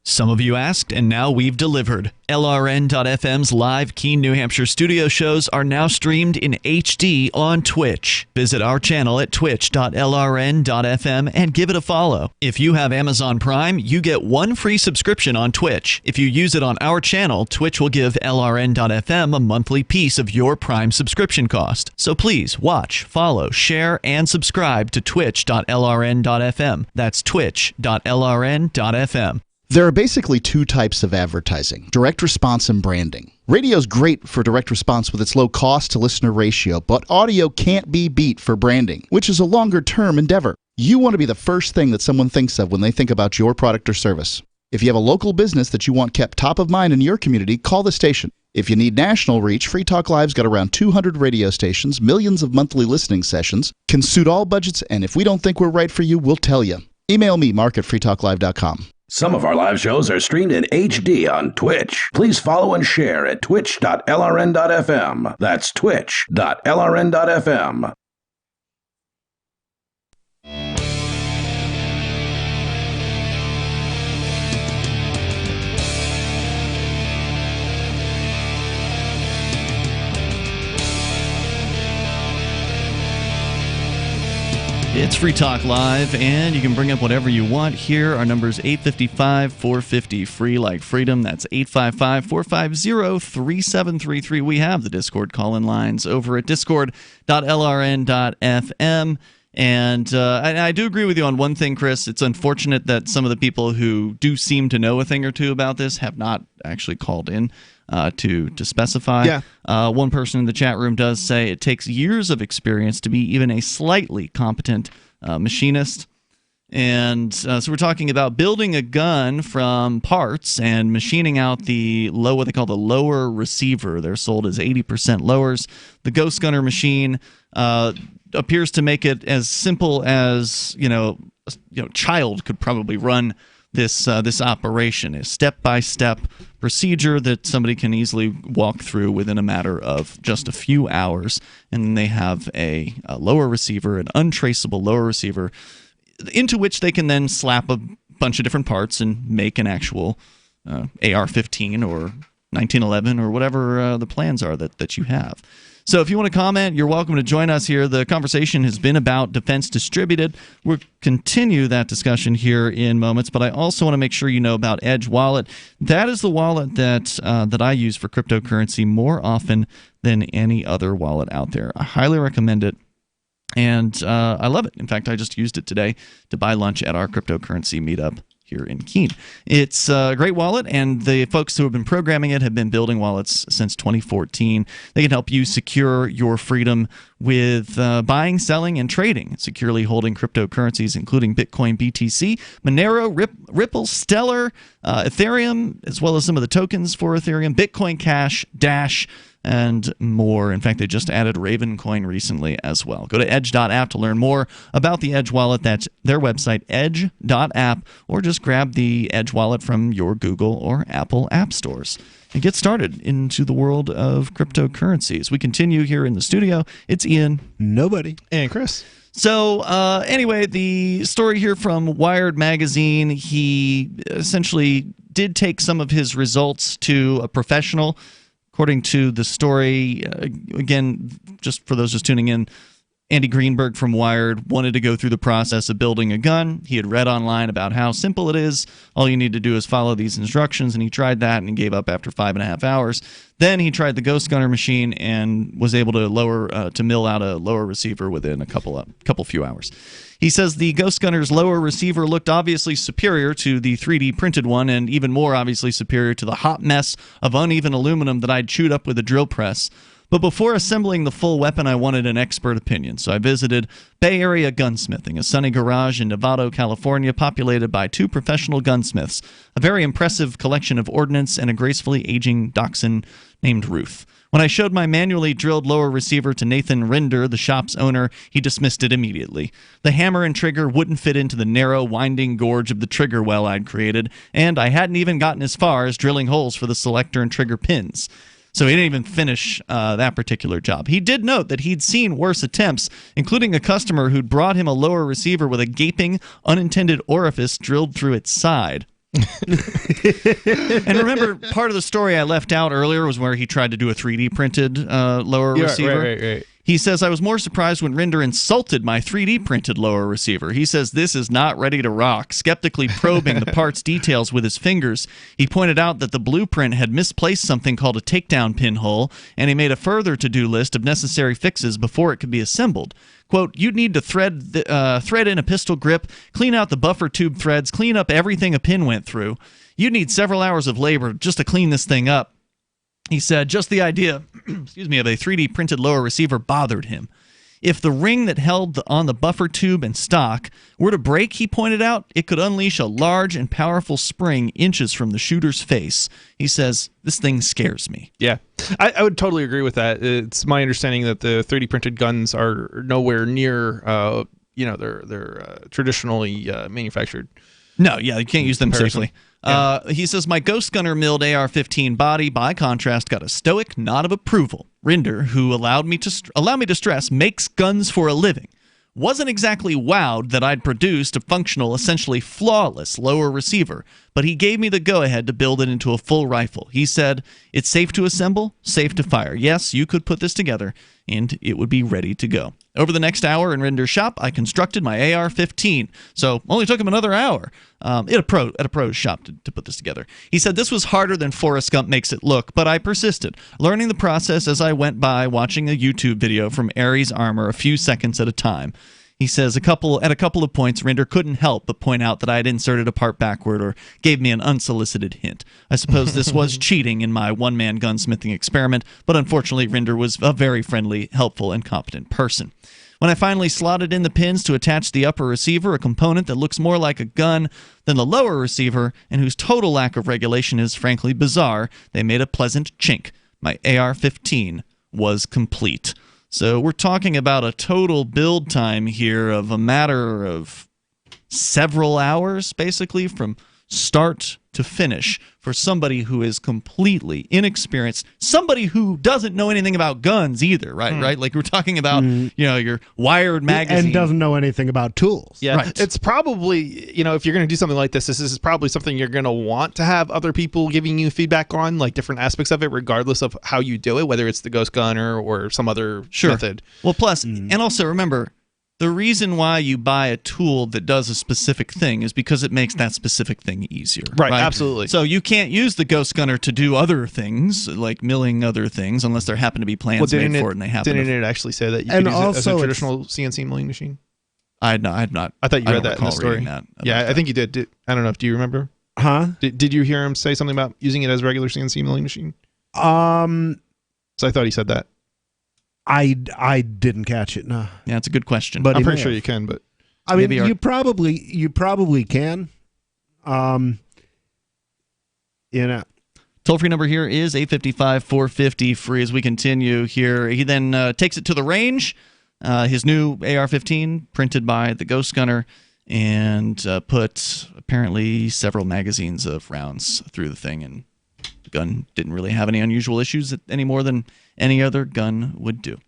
Some of you asked, and now we've delivered. LRN.FM's live Keene, New Hampshire studio shows are now streamed in HD on Twitch. Visit our channel at twitch.lrn.fm and give it a follow. If you have Amazon Prime, you get 1 free subscription on Twitch. If you use it on our channel, Twitch will give LRN.FM a monthly piece of your Prime subscription cost. So please watch, follow, share, and subscribe to twitch.lrn.fm. That's twitch.lrn.fm. There are basically 2 types of advertising, direct response and branding. Radio's great for direct response with its low cost to listener ratio, but audio can't be beat for branding, which is a longer term endeavor. You want to be the first thing that someone thinks of when they think about your product or service. If you have a local business that you want kept top of mind in your community, call the station. If you need national reach, Free Talk Live's got around 200 radio stations, millions of monthly listening sessions, can suit all budgets, and if we don't think we're right for you, we'll tell you. Email me, mark@freetalklive.com. Some of our live shows are streamed in HD on Twitch. Please follow and share at twitch.lrn.fm. That's twitch.lrn.fm. It's Free Talk Live, and you can bring up whatever you want here. Our number is 855-450-FREE like freedom. That's 855-450-3733. We have the Discord call-in lines over at discord.lrn.fm. And I do agree with you on one thing, Chris. It's unfortunate that some of the people who do seem to know a thing or two about this have not actually called in to specify. Yeah. One person in the chat room does say it takes years of experience to be even a slightly competent machinist. And so we're talking about building a gun from parts and machining out what they call the lower receiver. They're sold as 80% lowers. The Ghost Gunner machine appears to make it as simple as a child could probably run this operation. A step-by-step procedure that somebody can easily walk through within a matter of just a few hours. And then they have a lower receiver, an untraceable lower receiver, into which they can then slap a bunch of different parts and make an actual AR-15 or 1911 or whatever the plans are that you have. So if you want to comment, you're welcome to join us here. The conversation has been about Defense Distributed. We'll continue that discussion here in moments, but I also want to make sure you know about Edge Wallet. That is the wallet that I use for cryptocurrency more often than any other wallet out there. I highly recommend it, and I love it. In fact, I just used it today to buy lunch at our cryptocurrency meetup here in Keene. It's a great wallet, and the folks who have been programming it have been building wallets since 2014. They can help you secure your freedom with buying, selling, and trading, securely holding cryptocurrencies, including Bitcoin, BTC, Monero, Ripple, Stellar, Ethereum, as well as some of the tokens for Ethereum, Bitcoin Cash, Dash, and more. In fact, they just added Ravencoin recently as well. Go to edge.app to learn more about the Edge wallet. That's their website, edge.app, or just grab the Edge wallet from your Google or Apple app stores and get started into the world of cryptocurrencies. We continue here in the studio. It's Ian. Nobody. And Chris. So anyway, the story here from Wired Magazine, he essentially did take some of his results to a professional. According to the story, again, just for those just tuning in, Andy Greenberg from Wired wanted to go through the process of building a gun. He had read online about how simple it is. All you need to do is follow these instructions, and he tried that and gave up after 5.5 hours. Then he tried the Ghost Gunner machine and was able to mill out a lower receiver within a couple few hours. He says the Ghost Gunner's lower receiver looked obviously superior to the 3D printed one, and even more obviously superior to the hot mess of uneven aluminum that I'd chewed up with a drill press. But before assembling the full weapon, I wanted an expert opinion, so I visited Bay Area Gunsmithing, a sunny garage in Novato, California, populated by 2 professional gunsmiths, a very impressive collection of ordnance, and a gracefully aging dachshund named Ruth. When I showed my manually drilled lower receiver to Nathan Rinder, the shop's owner, he dismissed it immediately. The hammer and trigger wouldn't fit into the narrow, winding gorge of the trigger well I'd created, and I hadn't even gotten as far as drilling holes for the selector and trigger pins. So he didn't even finish that particular job. He did note that he'd seen worse attempts, including a customer who'd brought him a lower receiver with a gaping, unintended orifice drilled through its side. And remember, part of the story I left out earlier was where he tried to do a 3D printed lower receiver. Right. He says, I was more surprised when Rinder insulted my 3D printed lower receiver. He says, this is not ready to rock. Skeptically probing the part's details with his fingers, he pointed out that the blueprint had misplaced something called a takedown pinhole, and he made a further to-do list of necessary fixes before it could be assembled. Quote, you'd need to thread in a pistol grip, clean out the buffer tube threads, clean up everything a pin went through. You'd need several hours of labor just to clean this thing up. He said just the idea of a 3D printed lower receiver bothered him. If the ring that held on the buffer tube and stock were to break, he pointed out, it could unleash a large and powerful spring inches from the shooter's face. He says, this thing scares me. Yeah, I would totally agree with that. It's my understanding that the 3D printed guns are nowhere near, they're traditionally manufactured. No, yeah, you can't use them safely. He says, my Ghost Gunner milled AR-15 body, by contrast, got a stoic nod of approval. Rinder, who allow me to stress, makes guns for a living, wasn't exactly wowed that I'd produced a functional, essentially flawless lower receiver, but he gave me the go-ahead to build it into a full rifle. He said, it's safe to assemble, safe to fire. Yes, you could put this together, and it would be ready to go. Over the next hour in Rinder's shop, I constructed my AR-15, so only took him another hour at a pro's shop to put this together. He said this was harder than Forrest Gump makes it look, but I persisted, learning the process as I went by, watching a YouTube video from Ares Armor a few seconds at a time. He says at a couple of points, Rinder couldn't help but point out that I had inserted a part backward or gave me an unsolicited hint. I suppose this was cheating in my one-man gunsmithing experiment, but unfortunately Rinder was a very friendly, helpful, and competent person. When I finally slotted in the pins to attach the upper receiver, a component that looks more like a gun than the lower receiver and whose total lack of regulation is frankly bizarre, they made a pleasant chink. My AR-15 was complete. So we're talking about a total build time here of a matter of several hours, basically, from start to finish for somebody who is completely inexperienced, somebody who doesn't know anything about guns either, right? Right? Like we're talking about, your Wired magazine. And doesn't know anything about tools. Yeah, right. It's probably, if you're going to do something like this is probably something you're going to want to have other people giving you feedback on, like different aspects of it, regardless of how you do it, whether it's the Ghost Gunner or some other method. Well, plus, and also remember, the reason why you buy a tool that does a specific thing is because it makes that specific thing easier. Right, absolutely. So you can't use the Ghost Gunner to do other things, like milling other things, unless there happen to be plans made for it and they happen Didn't it actually say that you could use it as a traditional CNC milling machine? I had not. I thought you read that in the story. I think you did. I don't know. Do you remember? Huh? Did you hear him say something about using it as a regular CNC milling machine? So I thought he said that. I didn't catch it. No. Yeah, it's a good question. But I'm pretty sure you can. But I mean, you probably can. Toll-free number here is 855-450-FREE. As we continue here, he then takes it to the range, his new AR-15 printed by the Ghost Gunner, and put apparently several magazines of rounds through the thing, and the gun didn't really have any unusual issues any more than any other gun would do.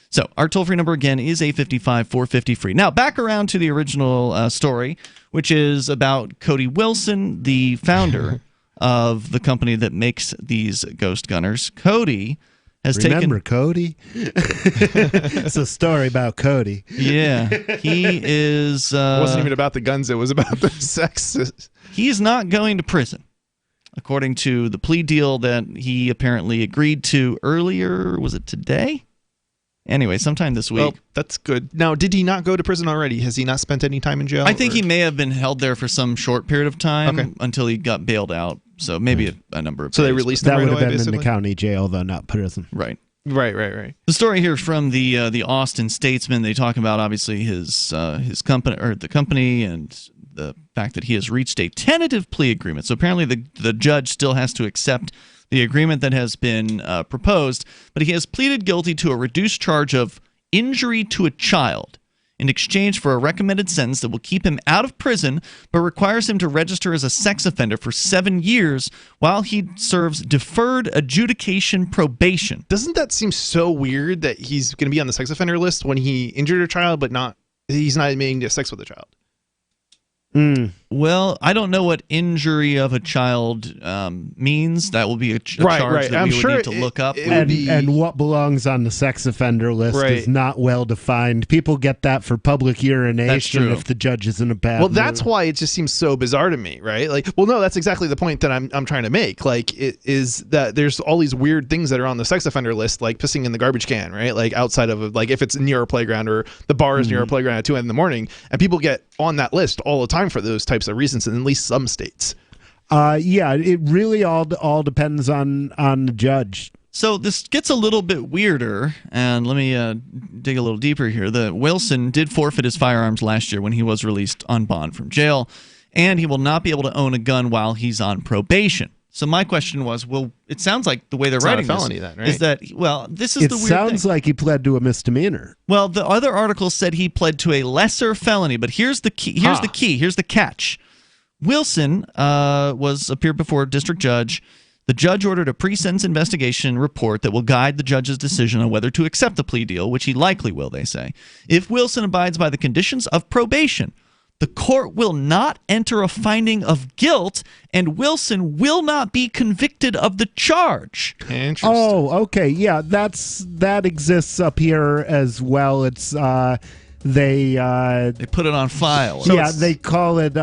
So our toll-free number again is 855-450-FREE. Now back around to the original story, which is about Cody Wilson, the founder of the company that makes these Ghost Gunners. Cody has Remember Cody? It's a story about Cody. Yeah, he is. It wasn't even about the guns; it was about the sex. He's not going to prison, according to the plea deal that he apparently agreed to earlier. Was it today? Anyway, sometime this week. Well, that's good. Now, did he not go to prison already? Has he not spent any time in jail? I think he may have been held there for some short period of time until he got bailed out. So maybe a number of days. So they released him that right would have away, been basically? in the county jail, though, not prison. Right. Right. The story here from the Austin Statesman. They talk about obviously his company, or the company, and the fact that he has reached a tentative plea agreement. So apparently the judge still has to accept the agreement that has been proposed, but he has pleaded guilty to a reduced charge of injury to a child in exchange for a recommended sentence that will keep him out of prison but requires him to register as a sex offender for 7 years while he serves deferred adjudication probation. Doesn't that seem so weird that he's going to be on the sex offender list when he injured a child but he's not admitting to sex with a child? Well, I don't know what injury of a child means. That will be a charge that we would need to look up. And what belongs on the sex offender list is not well defined. People get that for public urination if the judge is in a bad mood. That's why it just seems so bizarre to me, right? Like, well, no, that's exactly the point that I'm trying to make. Like, it is that there's all these weird things that are on the sex offender list, like pissing in the garbage can, right? Like outside of like if it's near a playground or the bar is near a playground at 2 a.m. and people get on that list all the time for those types of reasons in at least some states. Yeah, it really all depends on the judge. So this gets a little bit weirder, and let me dig a little deeper here. The Wilson did forfeit his firearms last year when he was released on bond from jail, and he will not be able to own a gun while he's on probation. So my question was, well, it sounds like the way they're writing not a felony this then, right? is that, well, this is the weird thing. It sounds like he pled to a misdemeanor. Well, the other article said he pled to a lesser felony, but here's the key. Here's the catch. Wilson appeared before a district judge. The judge ordered a pre-sentence investigation report that will guide the judge's decision on whether to accept the plea deal, which he likely will, they say. If Wilson abides by the conditions of probation, the court will not enter a finding of guilt, and Wilson will not be convicted of the charge. Interesting. Oh, okay. Yeah, that exists up here as well. It's they put it on file. Yeah, they call it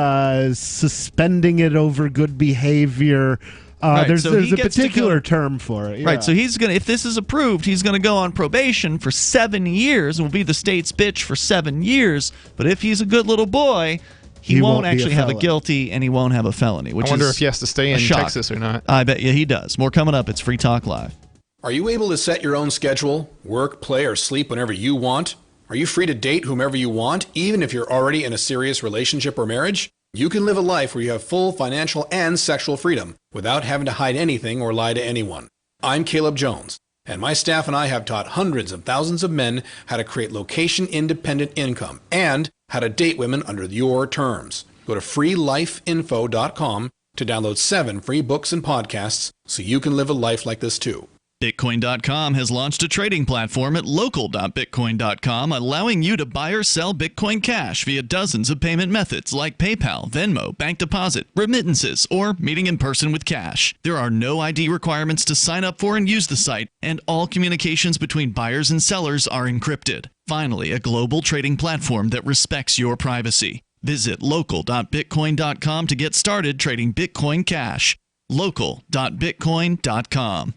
suspending it over good behavior. Right, there's so a particular term for it. Yeah. Right, so he's gonna, if this is approved, he's gonna go on probation for 7 years and will be the state's bitch for 7 years. But if he's a good little boy, he won't actually have a guilty and he won't have a felony. Which I wonder if he has to stay in Texas or not. I bet you he does. More coming up. It's Free Talk Live. Are you able to set your own schedule, work, play, or sleep whenever you want? Are you free to date whomever you want, even if you're already in a serious relationship or marriage? You can live a life where you have full financial and sexual freedom without having to hide anything or lie to anyone. I'm Caleb Jones, and my staff and I have taught hundreds of thousands of men how to create location-independent income and how to date women under your terms. Go to freelifeinfo.com to download 7 free books and podcasts so you can live a life like this too. Bitcoin.com has launched a trading platform at local.bitcoin.com, allowing you to buy or sell Bitcoin Cash via dozens of payment methods like PayPal, Venmo, bank deposit, remittances, or meeting in person with cash. There are no ID requirements to sign up for and use the site, and all communications between buyers and sellers are encrypted. Finally, a global trading platform that respects your privacy. Visit local.bitcoin.com to get started trading Bitcoin Cash. local.bitcoin.com.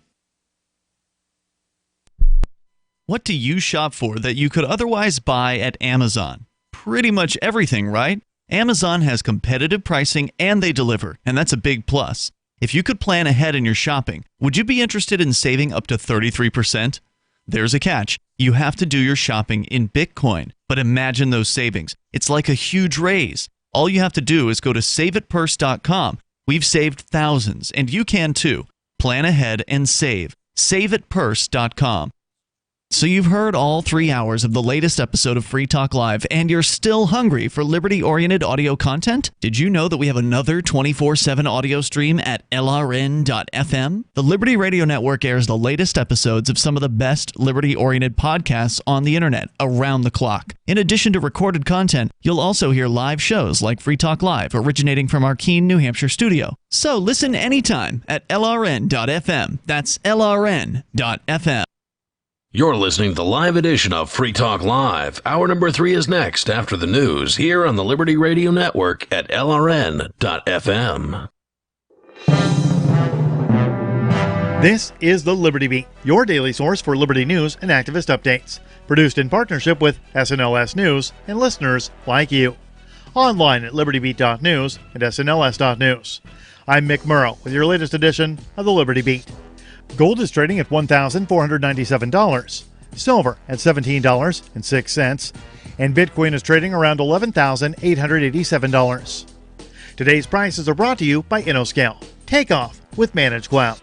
What do you shop for that you could otherwise buy at Amazon? Pretty much everything, right? Amazon has competitive pricing and they deliver, and that's a big plus. If you could plan ahead in your shopping, would you be interested in saving up to 33%? There's a catch. You have to do your shopping in Bitcoin. But imagine those savings. It's like a huge raise. All you have to do is go to saveitpurse.com. We've saved thousands, and you can too. Plan ahead and save. SaveItPurse.com. So you've heard all 3 hours of the latest episode of Free Talk Live, and you're still hungry for liberty-oriented audio content? Did you know that we have another 24/7 audio stream at LRN.FM? The Liberty Radio Network airs the latest episodes of some of the best liberty-oriented podcasts on the internet around the clock. In addition to recorded content, you'll also hear live shows like Free Talk Live, originating from our Keene, New Hampshire studio. So listen anytime at LRN.FM. That's LRN.FM. You're listening to the live edition of Free Talk Live. Hour number 3 is next after the news here on the Liberty Radio Network at LRN.FM. This is the Liberty Beat, your daily source for liberty news and activist updates. Produced in partnership with SNLS News and listeners like you. Online at libertybeat.news and snls.news. I'm Mick Murrow with your latest edition of the Liberty Beat. Gold is trading at $1,497, silver at $17.06, and Bitcoin is trading around $11,887. Today's prices are brought to you by InnoScale. Take off with Managed Cloud.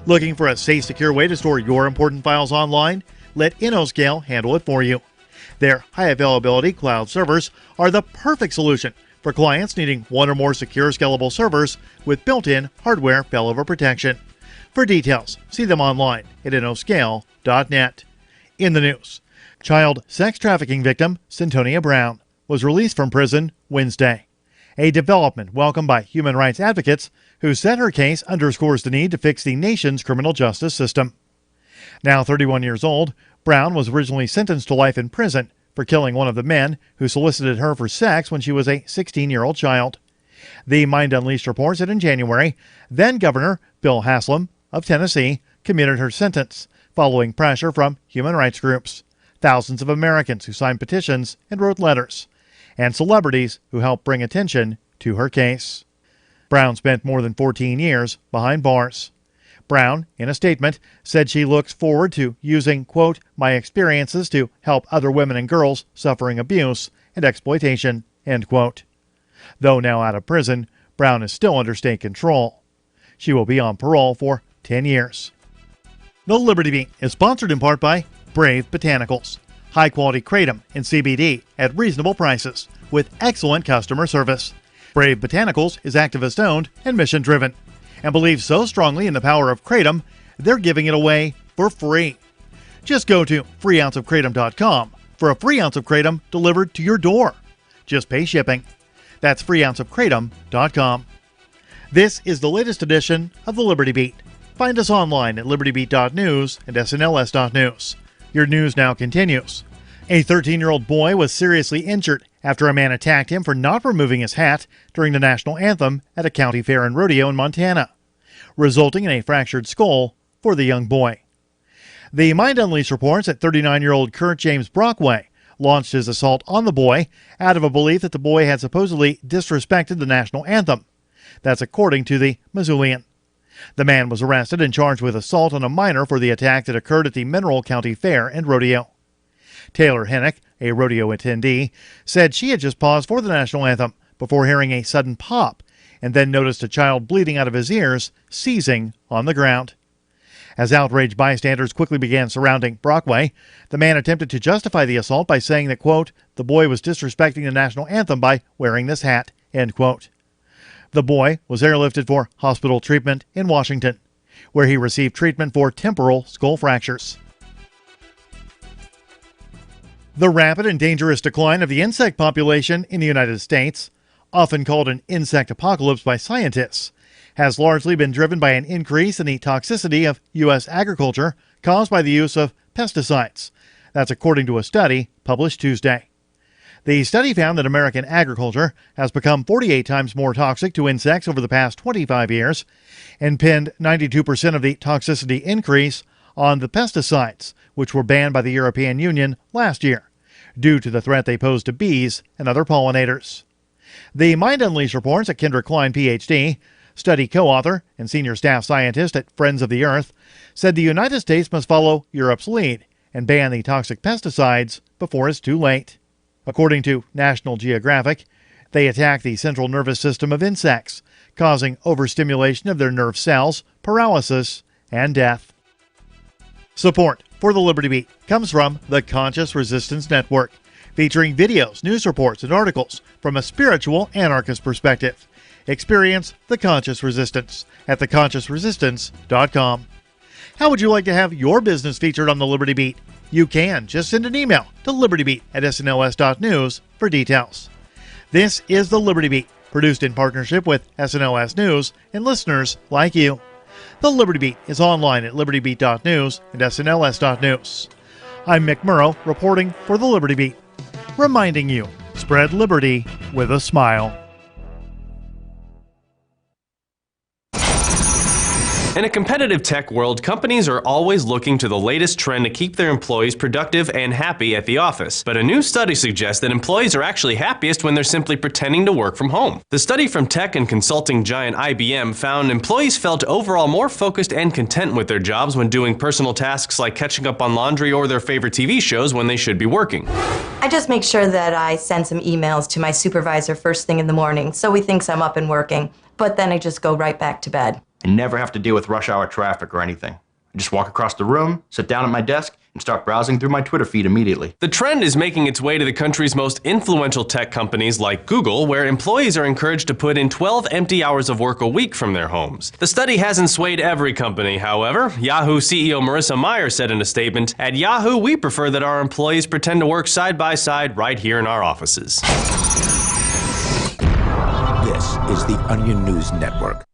Looking for a safe, secure way to store your important files online? Let InnoScale handle it for you. Their high-availability cloud servers are the perfect solution for clients needing one or more secure, scalable servers with built-in hardware failover protection. For details, see them online at innoscale.net. In the news, child sex trafficking victim Centonia Brown was released from prison Wednesday. A development welcomed by human rights advocates who said her case underscores the need to fix the nation's criminal justice system. Now 31 years old, Brown was originally sentenced to life in prison for killing one of the men who solicited her for sex when she was a 16-year-old child. The Mind Unleashed reports that in January, then-Governor Bill Haslam of Tennessee commuted her sentence following pressure from human rights groups, thousands of Americans who signed petitions and wrote letters, and celebrities who helped bring attention to her case. Brown spent more than 14 years behind bars. Brown, in a statement, said she looks forward to using, quote, my experiences to help other women and girls suffering abuse and exploitation, end quote. Though now out of prison, Brown is still under state control. She will be on parole for 10 years. The Liberty Beat is sponsored in part by Brave Botanicals. High-quality kratom and CBD at reasonable prices with excellent customer service. Brave Botanicals is activist-owned and mission-driven and believes so strongly in the power of kratom, they're giving it away for free. Just go to freeounceofkratom.com for a free ounce of kratom delivered to your door. Just pay shipping. That's freeounceofkratom.com. This is the latest edition of the Liberty Beat. Find us online at libertybeat.news and snls.news. Your news now continues. A 13-year-old boy was seriously injured after a man attacked him for not removing his hat during the national anthem at a county fair and rodeo in Montana, resulting in a fractured skull for the young boy. The Mind Unleashed reports that 39-year-old Kurt James Brockway launched his assault on the boy out of a belief that the boy had supposedly disrespected the national anthem. That's according to the Missoulian. The man was arrested and charged with assault on a minor for the attack that occurred at the Mineral County Fair and Rodeo. Taylor Hennick, a rodeo attendee, said she had just paused for the national anthem before hearing a sudden pop and then noticed a child bleeding out of his ears, seizing on the ground. As outraged bystanders quickly began surrounding Brockway, the man attempted to justify the assault by saying that, quote, the boy was disrespecting the national anthem by wearing this hat, end quote. The boy was airlifted for hospital treatment in Washington, where he received treatment for temporal skull fractures. The rapid and dangerous decline of the insect population in the United States, often called an insect apocalypse by scientists, has largely been driven by an increase in the toxicity of U.S. agriculture caused by the use of pesticides. That's according to a study published Tuesday. The study found that American agriculture has become 48 times more toxic to insects over the past 25 years and pinned 92% of the toxicity increase on the pesticides, which were banned by the European Union last year, due to the threat they pose to bees and other pollinators. The Mind Unleashed reports that Kendra Klein, Ph.D., study co-author and senior staff scientist at Friends of the Earth, said the United States must follow Europe's lead and ban the toxic pesticides before it's too late. According to National Geographic, They attack the central nervous system of insects, causing overstimulation of their nerve cells, paralysis, and death. Support for the Liberty Beat comes from the Conscious Resistance Network, featuring videos, news reports, and articles from a spiritual anarchist perspective. Experience the Conscious Resistance at theconsciousresistance.com. How would you like to have your business featured on the Liberty Beat? You can. Just send an email to libertybeat@snls.news for details. This is the Liberty Beat, produced in partnership with SNLS News and listeners like you. The Liberty Beat is online at libertybeat.news and snls.news. I'm Mick Murrow, reporting for the Liberty Beat, reminding you, spread liberty with a smile. In a competitive tech world, companies are always looking to the latest trend to keep their employees productive and happy at the office. But a new study suggests that employees are actually happiest when they're simply pretending to work from home. The study from tech and consulting giant IBM found employees felt overall more focused and content with their jobs when doing personal tasks like catching up on laundry or their favorite TV shows when they should be working. I just make sure that I send some emails to my supervisor first thing in the morning so he thinks I'm up and working, but then I just go right back to bed. And never have to deal with rush hour traffic or anything. I just walk across the room, sit down at my desk, and start browsing through my Twitter feed immediately. The trend is making its way to the country's most influential tech companies like Google, where employees are encouraged to put in 12 empty hours of work a week from their homes. The study hasn't swayed every company, however. Yahoo CEO Marissa Mayer said in a statement, "At Yahoo, we prefer that our employees pretend to work side by side right here in our offices." This is the Onion News Network.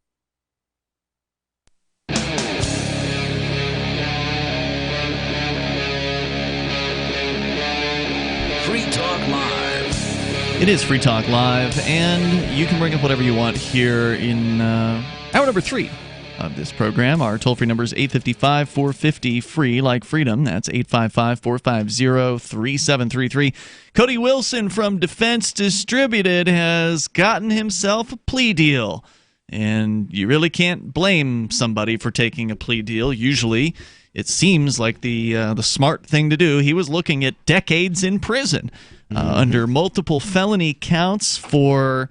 Free Talk Live. It is Free Talk Live, and you can bring up whatever you want here in hour number 3 of this program. Our toll-free number is 855-450-FREE, like freedom. That's 855-450-3733. Cody Wilson from Defense Distributed has gotten himself a plea deal. And you really can't blame somebody for taking a plea deal. Usually, it seems like the smart thing to do. He was looking at decades in prison under multiple felony counts for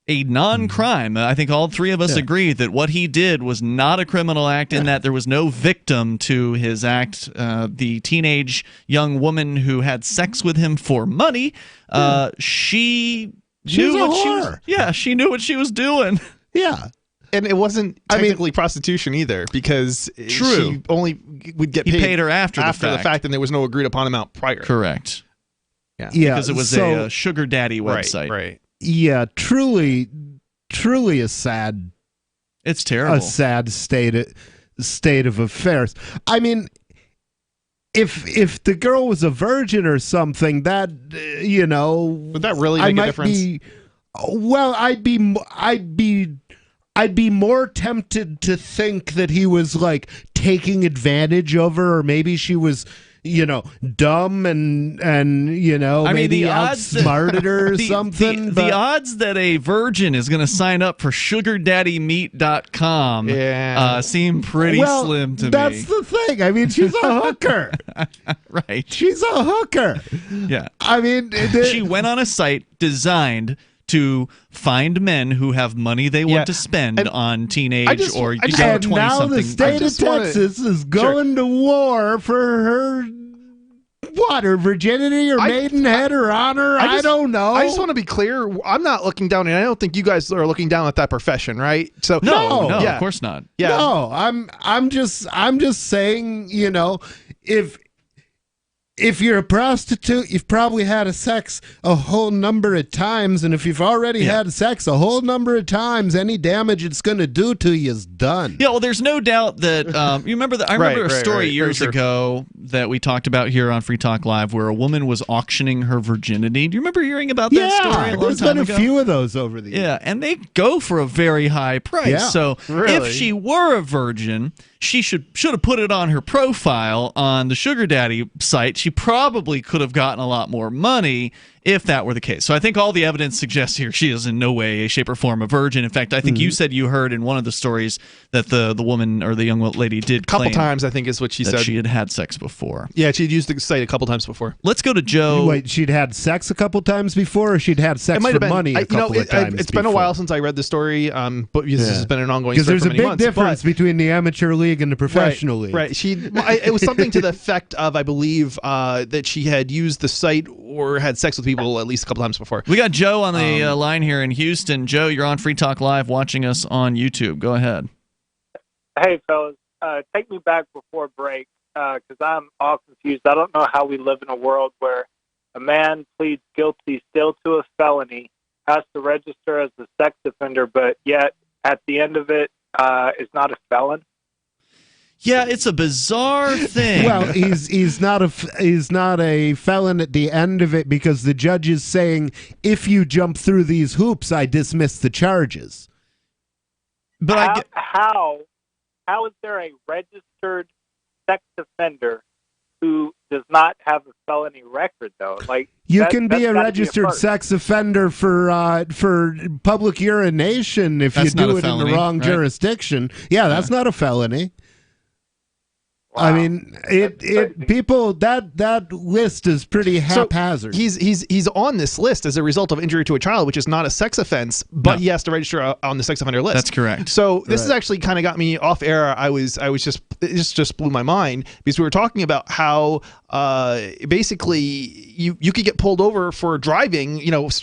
a non-crime. I think all three of us agree that what he did was not a criminal act, in that there was no victim to his act. The teenage young woman who had sex with him for money, she knew what she was doing. Yeah. And it wasn't technically prostitution either, because she only would get paid. He paid her after the fact, and there was no agreed upon amount prior. Correct. Yeah. Because it was a sugar daddy website. Right. Yeah, truly a sad. It's terrible. A sad state of affairs. I mean, if the girl was a virgin or something, that would that really make a difference? I'd be more tempted to think that he was like taking advantage of her, or maybe she was, dumb and maybe outsmarted her or something. The odds that a virgin is going to sign up for sugardaddymeat.com seem pretty slim to me. That's the thing. I mean, she's a hooker. Right. She's a hooker. Yeah. I mean, she went on a site designed to find men who have money they want to spend on teenage or 20-something. And now the state of Texas is going to war for her, her virginity or maidenhead or honor. I don't know. I just want to be clear. I'm not looking down, and I don't think you guys are looking down at that profession, right? So no, of course not. Yeah. No, I'm just saying, if you're a prostitute, you've probably had sex a whole number of times, and if you've already had sex a whole number of times, any damage it's going to do to you is done. Yeah, well, there's no doubt that you remember that. I remember a story years ago that we talked about here on Free Talk Live, where a woman was auctioning her virginity. Do you remember hearing about that story? There's been a few of those over the years. Yeah, and they go for a very high price. Yeah, so if she were a virgin, she should have put it on her profile on the sugar daddy site. She probably could have gotten a lot more money if that were the case. So I think all the evidence suggests here she is in no way, shape, or form a virgin. In fact, I think you said you heard in one of the stories that the woman or the young lady did couple claim times, I think is what she said. She had sex before. Yeah, she'd used the site a couple times before. Let's go to Joe. Wait, she'd had sex a couple times before, or she'd had sex for money a couple of times It's been a while since I read the story, but this has been an ongoing story for many months. Because there's a big difference between the amateur league and the professional league. Right. It was something to the effect of, I believe, that she had used the site or had sex with people at least a couple times before. We got Joe on the line here in Houston. Joe, you're on Free Talk Live watching us on YouTube. Go ahead. Hey, fellas. Take me back before break because I'm all confused. I don't know how we live in a world where a man pleads guilty still to a felony, has to register as a sex offender, but yet at the end of it is not a felon. Yeah, it's a bizarre thing. Well, he's not a felon at the end of it because the judge is saying, if you jump through these hoops, I dismiss the charges. But how is there a registered sex offender who does not have a felony record, though? Like you can be a registered sex offender for public urination if you do it in the wrong jurisdiction. Yeah, that's not a felony. Wow. I mean, that list is pretty haphazard. So he's on this list as a result of injury to a child, which is not a sex offense, but he has to register on the sex offender list. That's correct. So this has actually kind of got me off air. It just blew my mind because we were talking about how basically you could get pulled over for driving,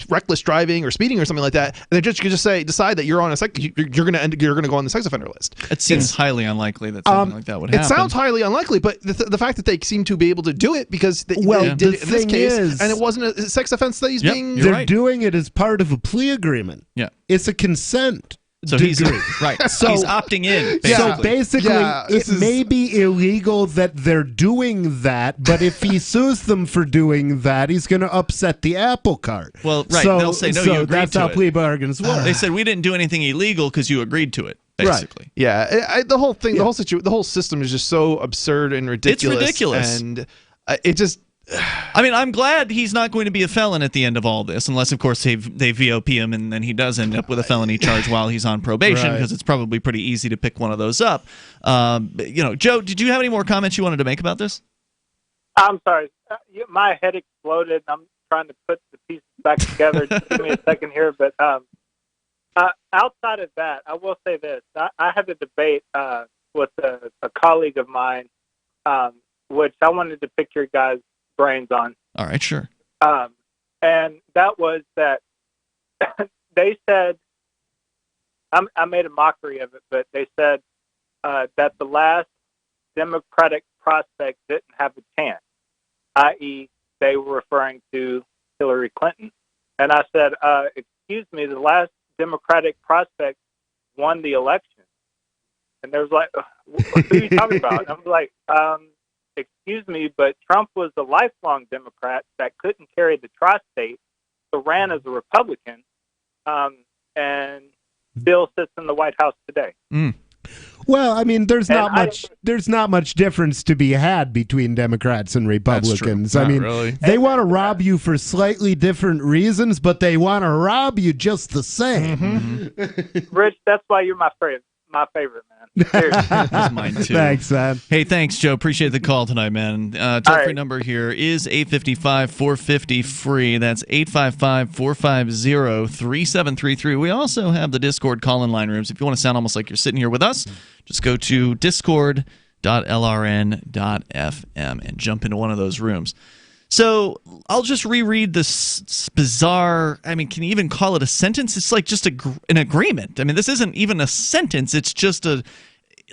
reckless driving or speeding or something like that, and the judge could just decide that you're on you're going to go on the sex offender list. It seems highly unlikely that something like that would happen. It sounds highly unlikely, but the fact that they seem to be able to do it because they did it in this case, and it wasn't a sex offense that he's being. They're doing it as part of a plea agreement. Yeah, it's a consent. So he's right. So he's opting in. Basically. So basically, it may be illegal that they're doing that, but if he sues them for doing that, he's going to upset the apple cart. Well, right. They'll say no. You agreed that's to how it. Plea bargains work. They said we didn't do anything illegal because you agreed to it. Basically, right. Yeah. The whole thing, the whole system is just so absurd and ridiculous. It's ridiculous, and it just. I mean, I'm glad he's not going to be a felon at the end of all this, unless, of course, they VOP him and then he does end up with a felony charge while he's on probation, because it's probably pretty easy to pick one of those up. Joe, did you have any more comments you wanted to make about this? I'm sorry. My head exploded. I'm trying to put the pieces back together. Just give me a second here. But outside of that, I will say this. I had a debate with a colleague of mine, which I wanted to pick your guys' brains on. All right, sure. And that was that they said, I made a mockery of it, but they said that the last Democratic prospect didn't have a chance, i.e., they were referring to Hillary Clinton. And I said, excuse me, the last Democratic prospect won the election. And they was like, who are you talking about? And I was like, excuse me, but Trump was a lifelong Democrat that couldn't carry the tri-state, so ran as a Republican, and still sits in the White House today. Well, I mean, there's not much difference to be had between Democrats and Republicans. I mean, really. They want to rob you for slightly different reasons, but they want to rob you just the same. Mm-hmm. Rich, that's why you're my favorite, man. That's mine too. Thanks, man. Hey, thanks, Joe. Appreciate the call tonight, man. Toll-free number here is 855-450-FREE. That's 855-450-3733. We also have the Discord call-in line rooms. If you want to sound almost like you're sitting here with us, just go to discord.lrn.fm and jump into one of those rooms. So I'll just reread this bizarre, I mean, can you even call it a sentence? It's like just an agreement. I mean, this isn't even a sentence. It's just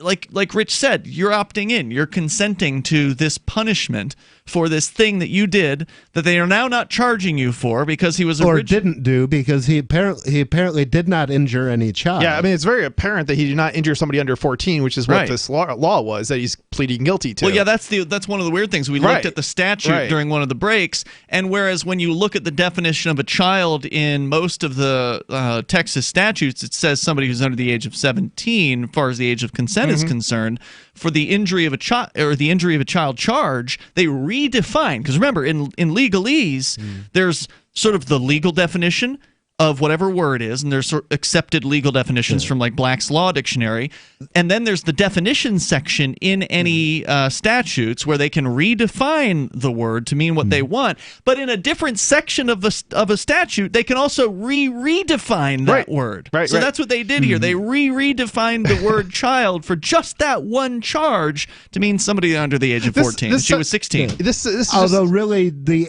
like Rich said, you're opting in. You're consenting to this punishment for this thing that you did that they are now not charging you for because he was didn't do because he apparently did not injure any child. Yeah, I mean, it's very apparent that he did not injure somebody under 14, which is what this law was that he's pleading guilty to. Well, yeah, that's one of the weird things. We looked at the statute during one of the breaks, and whereas when you look at the definition of a child in most of the Texas statutes, it says somebody who's under the age of 17, as far as the age of consent is concerned. For the injury of a child or the injury of a child charge, they redefine, because remember in legalese there's sort of the legal definition of whatever word is, and there's sort of accepted legal definitions from like Black's Law Dictionary, and then there's the definition section in any statutes where they can redefine the word to mean what they want, but in a different section of a statute, they can also redefine that word. So that's what they did here. They redefined the word child for just that one charge to mean somebody under the age of 14. She was 16. Although really the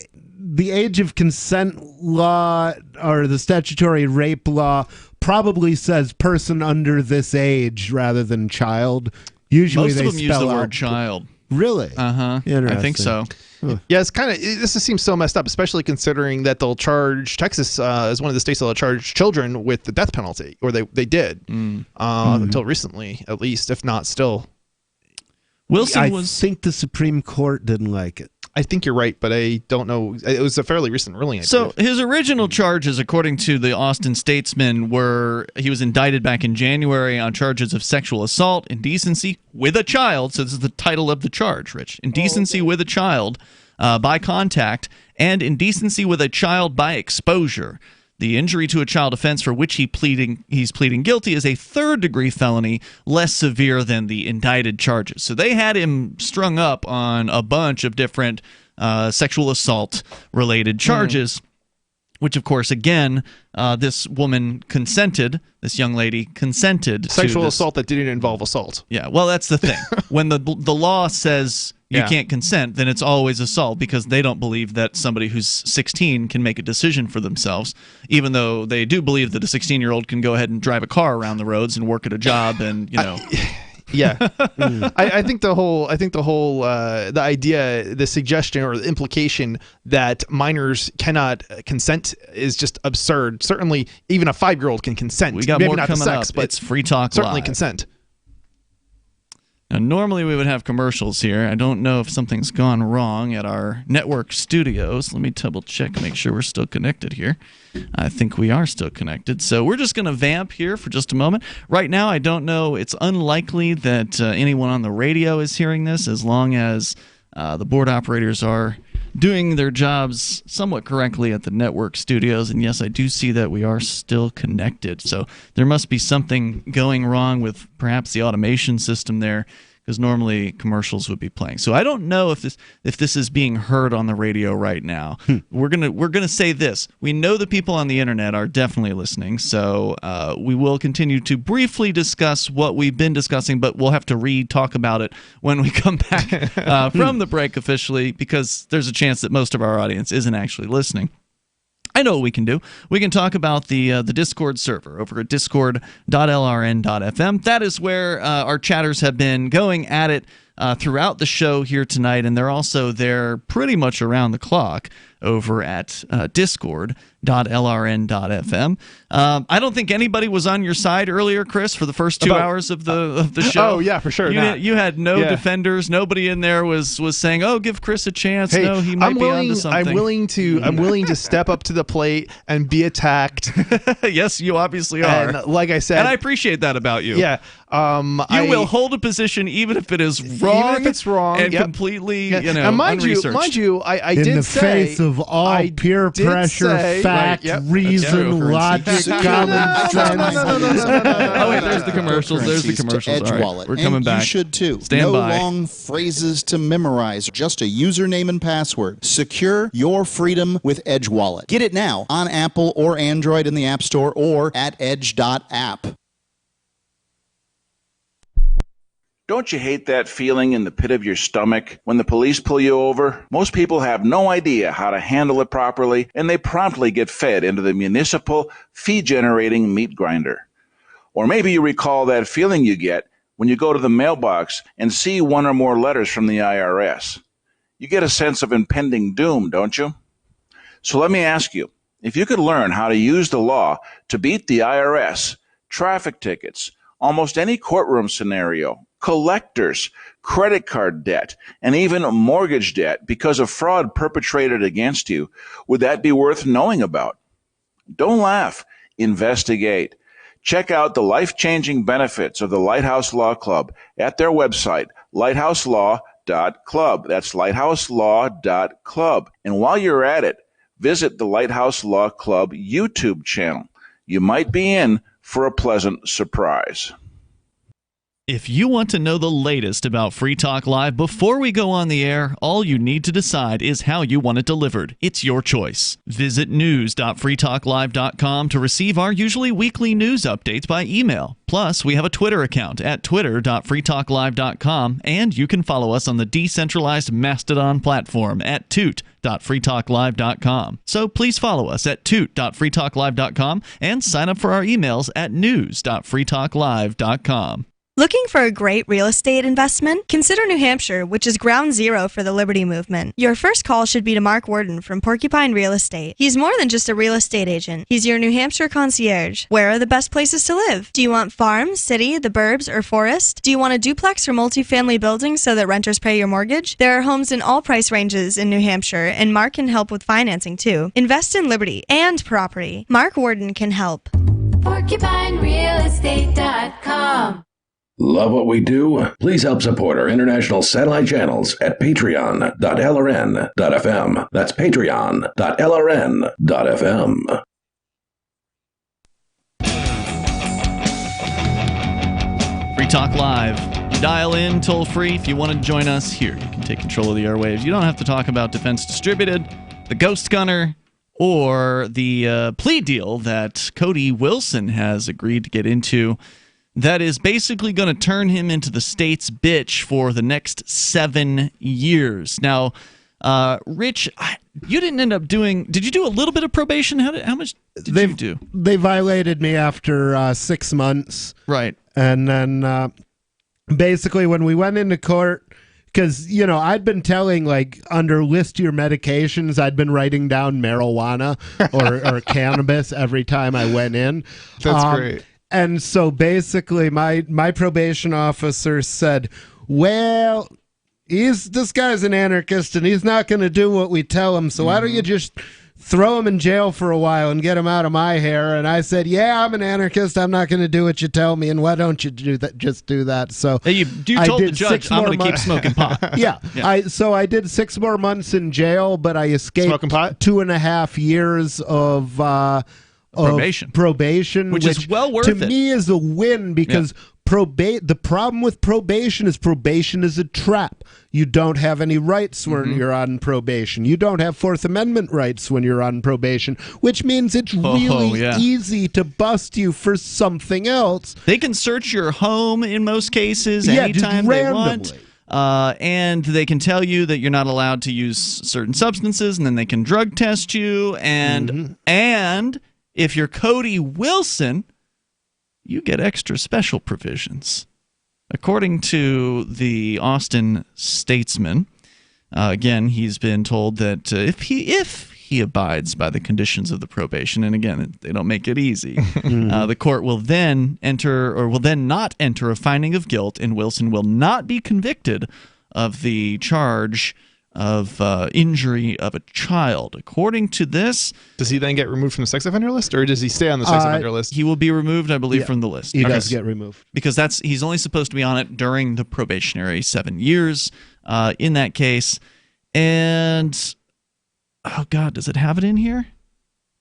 age of consent law or the statutory rape law probably says person under this age rather than child. Usually most they of them use the out word child. Really? I think so. Yeah, it's kind of, this just seems so messed up, especially considering that they'll charge, Texas is one of the states that'll charge children with the death penalty, or they did until recently, at least, if not still. I think the Supreme Court didn't like it. I think you're right, but I don't know. It was a fairly recent ruling. So his original charges, according to the Austin Statesman, were he was indicted back in January on charges of sexual assault, indecency with a child. So this is the title of the charge, Rich. Indecency with a child by contact, and indecency with a child by exposure. The injury to a child offense for which he's pleading guilty is a third-degree felony, less severe than the indicted charges. So they had him strung up on a bunch of different sexual assault-related charges, which, of course, again, this woman consented, this young lady consented sexual to assault that didn't involve assault. Yeah, well, that's the thing. When the law says you Yeah. can't consent, then it's always assault, because they don't believe that somebody who's 16 can make a decision for themselves, even though they do believe that a 16-year-old can go ahead and drive a car around the roads and work at a job and, you know. Yeah, I think the idea, the suggestion or the implication that minors cannot consent is just absurd. Certainly, even a 5-year-old can consent. We got Maybe more not coming the sex, up. but It's Free Talk certainly Live. consent. Now, normally we would have commercials here. I don't know if something's gone wrong at our network studios. Let me double check, make sure we're still connected here. I think we are still connected. So we're just going to vamp here for just a moment. Right now, I don't know. It's unlikely that anyone on the radio is hearing this, as long as the board operators are doing their jobs somewhat correctly at the network studios. And yes, I do see that we are still connected. So there must be something going wrong with perhaps the automation system there, because normally commercials would be playing. So I don't know if this is being heard on the radio right now. We're gonna say this: we know the people on the internet are definitely listening. So we will continue to briefly discuss what we've been discussing, but we'll have to re-talk about it when we come back from the break officially, because there's a chance that most of our audience isn't actually listening. I know what we can do. We can talk about the Discord server over at discord.lrn.fm. That is where our chatters have been going at it throughout the show here tonight, and they're also there pretty much around the clock over at discord.lrn.fm. I don't think anybody was on your side earlier, Chris, for the first 2 hours of the show. Oh yeah, for sure. You had no defenders. Nobody in there was saying, "Oh, give Chris a chance." Hey, No, he might be onto something. I'm willing to step up to the plate and be attacked. Yes, you obviously are. And like I said, and I appreciate that about you. Yeah. You will hold a position even if it is wrong. Even if it's wrong and yep. completely, Yeah. and mind unresearched. you, I in did the say face of all peer pressure, fact, reason, logic, common sense. Oh wait, there's the commercials. There's the commercials. Edge All right, Wallet. we're coming and back. You should too. Stand no by. long phrases to memorize. Just a username and password. Secure your freedom with Edge Wallet. Get it now on Apple or Android in the App Store or at edge.app. Don't you hate that feeling in the pit of your stomach when the police pull you over? Most people have no idea how to handle it properly, and they promptly get fed into the municipal fee-generating meat grinder. Or maybe you recall that feeling you get when you go to the mailbox and see one or more letters from the IRS. You get a sense of impending doom, don't you? So let me ask you, if you could learn how to use the law to beat the IRS, traffic tickets, almost any courtroom scenario, collectors, credit card debt, and even mortgage debt because of fraud perpetrated against you, would that be worth knowing about? Don't laugh. Investigate. Check out the life-changing benefits of the Lighthouse Law Club at their website, lighthouselaw.club. That's lighthouselaw.club. And while you're at it, visit the Lighthouse Law Club YouTube channel. You might be in for a pleasant surprise. If you want to know the latest about Free Talk Live before we go on the air, all you need to decide is how you want it delivered. It's your choice. Visit news.freetalklive.com to receive our usually weekly news updates by email. Plus, we have a Twitter account at twitter.freetalklive.com, and you can follow us on the decentralized Mastodon platform at toot.freetalklive.com. So please follow us at toot.freetalklive.com and sign up for our emails at news.freetalklive.com. Looking for a great real estate investment? Consider New Hampshire, which is ground zero for the Liberty Movement. Your first call should be to Mark Worden from Porcupine Real Estate. He's more than just a real estate agent. He's your New Hampshire concierge. Where are the best places to live? Do you want farm, city, the burbs, or forest? Do you want a duplex or multifamily building so that renters pay your mortgage? There are homes in all price ranges in New Hampshire, and Mark can help with financing too. Invest in liberty and property. Mark Worden can help. PorcupineRealEstate.com. Love what we do? Please help support our international satellite channels at patreon.lrn.fm. That's patreon.lrn.fm. Free Talk Live. You dial in toll free if you want to join us here. You can take control of the airwaves. You don't have to talk about Defense Distributed, the Ghost Gunner, or the plea deal that Cody Wilson has agreed to get into. That is basically going to turn him into the state's bitch for the next 7 years. Now, Rich, you didn't end up doing. Did you do a little bit of probation? How much did you do? They violated me after 6 months. Right. And then basically when we went into court, because, you know, I'd been telling, like, under list your medications, I'd been writing down marijuana or cannabis every time I went in. That's great. And so basically my probation officer said, well, this guy's an anarchist and he's not going to do what we tell him. So why don't you just throw him in jail for a while and get him out of my hair? And I said, yeah, I'm an anarchist. I'm not going to do what you tell me. And why don't you do that? Just do that. So hey, you told the judge I'm going to keep smoking pot. Yeah. I did 6 more months in jail, but I escaped smoking pot? 2.5 years of probation, which is well worth to it. me is a win because the problem with probation is a trap. You don't have any rights when you're on probation. You don't have Fourth Amendment rights when you're on probation, which means it's really easy to bust you for something else. They can search your home in most cases anytime they want. And they can tell you that you're not allowed to use certain substances, and then they can drug test you. And if you're Cody Wilson, you get extra special provisions. According to the Austin Statesman, again, he's been told that if he abides by the conditions of the probation, and again, they don't make it easy, the court will then not enter a finding of guilt, and Wilson will not be convicted of the charge of injury of a child. According to this, does he then get removed from the sex offender list, or does he stay on the sex offender list? He will be removed, I believe, from the list. He does get removed because he's only supposed to be on it during the probationary 7 years. In that case, and oh God, does it have it in here?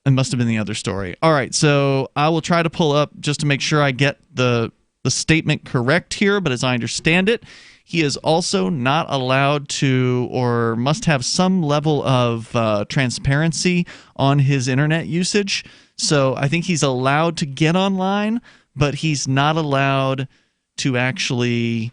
It must have been the other story. All right, so I will try to pull up just to make sure I get the statement correct here. But as I understand it, he is also not allowed to, or must have some level of transparency on his internet usage. So I think he's allowed to get online, but he's not allowed to actually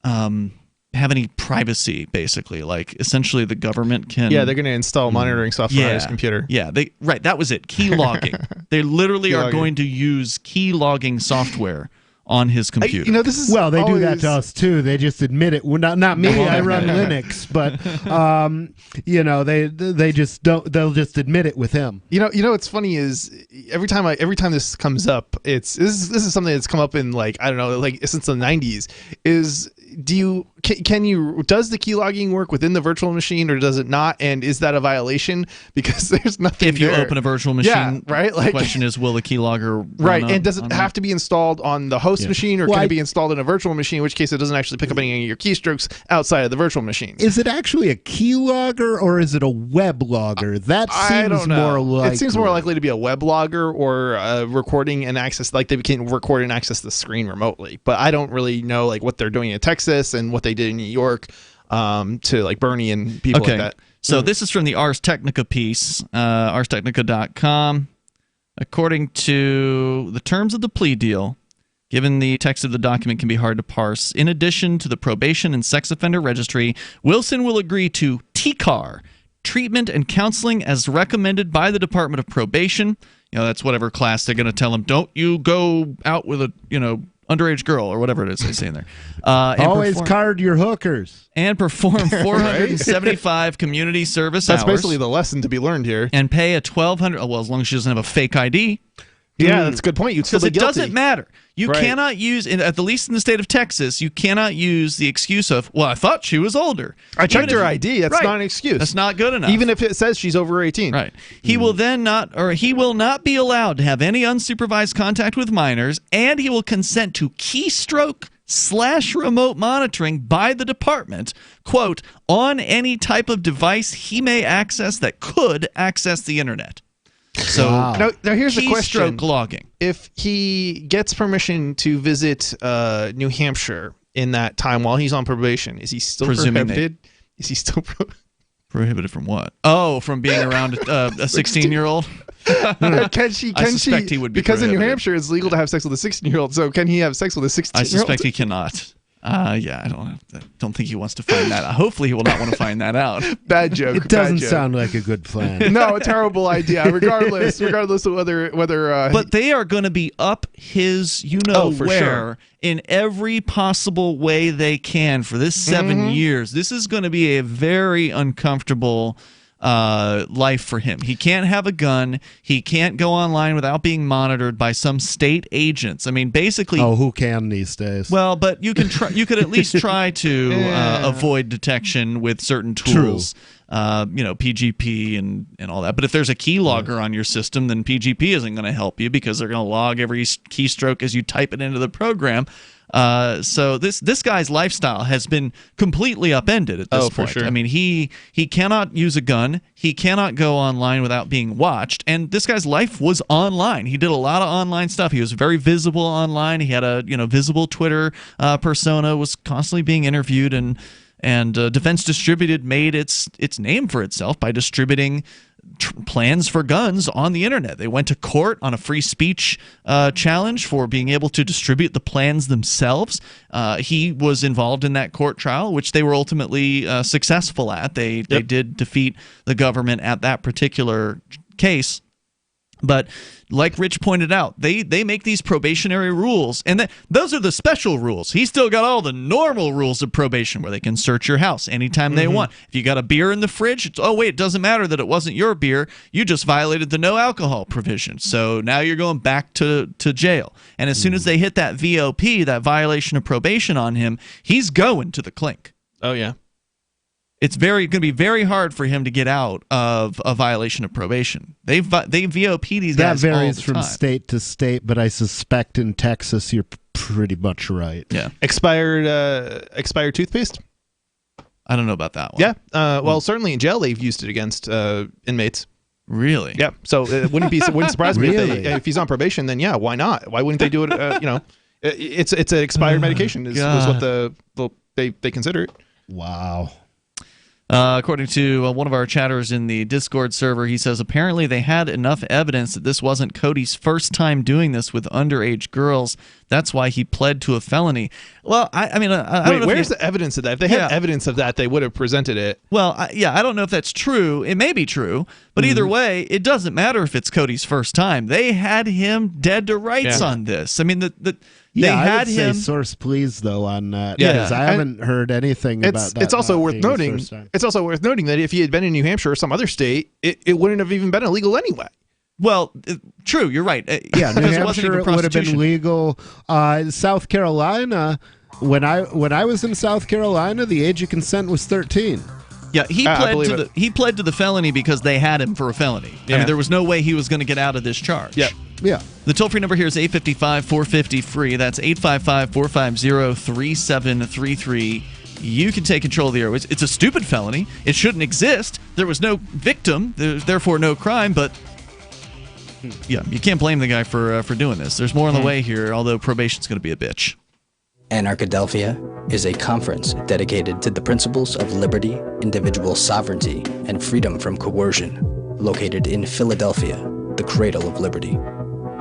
have any privacy, basically. Like, essentially, the government can... Yeah, they're going to install monitoring software on his computer. Yeah, that was it. Key logging. They literally are going to use key logging software on his computer. This is they do that to us too. They just admit it. Well, not me. I run Linux, but they just don't. They'll just admit it with him. What's funny is every time this comes up, this is something that's come up in, like, I don't know, like since the 90s. Is do you does the key logging work within the virtual machine or does it not? And is that a violation? Because there's nothing If you there. open a virtual machine, right? The question is, will the keylogger right? And does it have to be installed on the host machine, or Well, can it be installed in a virtual machine? In which case, it doesn't actually pick up any of your keystrokes outside of the virtual machine. Is it actually a keylogger or is it a web logger? That I don't seems know. more likely. It seems more likely to be a web logger or recording and access, like they can record and access the screen remotely. But I don't really know like what they're doing in Texas and what they did in New York to like Bernie and people like that. So this is from the Ars Technica piece, arstechnica.com. According to the terms of the plea deal, given the text of the document can be hard to parse, in addition to the probation and sex offender registry, Wilson will agree to TCAR, treatment and counseling as recommended by the Department of Probation. That's whatever class they're going to tell him, don't you go out with a, underage girl or whatever it is they say in there. Always card your hookers. And perform 475 community service hours. That's basically the lesson to be learned here. And pay a $1,200, well, as long as she doesn't have a fake ID. Yeah, that's a good point. You'd still be Because it guilty. doesn't matter. You cannot use, at the least in the state of Texas, you cannot use the excuse of, well, I thought she was older. I checked her ID. That's not an excuse. That's not good enough. Even if it says she's over 18. Right. He will then he will not be allowed to have any unsupervised contact with minors, and he will consent to keystroke/remote monitoring by the department, quote, on any type of device he may access that could access the internet. So now here's the question: keystroke logging. If he gets permission to visit New Hampshire in that time while he's on probation, is he still prohibited? Is he still prohibited from what? Oh, from being around a 16-year-old. Can she? I suspect he would be because in New prohibited. Hampshire it's legal to have sex with a 16-year-old. So can he have sex with a 16-year-old? I suspect he cannot. Yeah, I don't think he wants to find that out. Hopefully, he will not want to find that out. Bad joke. It doesn't sound like a good plan. No, a terrible idea. Regardless of whether. But they are going to be up his, for where sure. in every possible way they can for this 7 years. This is going to be a very uncomfortable life for him. He can't have a gun. He can't go online without being monitored by some state agents. I mean, basically. Oh, who can these days? Well, but you can try. You could at least try to avoid detection with certain tools. PGP and all that. But if there's a keylogger on your system, then PGP isn't going to help you because they're going to log every keystroke as you type it into the program. So this guy's lifestyle has been completely upended at this point. For sure. I mean, he cannot use a gun. He cannot go online without being watched. And this guy's life was online. He did a lot of online stuff. He was very visible online. He had a visible Twitter persona. Was constantly being interviewed and Defense Distributed made its name for itself by distributing plans for guns on the internet. They went to court on a free speech challenge for being able to distribute the plans themselves. He was involved in that court trial, which they were ultimately successful at. They did defeat the government at that particular case. But like Rich pointed out, they make these probationary rules, and those are the special rules. He's still got all the normal rules of probation where they can search your house anytime they want. If you got a beer in the fridge, it doesn't matter that it wasn't your beer. You just violated the no alcohol provision. So now you're going back to jail. And as soon as they hit that VOP, that violation of probation on him, he's going to the clink. Oh, yeah. It's going to be very hard for him to get out of a violation of probation. They VOP these guys that all varies the from time. state to state, but I suspect in Texas you're pretty much right. Yeah. Expired toothpaste? I don't know about that one. Yeah. Well, certainly in jail they've used it against inmates. Really? Yeah. So it wouldn't surprise me Really? if he's on probation. Then yeah, why not? Why wouldn't they do it? It's an expired medication is what they consider it. Wow. According to one of our chatters in the Discord server, he says apparently they had enough evidence that this wasn't Cody's first time doing this with underage girls. That's why he pled to a felony. Well, I mean, I don't know. Where's the evidence of that? If they had evidence of that, they would have presented it. Well, I don't know if that's true. It may be true, but either way, it doesn't matter if it's Cody's first time. They had him dead to rights on this. I mean, they I had would him. say source please though on that. Yeah. Because I haven't heard anything about that. It's also worth being his noting. first time. It's also worth noting that if he had been in New Hampshire or some other state, it wouldn't have even been illegal anyway. Well, true. You're right. Yeah, New Because Hampshire it would have been prostitution. legal. South Carolina, When I was in South Carolina, the age of consent was 13. Yeah, he pled to the felony because they had him for a felony. I mean, there was no way he was going to get out of this charge. Yeah. The toll-free number here is 855-450-FREE. That's 855-450-3733. You can take control of the airways. It's a stupid felony. It shouldn't exist. There was no victim. There's therefore no crime, but yeah, you can't blame the guy for doing this. There's more on the way here, although probation's going to be a bitch. Anarchadelphia is a conference dedicated to the principles of liberty, individual sovereignty, and freedom from coercion, located in Philadelphia, the cradle of liberty.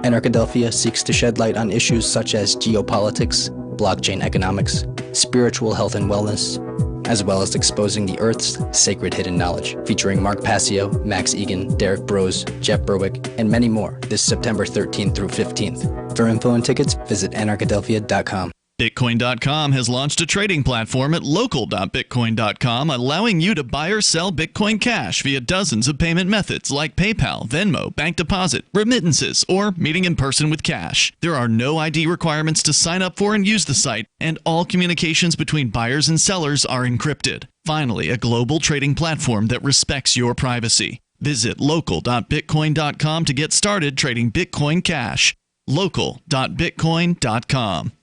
Anarchadelphia seeks to shed light on issues such as geopolitics, blockchain economics, spiritual health and wellness, as well as exposing the Earth's sacred hidden knowledge, featuring Mark Passio, Max Egan, Derek Brose, Jeff Berwick, and many more this September 13th through 15th. For info and tickets, visit anarchadelphia.com. Bitcoin.com has launched a trading platform at local.bitcoin.com, allowing you to buy or sell Bitcoin Cash via dozens of payment methods like PayPal, Venmo, bank deposit, remittances, or meeting in person with cash. There are no ID requirements to sign up for and use the site, and all communications between buyers and sellers are encrypted. Finally, a global trading platform that respects your privacy. Visit local.bitcoin.com to get started trading Bitcoin Cash. local.bitcoin.com.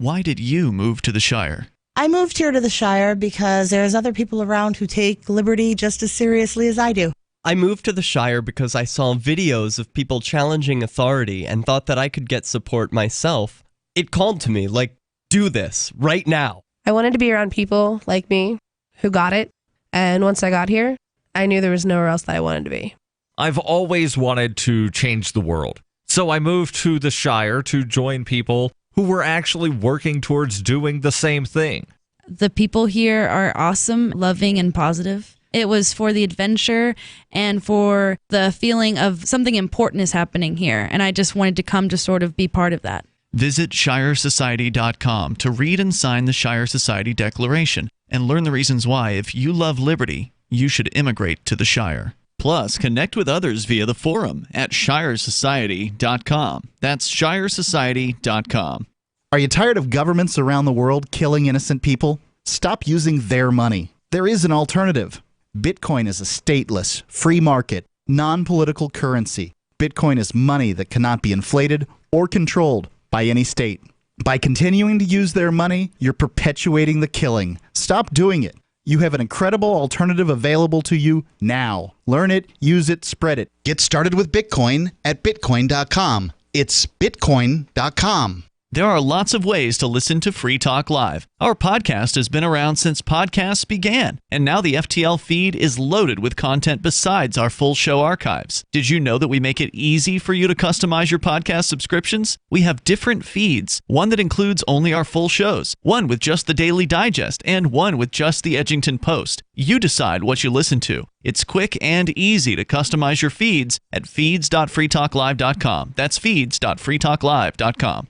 Why did you move to the Shire? I moved here to the Shire because there's other people around who take liberty just as seriously as I do. I moved to the Shire because I saw videos of people challenging authority and thought that I could get support myself. It called to me, like, do this, right now. I wanted to be around people like me who got it, and once I got here, I knew there was nowhere else that I wanted to be. I've always wanted to change the world, so I moved to the Shire to join people who were actually working towards doing the same thing. The people here are awesome, loving, and positive. It was for the adventure and for the feeling of something important is happening here, and I just wanted to come to sort of be part of that. Visit ShireSociety.com to read and sign the Shire Society Declaration and learn the reasons why, if you love liberty, you should immigrate to the Shire. Plus, connect with others via the forum at ShireSociety.com. That's ShireSociety.com. Are you tired of governments around the world killing innocent people? Stop using their money. There is an alternative. Bitcoin is a stateless, free market, non-political currency. Bitcoin is money that cannot be inflated or controlled by any state. By continuing to use their money, you're perpetuating the killing. Stop doing it. You have an incredible alternative available to you now. Learn it, use it, spread it. Get started with Bitcoin at Bitcoin.com. It's Bitcoin.com. There are lots of ways to listen to Free Talk Live. Our podcast has been around since podcasts began, and now the FTL feed is loaded with content besides our full show archives. Did you know that we make it easy for you to customize your podcast subscriptions? We have different feeds, one that includes only our full shows, one with just the Daily Digest, and one with just the Edgington Post. You decide what you listen to. It's quick and easy to customize your feeds at feeds.freetalklive.com. That's feeds.freetalklive.com.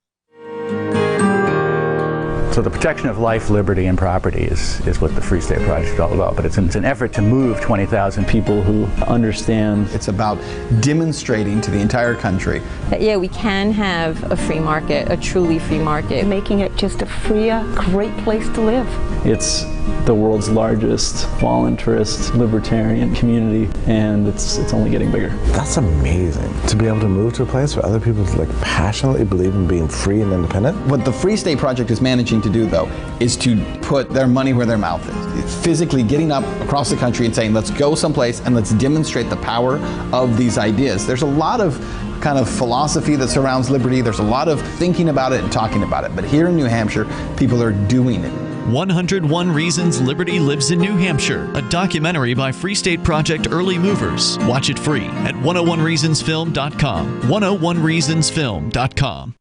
So the protection of life, liberty, and property is what the Free State Project is all about. But it's an effort to move 20,000 people who understand. It's about demonstrating to the entire country that, yeah, we can have a free market, a truly free market. Making it just a freer, great place to live. It's the world's largest voluntarist libertarian community, and it's only getting bigger. That's amazing, to be able to move to a place where other people passionately believe in being free and independent. What the Free State Project is managing to do, though, is to put their money where their mouth is. Physically getting up across the country and saying, let's go someplace and let's demonstrate the power of these ideas. There's a lot of kind of philosophy that surrounds liberty. There's a lot of thinking about it and talking about it. But here in New Hampshire, people are doing it. 101 Reasons Liberty Lives in New Hampshire, a documentary by Free State Project Early Movers. Watch it free at 101reasonsfilm.com. 101reasonsfilm.com.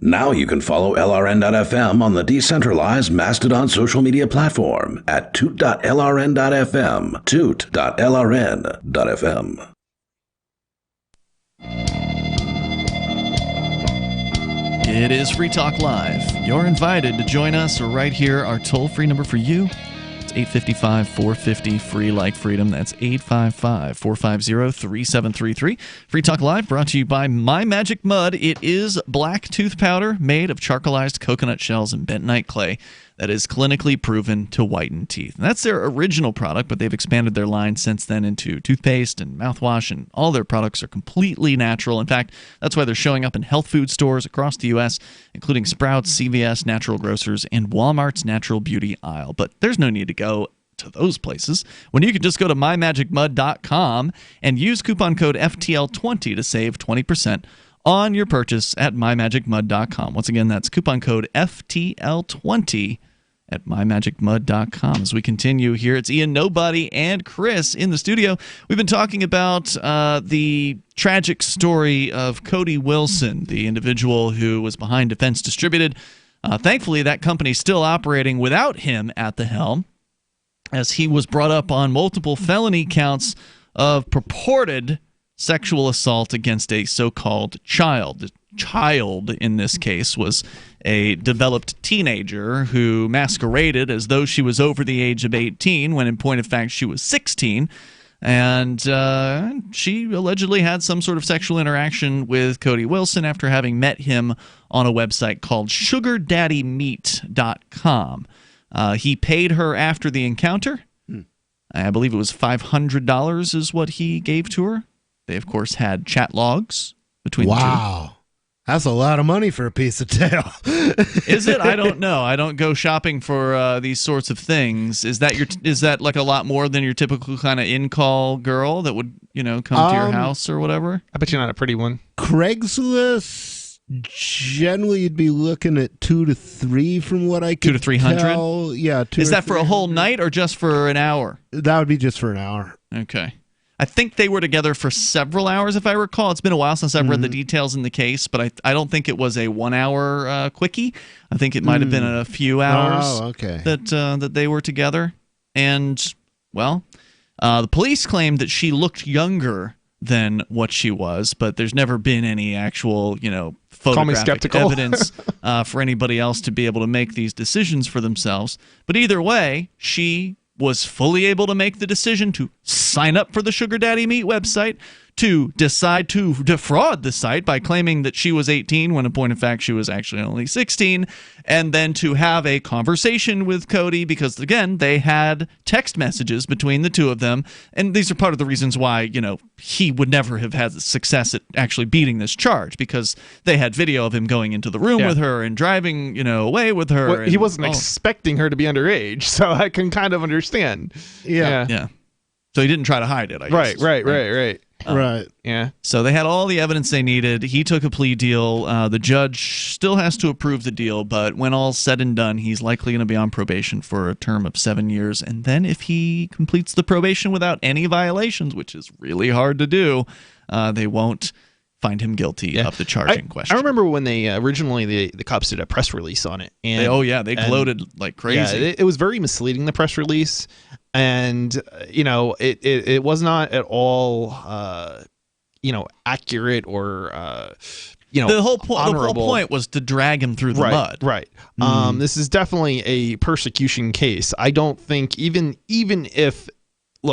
Now you can follow LRN.FM on the decentralized Mastodon social media platform at toot.lrn.fm, toot.lrn.fm. It is Free Talk Live. You're invited to join us right here. Our toll-free number for you, it's 855-450 free like freedom. That's 855-450-3733. Free Talk Live brought to you by My Magic Mud. It is black tooth powder made of charcoalized coconut shells and bentonite clay that is clinically proven to whiten teeth. And that's their original product, but they've expanded their line since then into toothpaste and mouthwash, and all their products are completely natural. In fact, that's why they're showing up in health food stores across the U.S., including Sprouts, CVS, Natural Grocers, and Walmart's Natural Beauty aisle. But there's no need to go to those places when you can just go to mymagicmud.com and use coupon code FTL20 to save 20% on your purchase at mymagicmud.com. Once again, that's coupon code FTL20 at mymagicmud.com. As we continue here, it's Ian, Nobody, and Chris in the studio. We've been talking about the tragic story of Cody Wilson, the individual who was behind Defense Distributed. Thankfully, that company's still operating without him at the helm, as he was brought up on multiple felony counts of purported sexual assault against a so-called child. The child in this case was a developed teenager who masqueraded as though she was over the age of 18 when in point of fact she was 16. And she allegedly had some sort of sexual interaction with Cody Wilson after having met him on a website called SugarDaddyMeet.com. He paid her after the encounter. I believe it was $500 is what he gave to her. They, of course, had chat logs between the two. Wow. That's a lot of money for a piece of tail. Is it? I don't know. I don't go shopping for these sorts of things. Is that like a lot more than your typical kind of in-call girl that would, come to your house or whatever? I bet you're not a pretty one. Craigslist, generally you'd be looking at 2 to 3 from what I could 2 to 300? tell. Yeah. Is that for a whole night or just for an hour? That would be just for an hour. Okay. I think they were together for several hours, if I recall. It's been a while since I've read the details in the case, but I don't think it was a 1 hour quickie. I think it might have been a few hours that they were together. And, well, the police claimed that she looked younger than what she was, but there's never been any actual, photographic evidence for anybody else to be able to make these decisions for themselves. But either way, she was fully able to make the decision to sign up for the Sugar Daddy Meet website, to decide to defraud the site by claiming that she was 18 when in point of fact she was actually only 16, and then to have a conversation with Cody because, again, they had text messages between the two of them, and these are part of the reasons why, he would never have had success at actually beating this charge, because they had video of him going into the room with her and driving, away with her. Well, he wasn't expecting her to be underage, so I can kind of understand. Yeah. So he didn't try to hide it, I guess. Right. Right. Yeah. So they had all the evidence they needed. He took a plea deal. The judge still has to approve the deal, but when all's said and done, he's likely going to be on probation for a term of 7 years. And then if he completes the probation without any violations, which is really hard to do, they won't find him guilty of the charging question. I remember when they originally the cops did a press release on it. And they gloated like crazy. Yeah, it was very misleading, the press release. And it was not at all accurate or the whole point was to drag him through the mud. Right. This is definitely a persecution case. I don't think even if it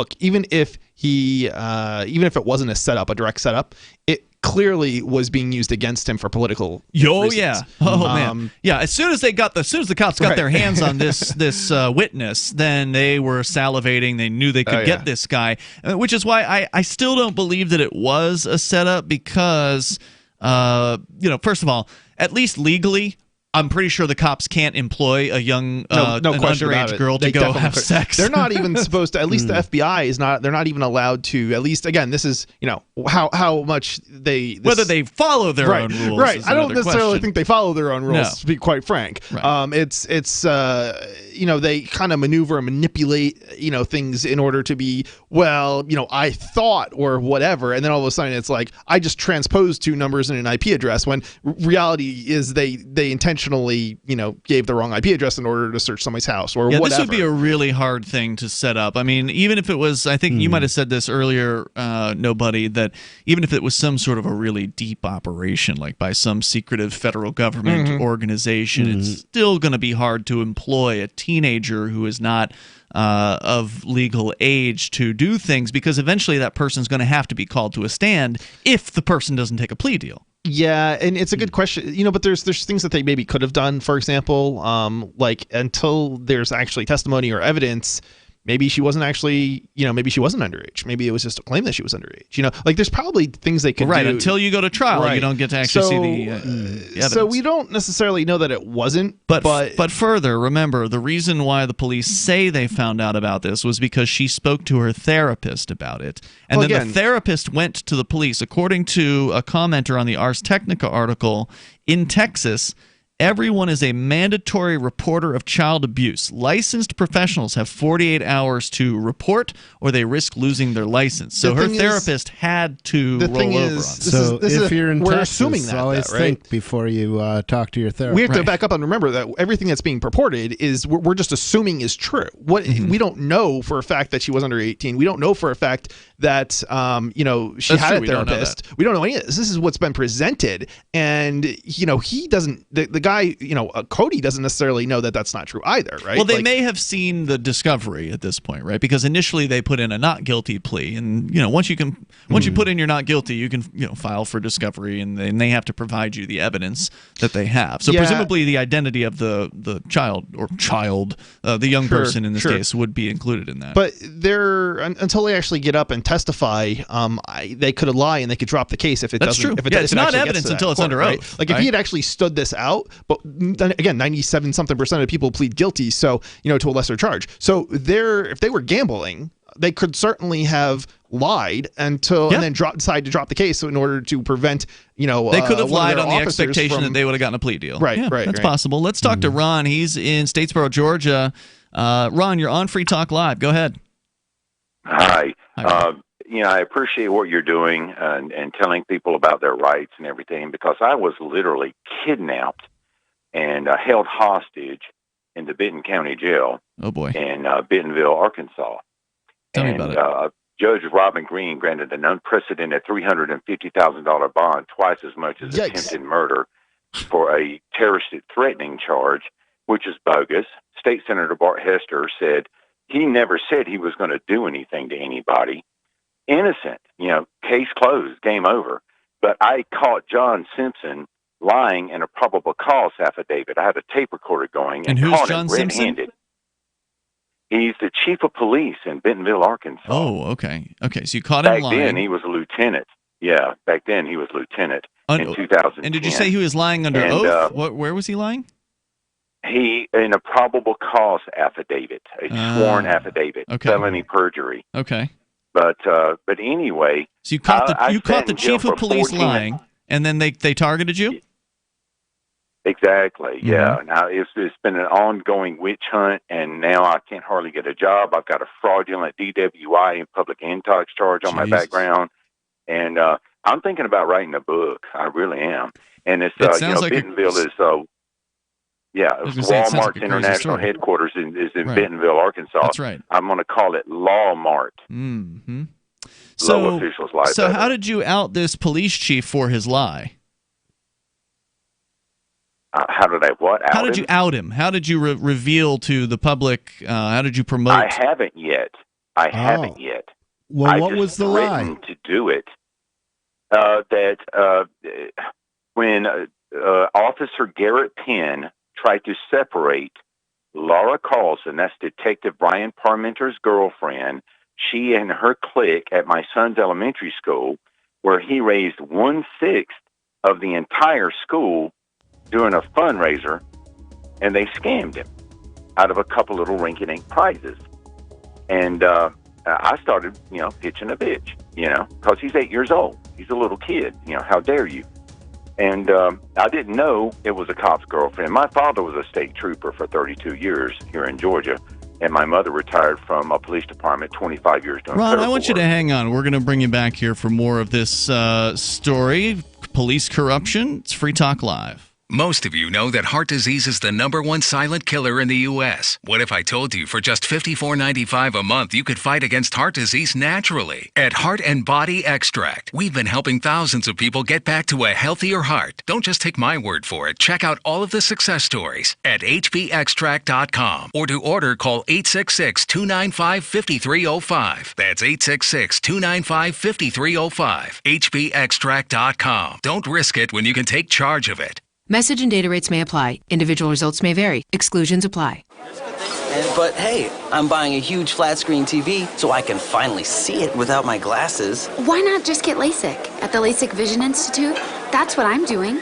wasn't a direct setup, it clearly was being used against him for political reasons. Man. As soon as the cops got their hands on this witness, then they were salivating. They knew they could get this guy, which is why I still don't believe that it was a setup because, first of all, at least legally, I'm pretty sure the cops can't employ a young an underage girl to go have sex. They're not even supposed to. At least the FBI is not. They're not even allowed to. At least, again, this is how much whether they follow their own rules. Right. I don't necessarily think they follow their own rules. To be quite frank, it's they kind of maneuver and manipulate things in order to be I thought or whatever, and then all of a sudden it's like I just transposed 2 numbers and an IP address when reality is they intentionally intentionally, gave the wrong IP address in order to search somebody's house or whatever. This would be a really hard thing to set up. I mean, even if it was, I think you might have said this earlier, Nobody, that even if it was some sort of a really deep operation, like by some secretive federal government organization, it's still going to be hard to employ a teenager who is not of legal age to do things, because eventually that person's going to have to be called to a stand if the person doesn't take a plea deal. Yeah, and it's a good question, but there's things that they maybe could have done. For example, like until there's actually testimony or evidence, maybe she wasn't actually, maybe she wasn't underage. Maybe it was just a claim that she was underage. Like there's probably things they could do. Right, until you go to trial, you don't get to actually see the evidence. So we don't necessarily know that it wasn't. But further, remember, the reason why the police say they found out about this was because she spoke to her therapist about it. And the therapist went to the police. According to a commenter on the Ars Technica article, in Texas, everyone is a mandatory reporter of child abuse. Licensed professionals have 48 hours to report, or they risk losing their license. So her therapist had to roll over on it. So if you're in Texas, always think before you talk to your therapist. We have to back up and remember that everything that's being purported is we're just assuming is true. We don't know for a fact that she was under 18. We don't know for a fact that she had a therapist. We don't know any of this. This is what's been presented, and he doesn't. The guy, Cody doesn't necessarily know that that's not true either, right? Well, they may have seen the discovery at this point, right? Because initially they put in a not guilty plea, and once you put in you're not guilty, you can file for discovery, and they have to provide you the evidence that they have. So presumably the identity of the the young person in this case would be included in that. But until they actually get up and testify, they could lie and they could drop the case if it That's doesn't. true. If it's not evidence until it's under oath. Right? Like if he had actually stood this out, but then again, 97% of people plead guilty, so to a lesser charge. So if they were gambling, they could certainly have lied and then decide to drop the case in order to prevent they could have lied on the expectation that they would have gotten a plea deal. Right, that's possible. Let's talk to Ron. He's in Statesboro, Georgia. Ron, you're on Free Talk Live. Go ahead. Hi. I appreciate what you're doing and telling people about their rights and everything, because I was literally kidnapped and held hostage in the Benton County Jail. Oh boy! In Bentonville, Arkansas. Tell me about it. Judge Robin Green granted an unprecedented $350,000 bond, twice as much as attempted murder, for a terrorist threatening charge, which is bogus. State Senator Bart Hester said he never said he was going to do anything to anybody. Innocent, case closed, game over. But I caught John Simpson lying in a probable cause affidavit. I had a tape recorder going and who's caught John him red-handed. Simpson? He's the chief of police in Bentonville, Arkansas. Oh, okay. Okay, so you caught him lying. Back then, he was a lieutenant. Yeah, back then he was lieutenant in 2010. And did you say he was lying under oath? Where was he lying? He, in a probable cause affidavit, a sworn affidavit, felony perjury. Okay. But anyway, so you caught the chief of police lying, and then they targeted you? Exactly. Yeah. Now it's been an ongoing witch hunt, and now I can't hardly get a job. I've got a fraudulent DWI and public intox charge on my background, and I'm thinking about writing a book. I really am. And it's Bentonville is Walmart's international headquarters is in Bentonville, Arkansas. That's right. I'm going to call it Lawmart. Mm-hmm. Low officials like that. So how did you out this police chief for his lie? How did I what? How did you out him? How did you reveal to the public? How did you promote? I haven't yet. Well, what was the lie? To do it, when Officer Garrett Penn tried to separate Laura Carlson, that's Detective Brian Parmenter's girlfriend, she and her clique at my son's elementary school, where he raised 1/6 of the entire school doing a fundraiser, and they scammed him out of a couple little rinky-dink prizes. And I started, pitching a bitch, because he's 8 years old. He's a little kid, how dare you? And I didn't know it was a cop's girlfriend. My father was a state trooper for 32 years here in Georgia, and my mother retired from a police department 25 years doing Ron, I want work. you to hang on. We're going to bring you back here for more of this story, police corruption. It's Free Talk Live. Most of you know that heart disease is the #1 silent killer in the U.S. What if I told you for just $54.95 a month you could fight against heart disease naturally? At Heart and Body Extract, we've been helping thousands of people get back to a healthier heart. Don't just take my word for it. Check out all of the success stories at hbextract.com, or to order, call 866-295-5305. That's 866-295-5305. hbextract.com. Don't risk it when you can take charge of it. Message and data rates may apply. Individual results may vary. Exclusions apply. But hey, I'm buying a huge flat screen TV so I can finally see it without my glasses. Why not just get LASIK at the LASIK Vision Institute? That's what I'm doing.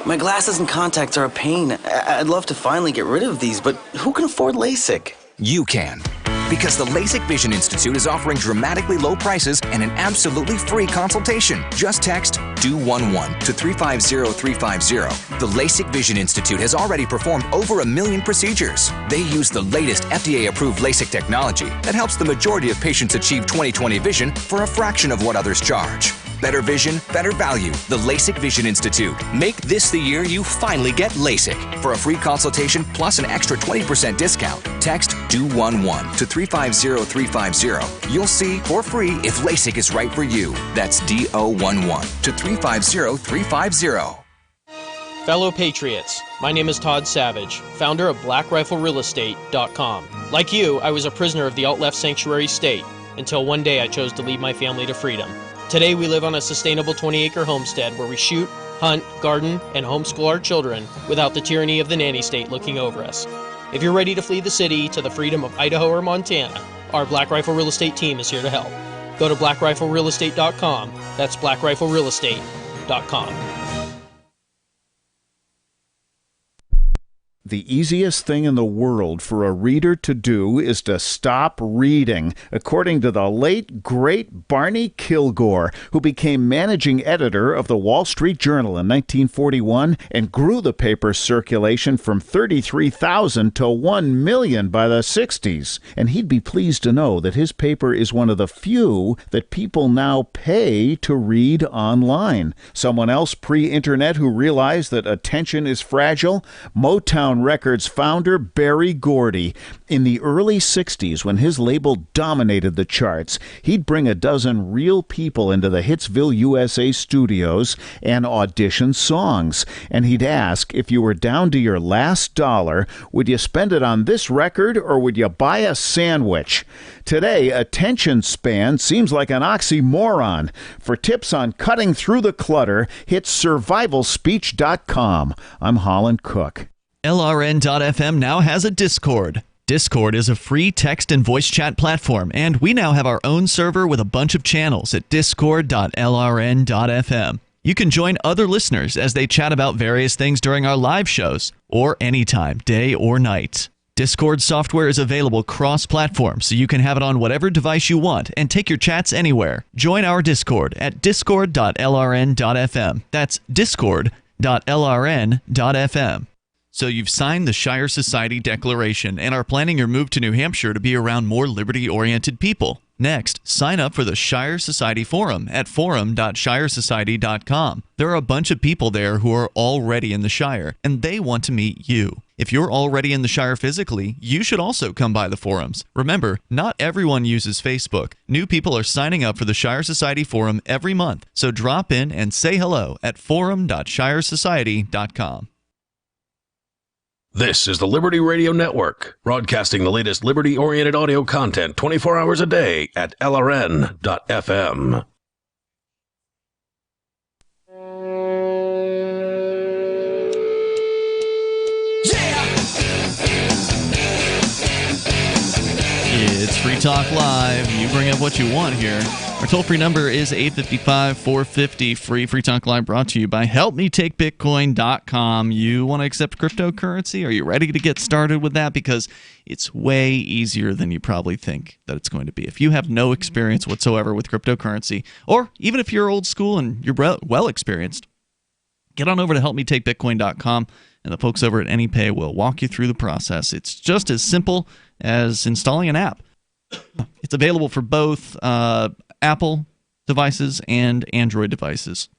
My glasses and contacts are a pain. I'd love to finally get rid of these, but who can afford LASIK? You can. Because the LASIK Vision Institute is offering dramatically low prices and an absolutely free consultation. Just text DO11 to 350350. The LASIK Vision Institute has already performed over 1 million procedures. They use the latest FDA-approved LASIK technology that helps the majority of patients achieve 20/20 vision for a fraction of what others charge. Better vision, better value. The LASIK Vision Institute. Make this the year you finally get LASIK. For a free consultation plus an extra 20% discount, text DO11 to 350350. You'll see for free if LASIK is right for you. That's DO11 to 350350. Fellow Patriots, my name is Todd Savage, founder of BlackRifleRealEstate.com. Like you, I was a prisoner of the alt-left sanctuary state until one day I chose to lead my family to freedom. Today we live on a sustainable 20-acre homestead where we shoot, hunt, garden, and homeschool our children without the tyranny of the nanny state looking over us. If you're ready to flee the city to the freedom of Idaho or Montana, our Black Rifle Real Estate team is here to help. Go to BlackRifleRealEstate.com. That's BlackRifleRealEstate.com. The easiest thing in the world for a reader to do is to stop reading, according to the late, great Barney Kilgore, who became managing editor of the Wall Street Journal in 1941 and grew the paper's circulation from 33,000 to 1 million by the 60s. And he'd be pleased to know that his paper is one of the few that people now pay to read online. Someone else pre-internet who realized that attention is fragile? Motown Records founder Berry Gordy. In the early 60s, when his label dominated the charts, he'd bring a dozen real people into the Hitsville, USA studios and audition songs. And he'd ask, if you were down to your last dollar, would you spend it on this record or would you buy a sandwich? Today, attention span seems like an oxymoron. For tips on cutting through the clutter, hit survivalspeech.com. I'm Holland Cook. LRN.FM now has a Discord. Discord is a free text and voice chat platform, and we now have our own server with a bunch of channels at discord.lrn.fm. You can join other listeners as they chat about various things during our live shows, or anytime, day or night. Discord software is available cross-platform, so you can have it on whatever device you want and take your chats anywhere. Join our Discord at discord.lrn.fm. That's discord.lrn.fm. So you've signed the Shire Society Declaration and are planning your move to New Hampshire to be around more liberty-oriented people. Next, sign up for the Shire Society Forum at forum.shiresociety.com. There are a bunch of people there who are already in the Shire, and they want to meet you. If you're already in the Shire physically, you should also come by the forums. Remember, not everyone uses Facebook. New people are signing up for the Shire Society Forum every month, so drop in and say hello at forum.shiresociety.com. This is the Liberty Radio Network, broadcasting the latest liberty-oriented audio content 24 hours a day at LRN.FM. It's Free Talk Live. You bring up what you want here. Our toll-free number is 855-450-FREE. Free Talk Live brought to you by HelpMeTakeBitcoin.com. You want to accept cryptocurrency? Are you ready to get started with that? Because it's way easier than you probably think that it's going to be. If you have no experience whatsoever with cryptocurrency, or even if you're old school and you're well experienced, get on over to HelpMeTakeBitcoin.com, and the folks over at AnyPay will walk you through the process. It's just as simple as installing an app. It's available for both Apple devices and Android devices.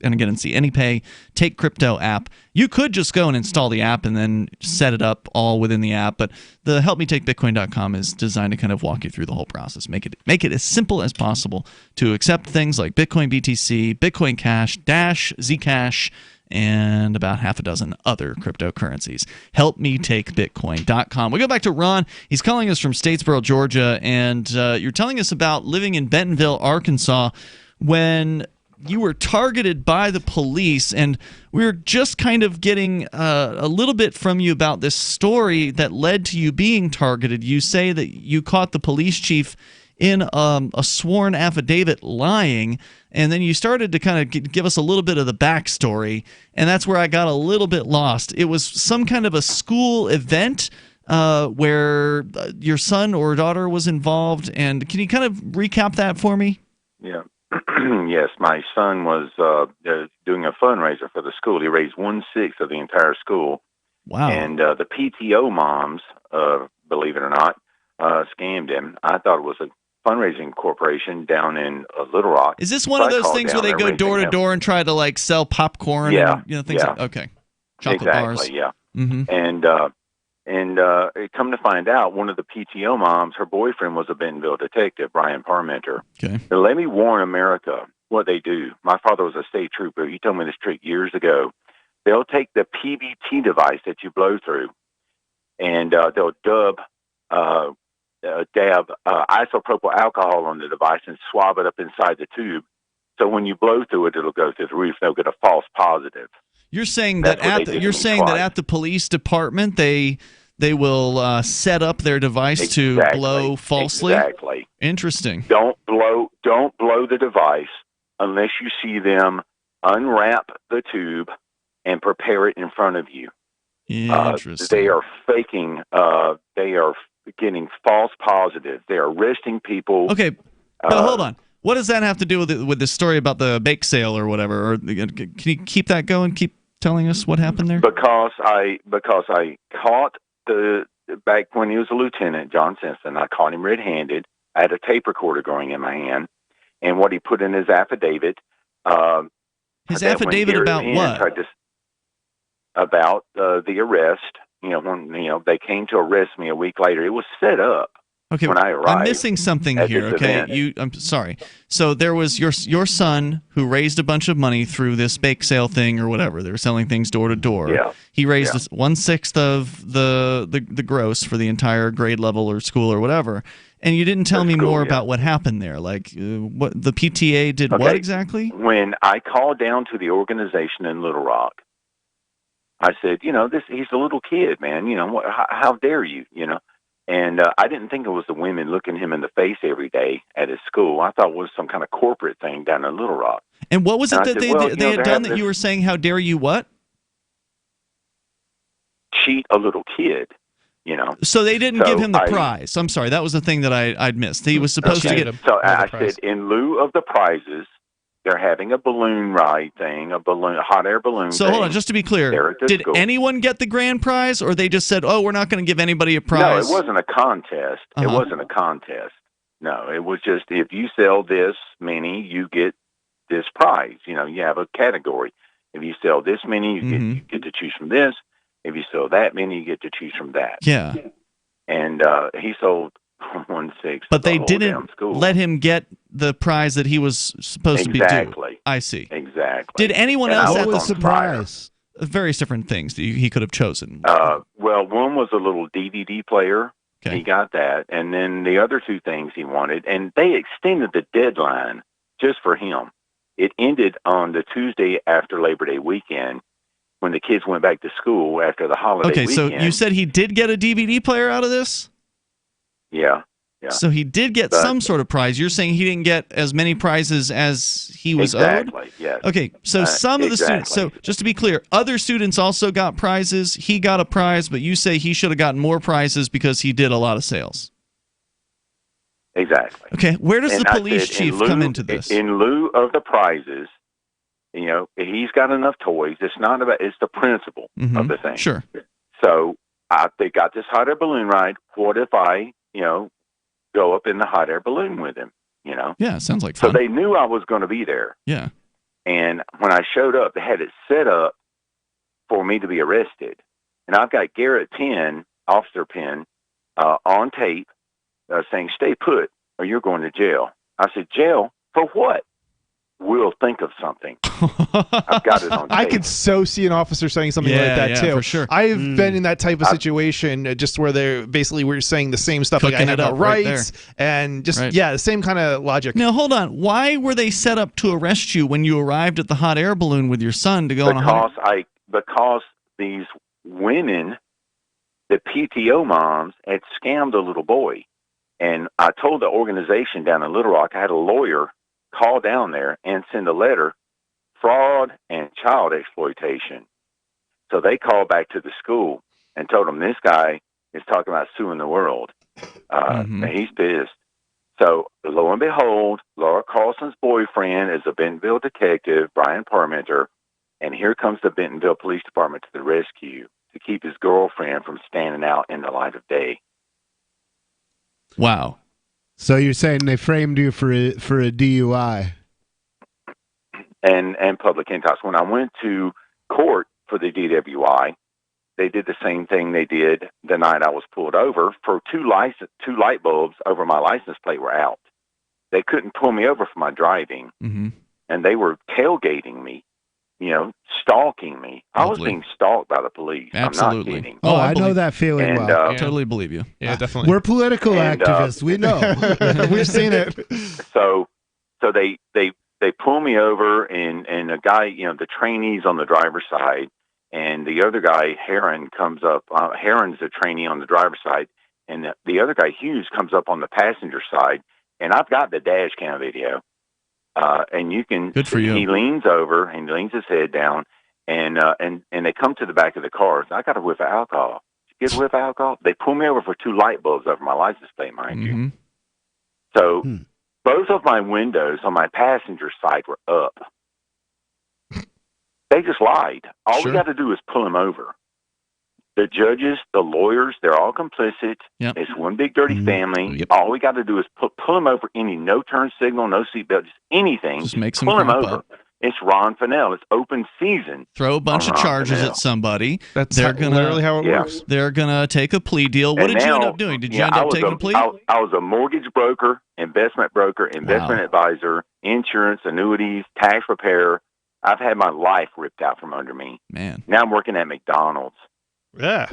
see AnyPay, Take Crypto app. You could just go and install the app and then set it up all within the app, but the helpmetakebitcoin.com is designed to kind of walk you through the whole process, make it as simple as possible to accept things like Bitcoin BTC, Bitcoin Cash, Dash, Zcash, and about half a dozen other cryptocurrencies. Helpmetakebitcoin.com. We go back to Ron. He's calling us from Statesboro, Georgia, and you're telling us about living in Bentonville, Arkansas, when you were targeted by the police, and we were just kind of getting a little bit from you about this story that led to you being targeted. You say that you caught the police chief in a sworn affidavit lying, and then you started to kind of give us a little bit of the backstory, and that's where I got a little bit lost. It was some kind of a school event where your son or daughter was involved, and can you kind of recap that for me? Yeah. Yes, my son was doing a fundraiser for the school. He raised 1/6 of the entire school. Wow. And the PTO moms, believe it or not, scammed him. I thought it was a fundraising corporation down in Little Rock. Is this one of those things where they go door to door and try to like sell popcorn? Yeah. And, things like okay. Chocolate bars. Yeah. Mm-hmm. And it come to find out, one of the PTO moms, her boyfriend was a Bentonville detective, Brian Parmenter. Okay. Now, let me warn America what they do. My father was a state trooper. He told me this trick years ago. They'll take the PBT device that you blow through, and they'll dab isopropyl alcohol on the device and swab it up inside the tube. So when you blow through it, it'll go through the roof. They'll get a false positive. You're saying that at the police department they will set up their device to blow falsely. Exactly. Interesting. Don't blow the device unless you see them unwrap the tube and prepare it in front of you. Interesting. They are faking. They are getting false positives. They are arresting people. Okay, but hold on. What does that have to do with the story about the bake sale or whatever? Or can you keep that going? Keep telling us what happened there. Because I caught back when he was a lieutenant, John Simpson. I caught him red-handed. I had a tape recorder going in my hand, and what he put in his affidavit. His affidavit about what? About the arrest. When they came to arrest me a week later, it was set up. Okay, when I arrived, I'm missing something here. Okay, I'm sorry. So there was your son who raised a bunch of money through this bake sale thing or whatever. They were selling things door to door. Yeah. He raised 1/6 of the gross for the entire grade level or school or whatever. And you didn't tell me more about what happened there. Like what the PTA did. What exactly? When I called down to the organization in Little Rock, I said, he's a little kid, man. How dare you? And I didn't think it was the women looking him in the face every day at his school. I thought it was some kind of corporate thing down in Little Rock. And what was it that they had done that you were saying, how dare you what? Cheat a little kid, So they didn't give him the prize. I'm sorry. That was the thing that I'd missed. He was supposed to get So I said, in lieu of the prizes, they're having a balloon ride thing, a hot air balloon So thing. hold on, just to be clear, did anyone get the grand prize, or they just said, "Oh, we're not going to give anybody a prize"? No, it wasn't a contest. It wasn't a contest. No, it was just if you sell this many, you get this prize. You have a category. If you sell this many, you get to choose from this. If you sell that many, you get to choose from that. Yeah. And he sold 1/6. But they didn't let him get the prize that he was supposed to be due. Exactly. I see. Exactly. Did anyone else what was the prize? Various different things that he could have chosen. Well, one was a little DVD player. Okay. He got that. And then the other two things he wanted, and they extended the deadline just for him. It ended on the Tuesday after Labor Day weekend when the kids went back to school after the holiday weekend. Okay, so you said he did get a DVD player out of this? Yeah. Yeah. So he did get some sort of prize. You're saying he didn't get as many prizes as he was owed? Exactly, yes. Okay, so some of the students, so just to be clear, other students also got prizes. He got a prize, but you say he should have gotten more prizes because he did a lot of sales. Exactly. Okay, where does the police chief come into this? In lieu of the prizes, he's got enough toys. It's not about, it's the principle of the thing. Sure. So they got this hot air balloon ride. What if I, go up in the hot air balloon with him, Yeah, sounds like fun. So they knew I was going to be there. Yeah. And when I showed up, they had it set up for me to be arrested. And I've got Garrett Penn, Officer Penn, on tape saying, "Stay put or you're going to jail." I said, "Jail? For what?" "We'll think of something." I've got it on tape. I could so see an officer saying something like that too. For sure. I've been in that type of situation, just where they're basically we're saying the same stuff, like I have no rights, and just the same kind of logic. Now hold on, why were they set up to arrest you when you arrived at the hot air balloon with your son to go on a hot? Because these women, the PTO moms, had scammed a little boy, and I told the organization down in Little Rock I had a lawyer call down there and send a letter, fraud and child exploitation. So they called back to the school and told them, this guy is talking about suing the world. And he's pissed. So lo and behold, Laura Carlson's boyfriend is a Bentonville detective, Brian Parmenter, and here comes the Bentonville Police Department to the rescue to keep his girlfriend from standing out in the light of day. Wow. So you're saying they framed you for a DUI and public intox. When I went to court for the DWI, they did the same thing they did the night I was pulled over. For two light bulbs over my license plate were out. They couldn't pull me over for my driving, and they were tailgating me, stalking me. I was being stalked by the police. Absolutely. I'm not kidding. Oh, I know that feeling well. I totally believe you. Yeah, definitely. We're political activists. We know. We've seen it. So they pull me over, and a guy, the trainee's on the driver's side, and the other guy, Heron, comes up. Heron's the trainee on the driver's side, and the other guy, Hughes, comes up on the passenger side, and I've got the dash cam video. And you can. Good for you. He leans over and leans his head down, and they come to the back of the car. I got a whiff of alcohol. Get a whiff of alcohol? They pull me over for two light bulbs over my license plate, mind you. So both of my windows on my passenger side were up. They just lied. All we got to do is pull them over. The judges, the lawyers, they're all complicit. It's one big dirty family. All we got to do is pull them over. Any no-turn signal, no seatbelt, just anything. Just make some pull them crap over. up. It's Ron Fennell. It's open season. Throw a bunch of charges at somebody. That's literally how it works. They're gonna take a plea deal. What did you end up doing? Did you end up taking a plea? I was a mortgage broker, investment advisor, insurance, annuities, tax repair. I've had my life ripped out from under me. Man. Now I'm working at McDonald's. Yeah.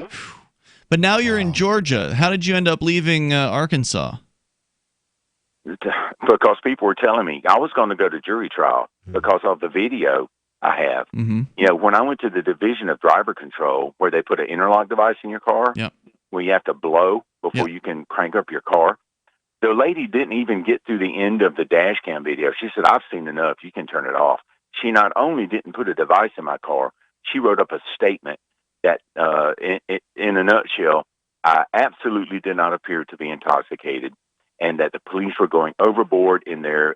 But now you're in Georgia. How did you end up leaving Arkansas? Because people were telling me I was going to go to jury trial because of the video I have. When I went to the Division of Driver Control, where they put an interlock device in your car, where you have to blow before you can crank up your car, the lady didn't even get through the end of the dash cam video. She said, "I've seen enough. You can turn it off." She not only didn't put a device in my car, she wrote up a statement that, in a nutshell, I absolutely did not appear to be intoxicated, and that the police were going overboard in their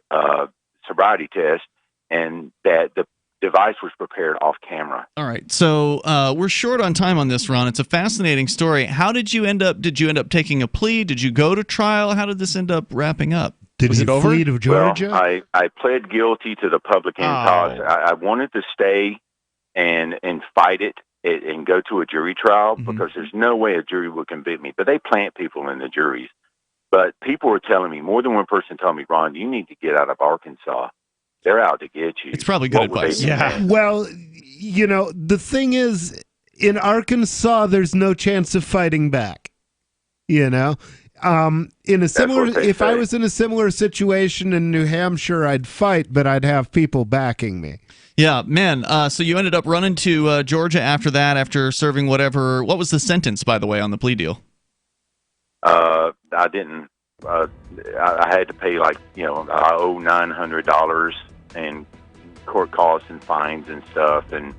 sobriety test, and that the device was prepared off camera. All right, so we're short on time on this, Ron. It's a fascinating story. How did you end up? Did you end up taking a plea? Did you go to trial? How did this end up wrapping up? Was it over? To Georgia? Well, I pled guilty to the public intox. I wanted to stay and fight it and go to a jury trial because there's no way a jury would convict me. But they plant people in the juries. But people were telling me, more than one person told me, "Ron, you need to get out of Arkansas. They're out to get you." It's probably good advice. Yeah. Well, the thing is, in Arkansas, there's no chance of fighting back. In a similar, if I was in a similar situation in New Hampshire, I'd fight, but I'd have people backing me. Yeah, man. So you ended up running to Georgia after that, after serving whatever. What was the sentence, by the way, on the plea deal? I didn't. I had to pay I owe $900 in court costs and fines and stuff, and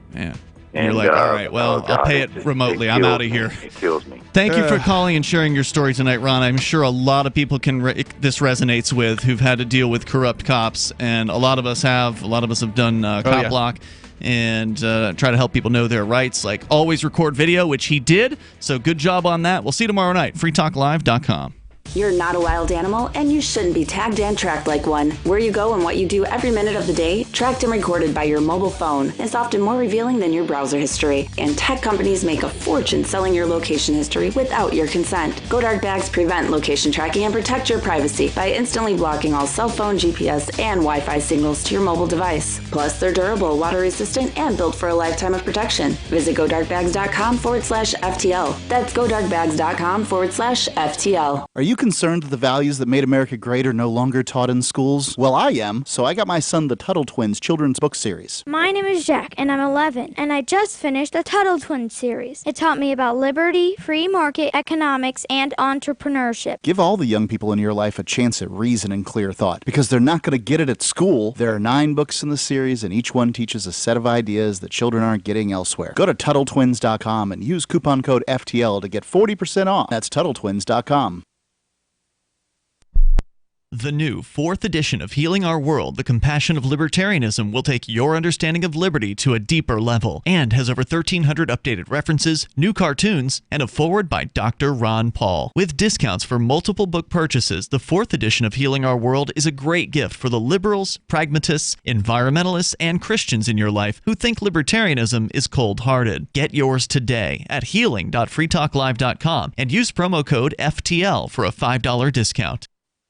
you're like, all right, well, I'll pay it remotely. I'm out of here. It kills me. Thank you for calling and sharing your story tonight, Ron. I'm sure a lot of people this resonates with who've had to deal with corrupt cops, and a lot of us have. A lot of us have done cop block and try to help people know their rights. Like always record video, which he did. So good job on that. We'll see you tomorrow night. freetalklive.com. You're not a wild animal, and you shouldn't be tagged and tracked like one. Where you go and what you do every minute of the day, tracked and recorded by your mobile phone, is often more revealing than your browser history. And tech companies make a fortune selling your location history without your consent. GoDark bags prevent location tracking and protect your privacy by instantly blocking all cell phone, GPS, and Wi-Fi signals to your mobile device. Plus, they're durable, water-resistant, and built for a lifetime of protection. Visit GoDarkbags.com/FTL. That's GoDarkbags.com/FTL. Are you concerned that the values that made America great are no longer taught in schools? Well, I am, so I got my son the Tuttle Twins children's book series. My name is Jack, and I'm 11, and I just finished the Tuttle Twins series. It taught me about liberty, free market economics, and entrepreneurship. Give all the young people in your life a chance at reason and clear thought, because they're not going to get it at school. There are 9 books in the series, and each one teaches a set of ideas that children aren't getting elsewhere. Go to TuttleTwins.com and use coupon code FTL to get 40% off. That's TuttleTwins.com. The new 4th edition of Healing Our World, The Compassion of Libertarianism, will take your understanding of liberty to a deeper level and has over 1,300 updated references, new cartoons, and a foreword by Dr. Ron Paul. With discounts for multiple book purchases, the 4th edition of Healing Our World is a great gift for the liberals, pragmatists, environmentalists, and Christians in your life who think libertarianism is cold-hearted. Get yours today at healing.freetalklive.com and use promo code FTL for a $5 discount.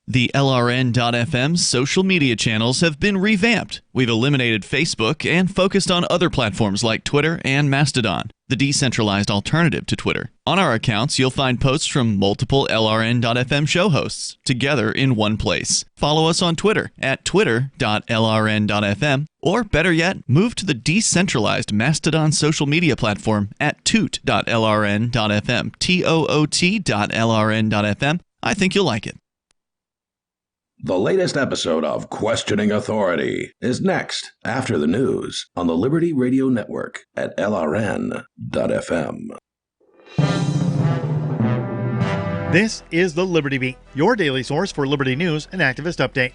The LRN.FM social media channels have been revamped. We've eliminated Facebook and focused on other platforms like Twitter and Mastodon, the decentralized alternative to Twitter. On our accounts, you'll find posts from multiple LRN.FM show hosts together in one place. Follow us on Twitter at twitter.lrn.fm, or better yet, move to the decentralized Mastodon social media platform at toot.lrn.fm, toot.lrn.fm. I think you'll like it. The latest episode of Questioning Authority is next after the news on the Liberty Radio Network at LRN.FM. This is the Liberty Beat, your daily source for liberty news and activist update.